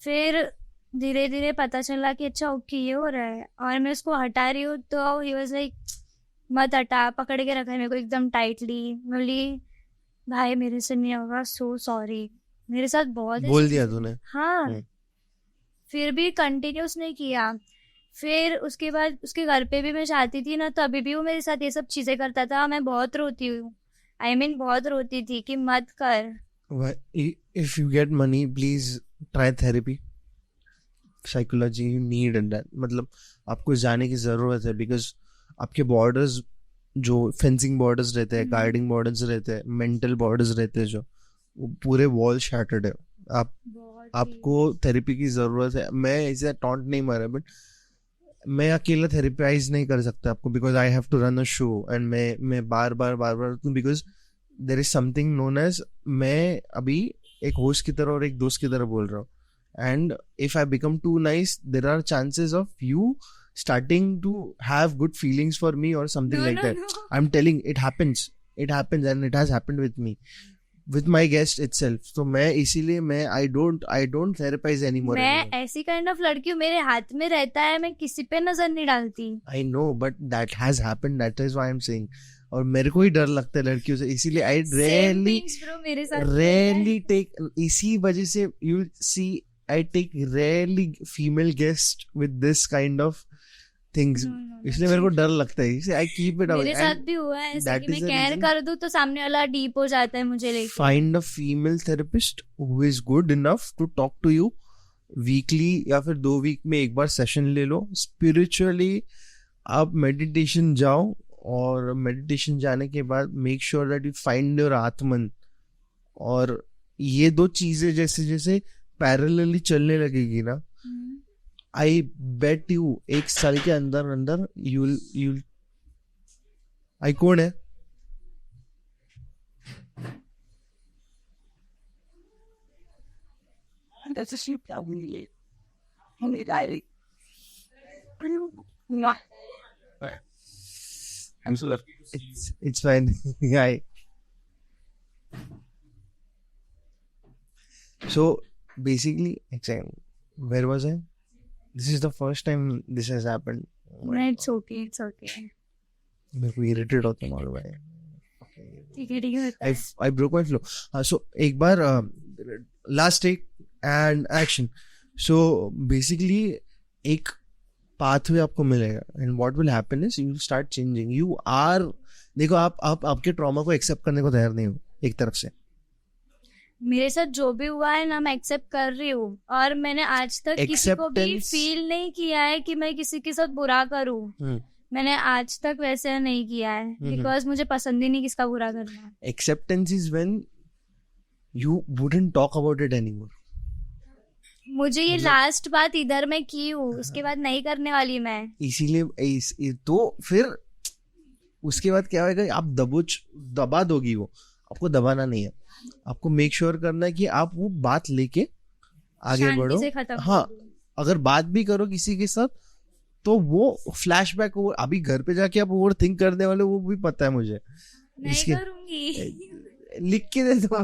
फिर धीरे धीरे पता चला कि अच्छा ओके ये हो रहा है, और मैं उसको हटा रही हूँ तो ही वाज लाइक मत हटा, पकड़ के रखा है मेरे को एकदम टाइटली। मैं बोली भाई मेरे से नहीं होगा, सो सॉरी, मेरे साथ बहुत बोल दिया तूने? हाँ। फिर भी कंटिन्यूस नहीं किया। फिर उसके बाद उसके घर पे भी मैं जाती थी ना, तो अभी भी वो मेरे साथ ये सब चीजें करता था। मैं बहुत रोती हूँ, आई मीन बहुत रोती थी कि मत कर। If you get money please try therapy, psychology you need in that. मतलब आपको जाने की जरूरत है, बिकॉज आपके बॉर्डर्स जो फेंसिंग बॉर्डर्स रहते हैं, गार्डिंग बॉर्डर्स रहते हैं, मेंटल बॉर्डर्स रहते हैं, जो वो पूरे वॉल शैटर्ड है। आपको थेरेपी की जरूरत है। मैं ऐसे टॉन्ट नहीं मारा, बट मैं अकेला थेरेपाइज नहीं कर सकता आपको, because I have to run a show and मैं बार बार because there is something known as, मैं अभी एक होस्ट की तरह और एक दोस्त की तरह बोल रहा हूँ, and if I become too nice there are chances of you starting to have good feelings for me or something like that. I'm telling, it happens and it has happened with me, with my guest itself. So मैं इसीलिए मैं I don't therapize anymore. मैं ऐसी kind of लड़की हूँ, मेरे हाथ में रहता है, मैं किसी पे नजर नहीं डालती। I know, but that has happened, that is why I'm saying. और मेरे को ही डर लगता है लड़कियों से, इसीलिए I rarely take, इसी वजह से you see I take rarely female guests with this kind of things. इसलिए मेरे को डर लगता है, इसलिए I keep it away. मेरे साथ भी हुआ है ऐसा कि मैं केयर कर दूं तो सामने वाला डीप हो जाता है मुझे लेके। Find a female therapist who is good enough to talk to you weekly या फिर 2 वीक में एक बार सेशन ले लो स्पिरिचुअली। आप मेडिटेशन जाओ, और मेडिटेशन जाने के बाद make sure that you find your आत्मन। और ये 2 चीजें जैसे जैसे पैरेलली चलने लगेगी ना, आई बेट यू 1 साल के अंदर अंदर यूल आई कौन है? That's a sheep that we eat. Only diary. No. I'm so left. It's fine. I so basically, exactly, where was I? This is the first time this has happened. It's okay, it's okay. मेरे को irritate होता है मालूम है। ठीक है होता है। I broke my flow. So एक बार last take and action. So basically एक pathway आपको मिलेगा, and what will happen is you will start changing. You are, देखो आप आपके ट्रॉमा को एक्सेप्ट करने को तैयार नहीं हो एक तरफ से। मेरे साथ जो भी हुआ है ना, मैं एक्सेप्ट कर रही हूँ, और मैंने आज तक किसी को भी Acceptance- फील नहीं किया है कि मैं किसी के साथ बुरा करूँ। मैंने आज तक वैसे नहीं किया है, बिकॉज मुझे पसंद ही नहीं किसका बुरा करना। Acceptance is when you wouldn't talk about it anymore. मुझे ये लास्ट बात इधर मैं की हूँ, उसके बाद नहीं करने वाली मैं। इसीलिए तो फिर उसके बाद क्या होगा, आप दबा दोगी। वो आपको दबाना नहीं है, आपको मेक श्योर करना है कि आप वो बात लेके आगे शांति बढ़ो। से खत्म हाँ, कर दो। अगर बात भी करो किसी के साथ तो वो फ्लैशबैक, वो अभी घर पे जाके आप ओवर थिंक करने वाले, वो भी पता है मुझे। नहीं करूंगी। लिख के दे दो।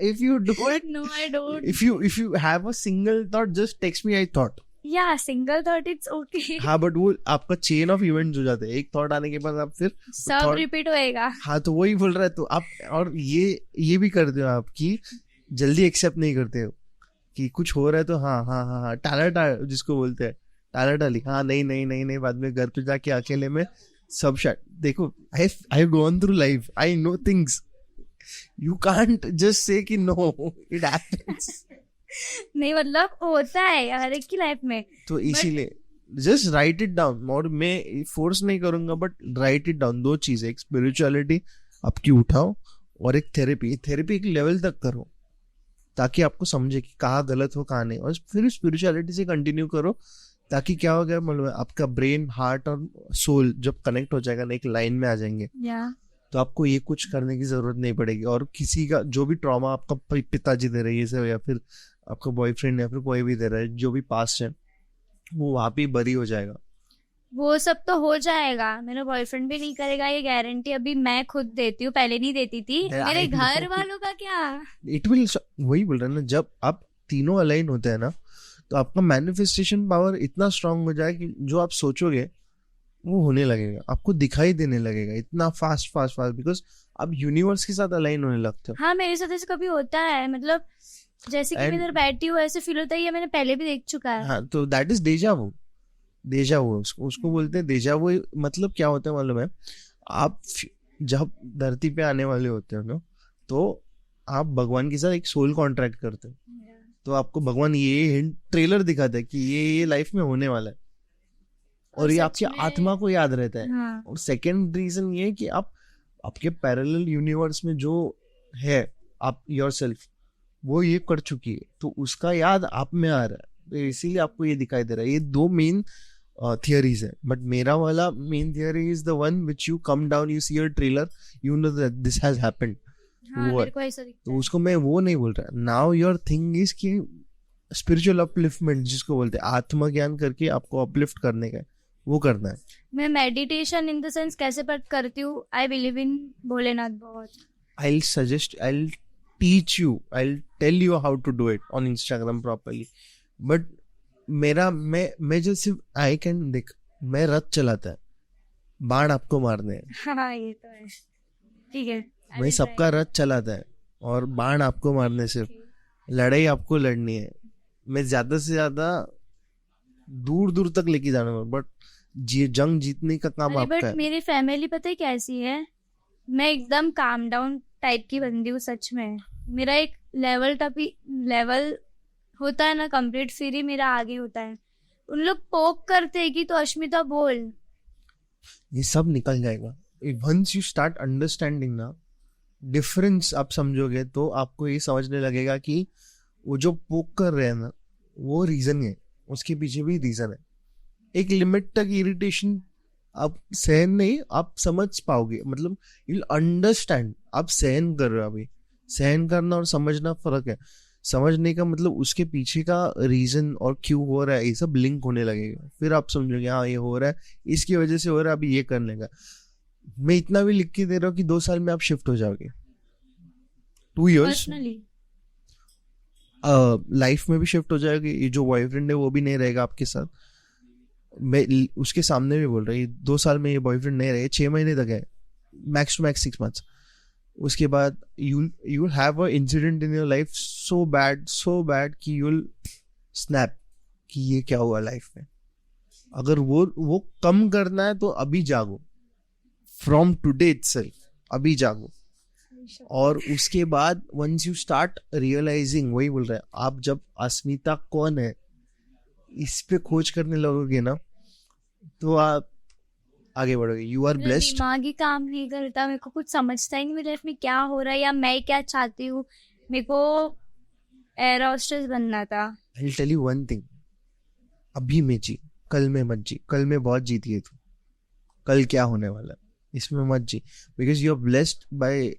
If you do it, No, I don't. if you have a single thought, just text me I thought. Yeah, single thought, it's okay. हाँ, बट वो आपका चेन ऑफ इवेंट्स हो जाते हैं। एक थॉट आने के बाद आप फिर सब thought- रिपीट होएगा। हाँ, तो वही बोल रहा है। तो आप और ये भी करते हो आप कि जल्दी एक्सेप्ट नहीं करते हो कि कुछ हो रहा है तो हाँ टाला जिसको बोलते हैं टाला टाली, हाँ नहीं, बाद में घर पे जाके अकेले में सब शट। देखो, I have gone through life, I know things. You can't just say कि नो, इट हैपेंस। नहीं, मतलब होता है हर एक की लाइफ में। तो इसीलिए जस्ट राइट इट डाउन। और मैं फोर्स नहीं करूंगा, बट राइट इट डाउन। 2 चीजें, एक स्पिरिचुअलिटी आपकी उठाओ, और एक थेरेपी एक लेवल तक करो, ताकि आपको समझे कि कहाँ गलत हो कहाँ नहीं। और फिर स्पिरिचुअलिटी से कंटिन्यू करो, ताकि क्या होगा मतलब आपका ब्रेन, हार्ट और सोल जब कनेक्ट हो जाएगा ना, एक लाइन में आ जाएंगे, तो आपको ये कुछ करने की जरूरत नहीं पड़ेगी। और किसी का जो भी ट्रॉमा आपका पिताजी दे रही है, या फिर आपका बॉयफ्रेंड या फिर कोई भी दे रहा है, जो भी पास्ट है, वो वहाँ पे बरी हो जाएगा। वो सब तो हो जाएगा, मेरा बॉयफ्रेंड भी नहीं करेगा, ये गारंटी अभी मैं खुद देती हूँ, पहले नहीं देती थी। मेरे घर वालों का क्या? इट विल, वही बोल रहा है ना, जब आप तीनों अलाइन होते हैं ना, तो आपका मैनिफेस्टेशन पावर इतना स्ट्रांग हो जाए कि जो आप सोचोगे वो होने लगेगा, आपको दिखाई देने लगेगा इतना फास्ट, बिकॉज आप यूनिवर्स के साथ अलाइन होने लगते हो। हाँ, मेरे साथ ऐसे कभी होता है, मतलब जैसे कि मैं इधर बैठी हूँ, ऐसे फील होता है ये मैंने पहले भी देख चुका है। हाँ, तो दैट इज डेजा वो उसको बोलते हैं डेजा वो। मतलब क्या होता है मालूम है, आप जब धरती पे आने वाले होते हो ना, तो आप भगवान के साथ एक सोल कॉन्ट्रैक्ट करते हो। तो आपको भगवान ये ट्रेलर दिखाता है कि ये लाइफ में होने वाला है, और ये आपकी आत्मा को याद रहता है। हाँ। और सेकंड रीजन ये कि आप आपके पैरेलल यूनिवर्स में जो है, आप योरसेल्फ वो ये कर चुकी है, तो उसका याद आप में आ रहा है, तो इसीलिए आपको ये दिखाई दे रहा है। ये 2 मेन थियरीज है, बट मेरा वाला main theory is the one which you come down, you see your trailer, you know that this has happened. हाँ, मेरे को ऐसा दिखता तो है। उसको मैं वो नहीं बोल रहा। नाउ योर थिंग इज कि स्पिरिचुअल अपलिफ्टमेंट जिसको बोलते हैं, आत्मा ज्ञान करके आपको अपलिफ्ट करने का है, वो करना है। मैं मेडिटेशन इन द सेंस कैसे करती हूँ, आई बिलीव इन भोलेनाथ बहुत। I'll suggest, I'll teach you, I'll tell you how to do it on Instagram properly. But मैं जो सिर्फ आई कैन देख, मैं रथ चलाता है, बाण आपको मारने हैं। हाँ, ये तो है। ठीक है, मैं सबका रथ चलाता है, और बाण आपको मारने, सिर्फ लड़ाई आपको लड़नी है। मैं ज्यादा से ज्यादा दूर तक लेके जाना है, बट जंग जीतने का काम आपका बट है। मेरी फैमिली पता है कैसी है, मैं एकदम काम डाउन टाइप की बंदी हूँ सच में। मेरा एक लेवल होता है ना कंप्लीट, फिर ही मेरा आगे होता है। उन लोग पोक करते हैं कि तो अश्मिता बोल। ये सब निकल जाएगा वंस यू स्टार्ट अंडरस्टैंडिंग ना डिफरेंस। आप समझोगे तो आपको ये समझने लगेगा कि वो जो पोक कर रहे हैं ना वो रीजन है, उसके पीछे भी रीजन है। एक लिमिट तक इरिटेशन आप सहन नहीं, आप समझ पाओगे, मतलब यू अंडरस्टैंड। आप सहन कर रहे हो, अभी सहन करना और समझना फर्क है। समझने का मतलब उसके पीछे का रीजन और क्यों हो रहा है ये सब लिंक होने लगेगा, फिर आप समझोगे हाँ ये हो रहा है, इसकी वजह से हो रहा है, अभी ये करने का। मैं इतना भी लिख के दे रहा हूँ कि 2 साल में आप शिफ्ट हो जाओगे, 2 years पर्सनली लाइफ में भी शिफ्ट हो जाएगी। ये जो बॉयफ्रेंड है वो भी नहीं रहेगा आपके साथ। मैं उसके सामने भी बोल रहा हूँ 2 साल में ये बॉयफ्रेंड नहीं रहेगा, 6 महीने तक है, मैक्स टू मैक्स 6 months। उसके बाद you have a incident in your life so bad कि यू विल स्नैप कि ये क्या हुआ लाइफ में। अगर वो कम करना है तो अभी जागो, फ्रॉम टुडे इटसेल्फ अभी जागो। और उसके बाद वंस यू स्टार्ट रियलाइजिंग, वही बोल रहा है, आप जब अस्मिता कौन है इस पे खोज करने लगोगे ना तो आप आगे बढ़ोगे। यू आर मेरा ब्लेस्ड। दिमाग ही काम नहीं करता, मेरे को कुछ समझता ही नहीं मेरी लाइफ में क्या हो रहा है या मैं क्या चाहती हूँ। मेरे को एयर होस्टेस बनना था। I tell you one thing, अभी में जी, कल में मत जी। कल में बहुत जीती है तू, कल क्या होने वाला है इसमें मत जी, because you are blessed by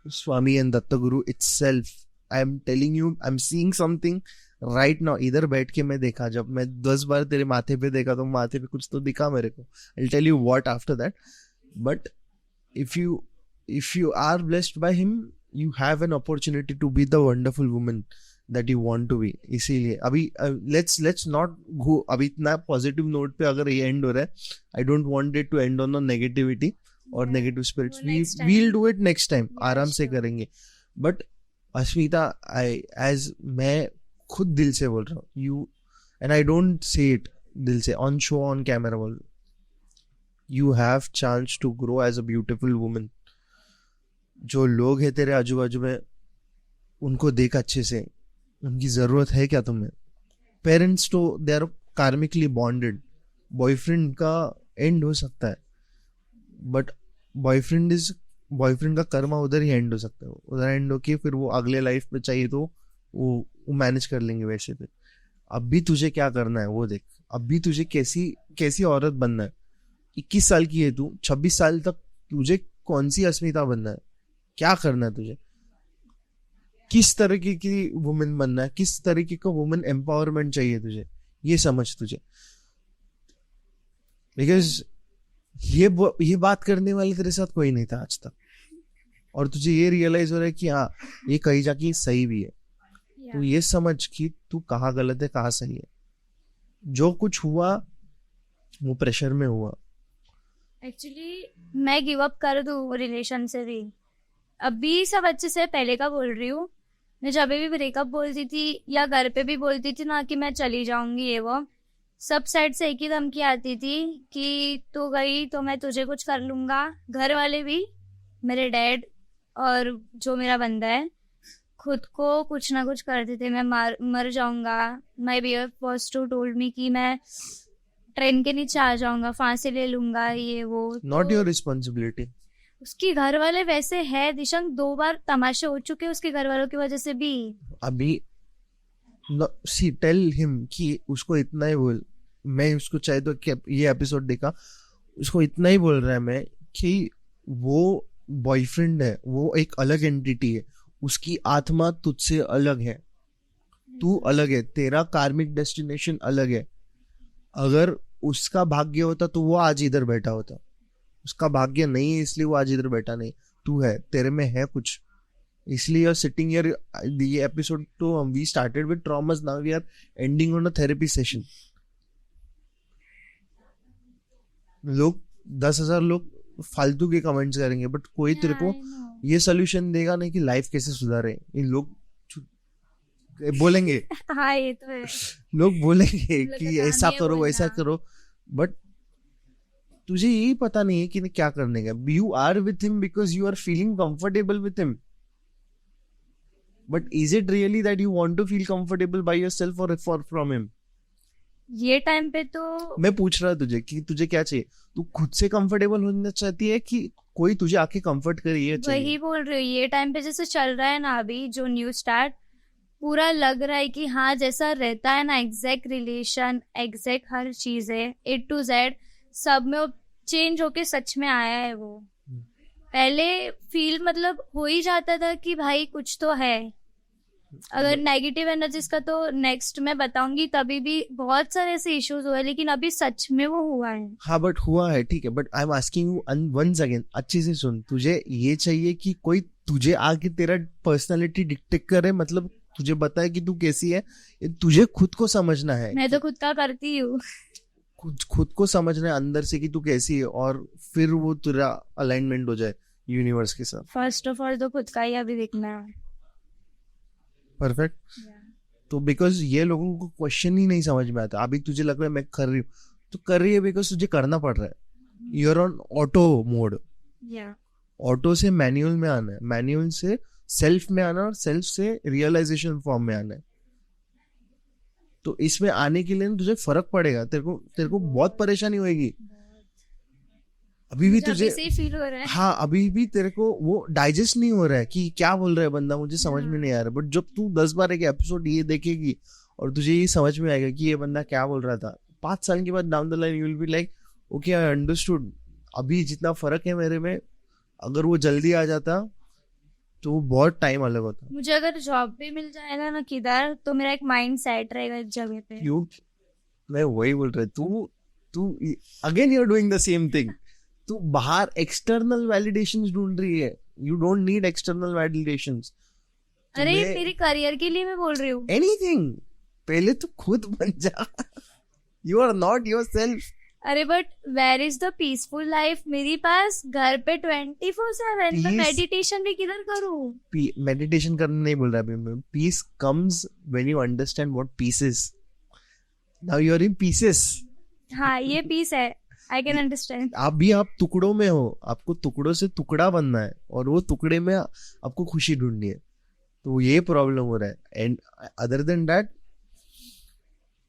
Swami and Datta Guru itself. I am telling you, I am seeing something right now. इधर बैठ के मैं देखा, जब मैं 10 बार तेरे माथे पे देखा तो माथे पे कुछ तो दिखा मेरे को। I tell you what after that, but if you are blessed by him, you have an opportunity to be the wonderful woman that you want to be। इसीलिए अभी let's not go, अभी इतना पॉजिटिव नोट पे अगर ये and हो रहा है, I don't want it to end on negativity और negative spirits. we'll do it next time, आराम से करेंगे। बट अस्मिता, एज मैं खुद दिल से बोल रहा हूँ, you and I don't say it दिल से, ऑन शो ऑन कैमरा बोल, you have chance to grow as a beautiful woman। जो लोग हैं तेरे आजू बाजू में उनको देख अच्छे से, उनकी जरूरत है क्या तुम्हें। पेरेंट्स तो दे आर कार्मिकली बॉन्डेड। बॉयफ्रेंड का एंड हो सकता है बट बॉयफ्रेंड का कर्मा उधर ही एंड हो सकता है, उधर एंड होके फिर वो अगले लाइफ में चाहिए तो वो मैनेज कर लेंगे वैसे। फिर अभी तुझे क्या करना है वो देख, अभी तुझे कैसी औरत बनना है। 21 साल की है तू, 26 साल तक तुझे कौन सी अस्मिता बनना है, क्या करना है तुझे, किस तरीके की वुमेन बनना है, किस तरीके का वुमेन एम्पावरमेंट चाहिए तुझे, ये समझ तुझे। बिकॉज ये बात करने वाले तेरे साथ कोई नहीं था आज तक, और तुझे ये रियलाइज हो रहा है कि हाँ ये कहीं जाके सही भी है। तो ये समझ कि तू कहाँ गलत है कहाँ सही है। जो कुछ हुआ वो प्रेशर में हुआ। एक्चुअली मैं गिव अप कर दूँ रिलेशन से भी, अभी सब अच्छे से पहले का बोल रही हूँ। मैं जब भी ब्रेकअप बोलती थी या घर पे भी बोलती थी ना कि मैं चली जाऊंगी, ये वो सब साइड से एक ही धमकी आती थी कि तू गई तो मैं तुझे कुछ कर लूंगा। घर वाले भी, मेरे डैड और जो मेरा बंदा है, खुद को कुछ ना कुछ करते थे, मैं मर जाऊंगा। My BF was to told me कि मैं ट्रेन के नीचे आ जाऊंगा, फांसी ले लूंगा, ये वो। Not your responsibility. उसके घर वाले वैसे है दिशंक, 2 बार तमाशे हो चुके उसके घर वालों की वजह से भी। अभी सी टेल हिम कि उसको इतना ही बोल, मैं उसको चाहे तो ये एपिसोड देखा, उसको इतना ही बोल रहा है मैं कि वो बॉयफ्रेंड है, वो एक अलग एंटिटी है, उसकी आत्मा तुझसे अलग है, तू अलग है, तेरा कार्मिक डेस्टिनेशन अलग है। अगर उसका भाग्य होता तो वो आज इधर बैठा होता, उसका भाग्य नहीं है इसलिए वो आज इधर बैठा नहीं। तू है, तेरे में है कुछ, इसलिए you're sitting here। ये एपिसोड तो we started with traumas, now we are ending on a therapy session। लोग 10,000 लोग फालतू के कमेंट्स करेंगे बट कोई तेरे को ये सोल्यूशन देगा नहीं कि लाइफ कैसे सुधारे। इन लोग बोलेंगे हाँ ये तो है, लोग बोलेंगे कि ऐसा करो वैसा करो, बट तुझे यही पता नहीं है कि क्या करने का। You are with him because you are feeling comfortable with him. But is it really that you want to feel comfortable by yourself or from him? ये टाइम पे तो मैं पूछ रहा तुझे कि तुझे क्या चाहिए, तू खुद से कंफर्टेबल होना चाहती है कि कोई तुझे आके कंफर्ट करे, ये वही चाहिए? बोल रही हूँ, ये टाइम पे जैसे चल रहा है ना अभी जो न्यू स्टार्ट, पूरा लग रहा है कि हाँ जैसा रहता है ना एग्जैक्ट रिलेशन, एग्जैक्ट हर चीज है A to Z सब में चेंज होके सच में आया है वो। पहले फील मतलब हो ही जाता था कि भाई कुछ तो है। अगर नेगेटिव एनर्जीज का तो नेक्स्ट मैं बताऊंगी, तभी भी बहुत सारे ऐसे इश्यूज हुए, लेकिन अभी सच में वो हुआ है। हाँ बट हुआ है, ठीक है, but I am asking you once again, अच्छे से सुन, तुझे ये चाहिए कि कोई तुझे आके तेरा पर्सनालिटी डिक्टेट करे, मतलब तुझे बताए कि तू कैसी है, ये तुझे खुद को समझना है। मैं तो खुद का करती हूँ। खुद को समझना है अंदर से कि तू कैसी है, और फिर वो तेरा अलाइनमेंट हो जाए यूनिवर्स के साथ। फर्स्ट ऑफ ऑल तो खुद का ही अभी देखना है। परफेक्ट। तो बिकॉज ये लोगों को क्वेश्चन ही नहीं समझ में आता, अभी तुझे लग रहा है मैं कर रही हूँ, तो कर रही है बिकॉज तुझे करना पड़ रहा है। You are on auto mode. Auto से मैनुअल में आना है, मैनुअल से सेल्फ में आना, और सेल्फ से रियलाइजेशन फॉर्म में आना है। तो इसमें आने के लिए तुझे फर्क पड़ेगा, तेरे को बहुत परेशानी होगी। अभी भी तुझे फील हो रहा है। हाँ, अभी भी तेरे को वो डाइजेस्ट नहीं हो रहा है कि क्या बोल रहा है बंदा, मुझे समझ में नहीं आ रहा। बट जब तू 10 बार एक एपिसोड ये देखेगी और तुझे ये समझ में आएगा कि ये बंदा क्या बोल रहा था, 5 साल के बाद down the line you will be like okay I understood. अभी जितना फर्क है मेरे में, अगर वो जल्दी आ जाता तो वो बहुत टाइम अलग होता। मुझे अगर जॉब भी मिल जाएगा ना किधर, तो मेरा एक माइंड सेट रहेगा एक जगह पे। क्यों? मैं वही बोल रहा हूँ, तू again you are doing the same thing. तू बाहर एक्सटर्नल वैलिडेशंस ढूंढ रही है। You don't need external validations. अरे मेरे करियर के लिए मैं बोल रही हूँ। एनीथिंग, पहले तू खुद बन जा। You are not yourself. अरे but where is the peaceful life? मेरे पास घर पे 24/7, मैं मेडिटेशन भी किधर करूँ? मेडिटेशन करने नहीं बोल रहा अभी मैं। Peace comes when you understand what peace is. Now you are in pieces. हाँ ये पीस है, आई कैन अंडरस्टैंड। आप टुकड़ों में हो, आपको टुकड़ों से टुकड़ा बनना है, और वो टुकड़े में आपको खुशी ढूंढनी है। तो ये प्रॉब्लम हो रहा है। एंड अदर देन दैट,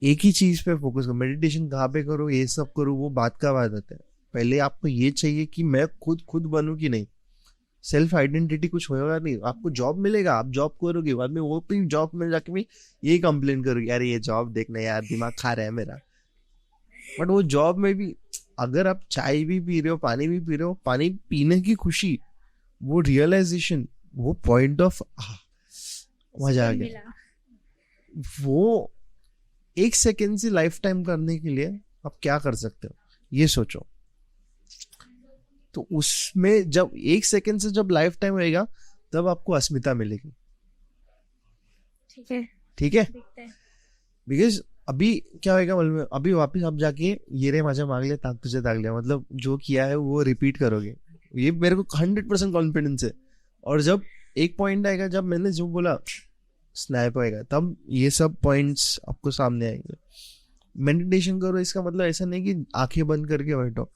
एक ही चीज पे फोकस करो। मेडिटेशन कहाँ पे करो, ये सब करो, वो बात का बात आता है। पहले आपको ये चाहिए कि मैं खुद बनूं कि नहीं। सेल्फ आइडेंटिटी कुछ होगा नहीं। आपको जॉब मिलेगा, आप जॉब करोगे, बाद में वो भी जॉब में जाके भी यही कंप्लेन करोगे, यार ये जॉब देखना यार दिमाग खा रहा है मेरा। बट वो जॉब में भी अगर आप चाय भी पी रहे हो, पानी भी पी रहे हो, पानी पीने की खुशी, वो रियलाइजेशन, वो पॉइंट ऑफ मजा आ गया, वो 1 सेकेंड से लाइफ टाइम करने के लिए आप क्या कर सकते हो ये सोचो। तो उसमें जब 1 सेकेंड से जब लाइफ टाइम होएगा, तब आपको अस्मिता मिलेगी। ठीक है। बिकॉज अभी क्या होगा मालूम है, अभी वापस आप जाके ये रे माझ्या मागले ताक तुझे ताक लिया, मतलब जो किया है वो रिपीट करोगे। ये मेरे को 100% कॉन्फिडेंस है। और जब एक पॉइंट आएगा, जब मैंने जो बोला स्नैप आएगा, तब ये सब पॉइंट्स आपको सामने आएंगे। मेडिटेशन करो इसका मतलब ऐसा नहीं कि आंखें बंद करके बैठो।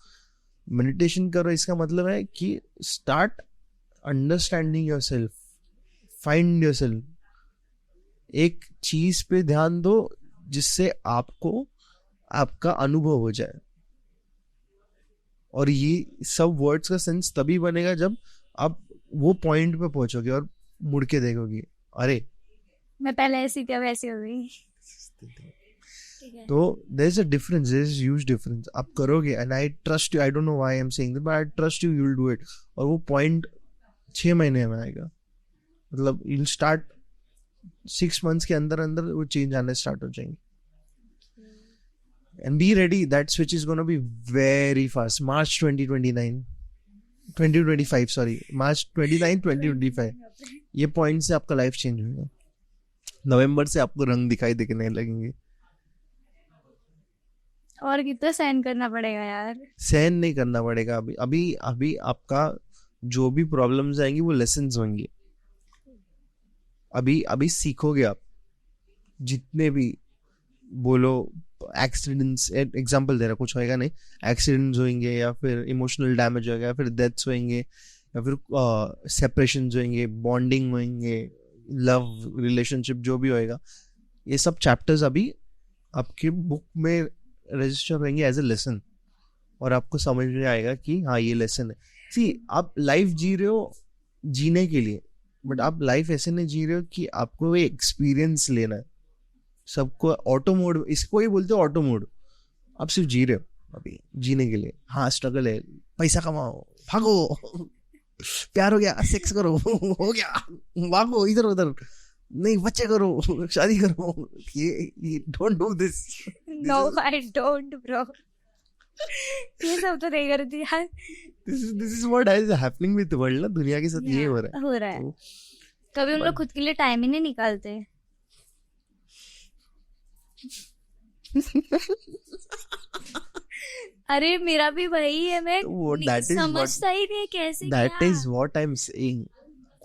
मेडिटेशन करो इसका मतलब है कि start understanding yourself, find yourself. एक चीज पे ध्यान दो जिससे आपको आपका अनुभव हो जाए। और ये सब वर्ड्स का सेंस तभी बनेगा जब आप वो पॉइंट पे पहुंचोगे और मुड़ के देखोगे, अरे मैं पहले ऐसी थी अब ऐसी हो गई। तो there is a difference, there is huge difference. आप करोगे, and I trust you, I don't know why I am saying this, but I trust you, you will do it. और वो पॉइंट 6 महीने में आएगा, मतलब यू विल स्टार्ट 6 मंथ्स के अंदर अंदर वो चेंज आने स्टार्ट हो जाएंगे। And be ready, that switch is gonna be very fast. March 2025 sorry, March 29 2025 ये पॉइंट से आपका लाइफ चेंज होगा। नवंबर से आपको रंग दिखाई दिखने लगेंगे। और कितना सहन करना पड़ेगा यार? सहन नहीं करना पड़ेगा। अभी आपका जो भी प्रॉब्लम्स आएंगी वो लेसन्स होंगे। अभी सीखोगे आप। जितने भी बोलो एक्सीडेंट्स, एग्जांपल दे रहा, कुछ होएगा नहीं, एक्सीडेंट्स होंगे या फिर इमोशनल डैमेज होगा या फिर डेथ्स होंगे या फिर सेपरेशंस होंगे, बॉन्डिंग होंगे, लव रिलेशनशिप जो भी होएगा, ये सब चैप्टर्स अभी आपकी बुक में रजिस्टर होंगे एज ए लेसन, और आपको समझ में आएगा कि हाँ ये लेसन है. सी, आप लाइफ जी रहे हो जीने के लिए, बट आप लाइफ ऐसे नहीं जी रहे हो कि आपको ये एक्सपीरियंस लेना है. सबको ऑटो मोड, इसको ही बोलते हो ऑटो मोड. आप सिर्फ जी रहे हो अभी जीने के लिए. हाँ स्ट्रगल है, पैसा कमाओ, भागो, प्यार हो गया सेक्स करो, हो गया, भागो इधर उधर, नहीं बच्चे करो, शादी करो. ये don't do this. No I don't bro. ये सब तो नहीं करती यार. This is what is happening with world ना, दुनिया के साथ ये हो रहा है. हो रहा है. कभी हम लोग खुद के लिए टाइम ही नहीं निकालते. अरे मेरा भी वही है. मैं समझता ही नहीं कैसे. That is what I am saying.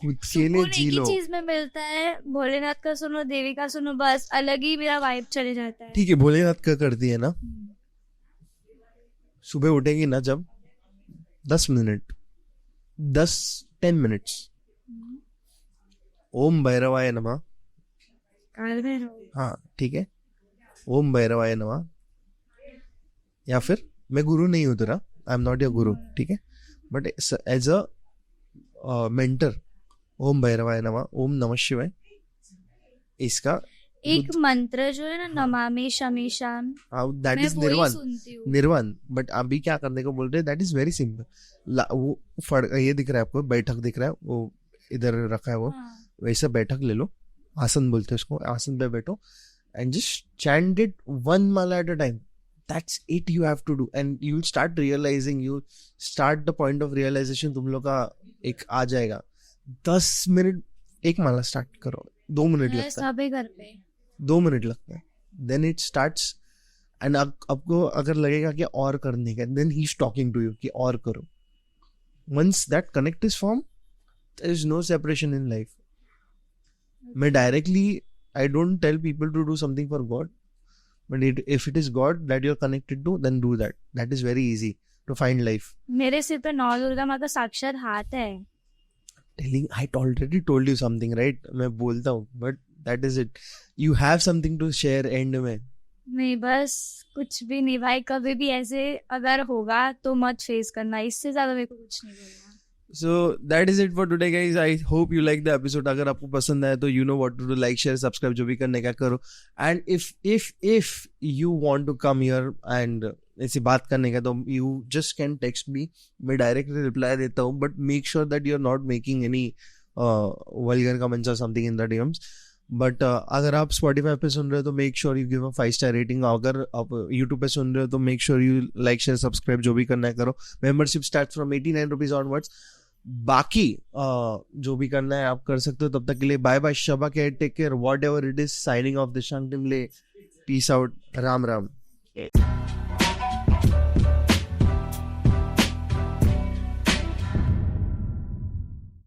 खुद के लिए जी लो. चीज में मिलता है, भोलेनाथ का सुनो, देवी का सुनो, बस अलग ही मेरा वाइब चले जाता है. ठीक है, भोलेनाथ का करती है ना, सुबह उठेगी ना जब 10 मिनट्स ओम भैरवाय नमः. हाँ ठीक है, ओम भैरवाय नमः. या फिर मैं गुरु नहीं हूँ तेरा, आई एम नॉट योर गुरु, ठीक है, बट एज अ मेंटर, ओम भैरवाय नमः, ओम नमः शिवाय, इसका एक मंत्र जो है ना, नमामि शमीशान, दैट इज निर्वाण. बट अभी क्या करने को बोल रहे हैं, दैट इज वेरी सिंपल. वो ये दिख रहा है आपको, बैठक दिख रहा है, वो इधर रखा है, वो वैसा बैठक ले लो, आसन बोलते हैं उसको, आसन पे बैठो and just chant it one mala at a time. That's it you have to do, and you'll start realizing, you start the point of realization तुम लोग का एक आ जाएगा. 10 मिनट एक माला स्टार्ट करो, 2 मिनट लगता है, घर पे 2 मिनट लगता है. then it starts, and आपको अगर लगेगा कि और करने का, then he's talking to you कि और करो. once that connect is formed, there is no separation in life. मैं directly I don't tell people to do something for God, but if it is God that you're connected to, then do that. That is very easy to find life. मेरे सिर पे 9 दुर्गा माँ का साक्षात हाथ है. I already told you something, right? मैं बोलता हूँ, but that is it. You have something to share end में. नहीं, बस कुछ भी नहीं भाई. कभी भी ऐसे अगर होगा तो मत फेस करना, इससे ज्यादा मेरे को कुछ नहीं बोलना. So that is it for today guys. I hope you like the episode. अगर आपको पसंद आया तो you know what to do, like share subscribe जो भी करने का करो. And if you want to come here and ऐसी बात करने का, तो you just can text me. मैं directly reply देता हूँ, but make sure that you're not making any vulgar comments or something in the DMs. But अगर आप Spotify पे सुन रहे हो तो make sure you give a 5-star rating. अगर आप YouTube पे सुन रहे हो तो make sure you like share subscribe जो भी करना है करो. Membership starts from 89 rupees onwards. बाकी जो भी करना है आप कर सकते हो. तब तक के लिए बाय बाय, शबा care, take care, whatever it is. Signing off Dishank Timle. Peace out, Ram Ram.